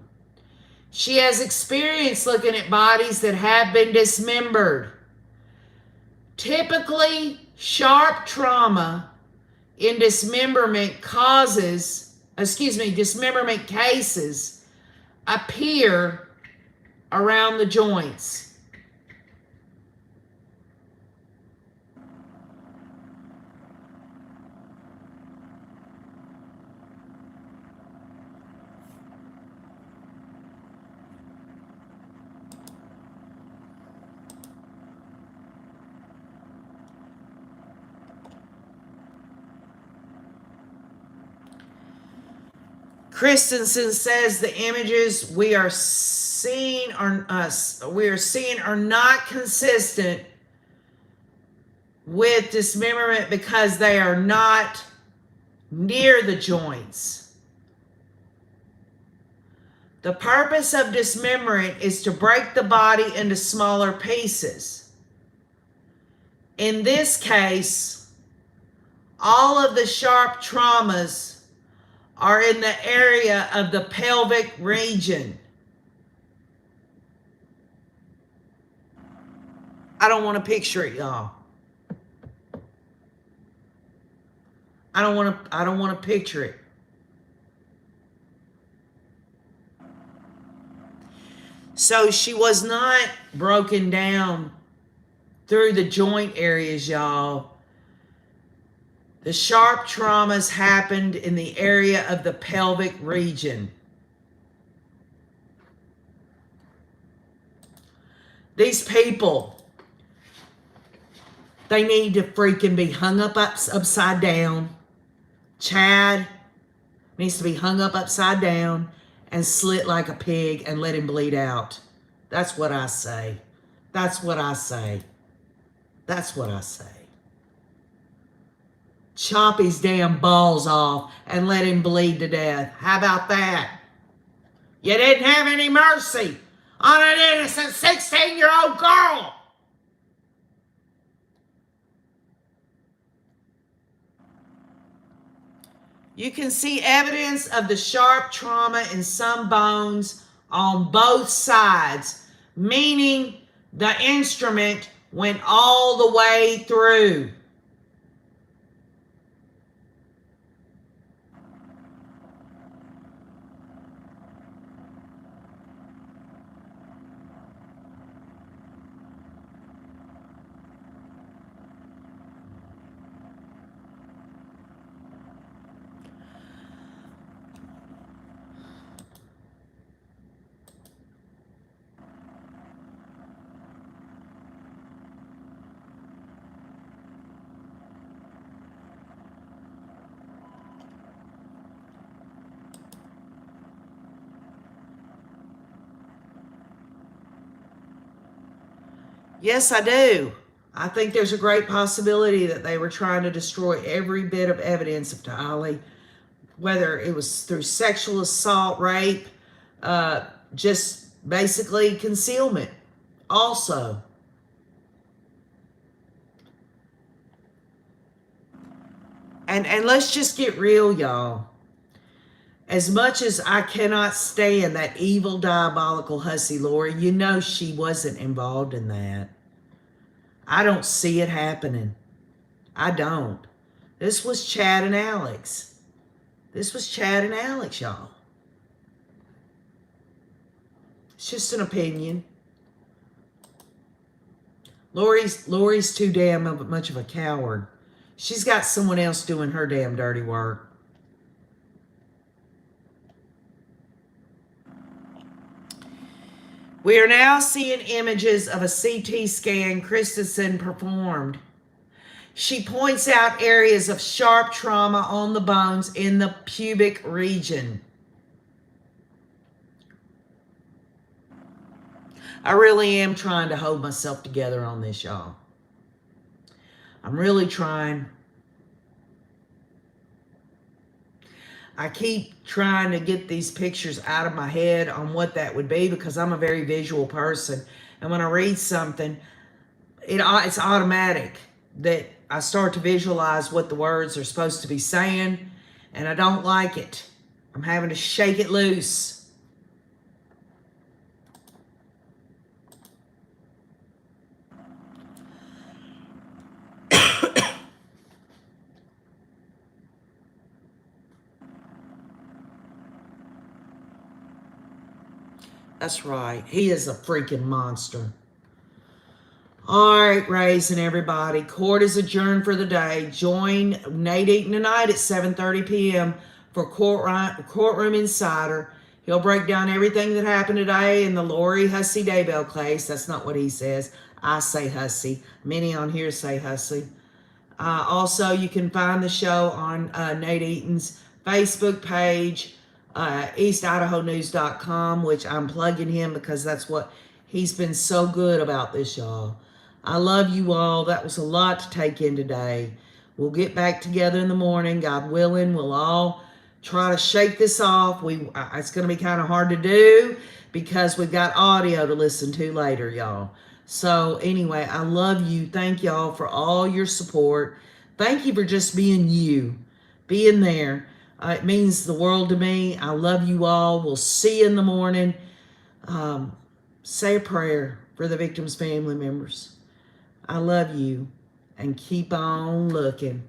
She has experience looking at bodies that have been dismembered. Typically, sharp trauma in dismemberment cases appear around the joints. Christensen says the images we are seeing are not consistent with dismemberment because they are not near the joints. The purpose of dismemberment is to break the body into smaller pieces. In this case, all of the sharp traumas are in the area of the pelvic region. I don't want to picture it, y'all. I don't want to picture it. So she was not broken down through the joint areas, y'all. The sharp traumas happened in the area of the pelvic region. These people, they need to freaking be hung up upside down. Chad needs to be hung up upside down and slit like a pig and let him bleed out. That's what I say. That's what I say. That's what I say. Chop his damn balls off and let him bleed to death. How about that? You didn't have any mercy on an innocent 16-year-old girl. You can see evidence of the sharp trauma in some bones on both sides, meaning the instrument went all the way through. Yes, I do. I think there's a great possibility that they were trying to destroy every bit of evidence of Tylee, whether it was through sexual assault, rape, just basically concealment also. And let's just get real, y'all. As much as I cannot stand that evil, diabolical hussy Lori, you know she wasn't involved in that. I don't see it happening. I don't. This was Chad and Alex. This was Chad and Alex, y'all. It's just an opinion. Lori's too damn much of a coward. She's got someone else doing her damn dirty work. We are now seeing images of a CT scan Christensen performed. She points out areas of sharp trauma on the bones in the pubic region. I really am trying to hold myself together on this, y'all. I'm really trying. I keep trying to get these pictures out of my head on what that would be because I'm a very visual person. And when I read something, it's automatic that I start to visualize what the words are supposed to be saying, and I don't like it. I'm having to shake it loose. That's right. He is a freaking monster. All right, Rays and everybody. Court is adjourned for the day. Join Nate Eaton tonight at 7:30 p.m. for Courtroom Insider. He'll break down everything that happened today in the Lori Hussey Daybell case. That's not what he says. I say Hussey. Many on here say Hussey. Also, you can find the show on Nate Eaton's Facebook page, eastidahonews.com, which I'm plugging him because that's what he's been so good about this, y'all. I love you all. That was a lot to take in today. We'll get back together in the morning, God willing. We'll all try to shake this off. It's going to be kind of hard to do because we've got audio to listen to later, y'all. So anyway, I love you. Thank y'all for all your support. Thank you for just being you, being there. It means the world to me. I love you all. We'll see you in the morning. Say a prayer for the victims' family members. I love you, and keep on looking.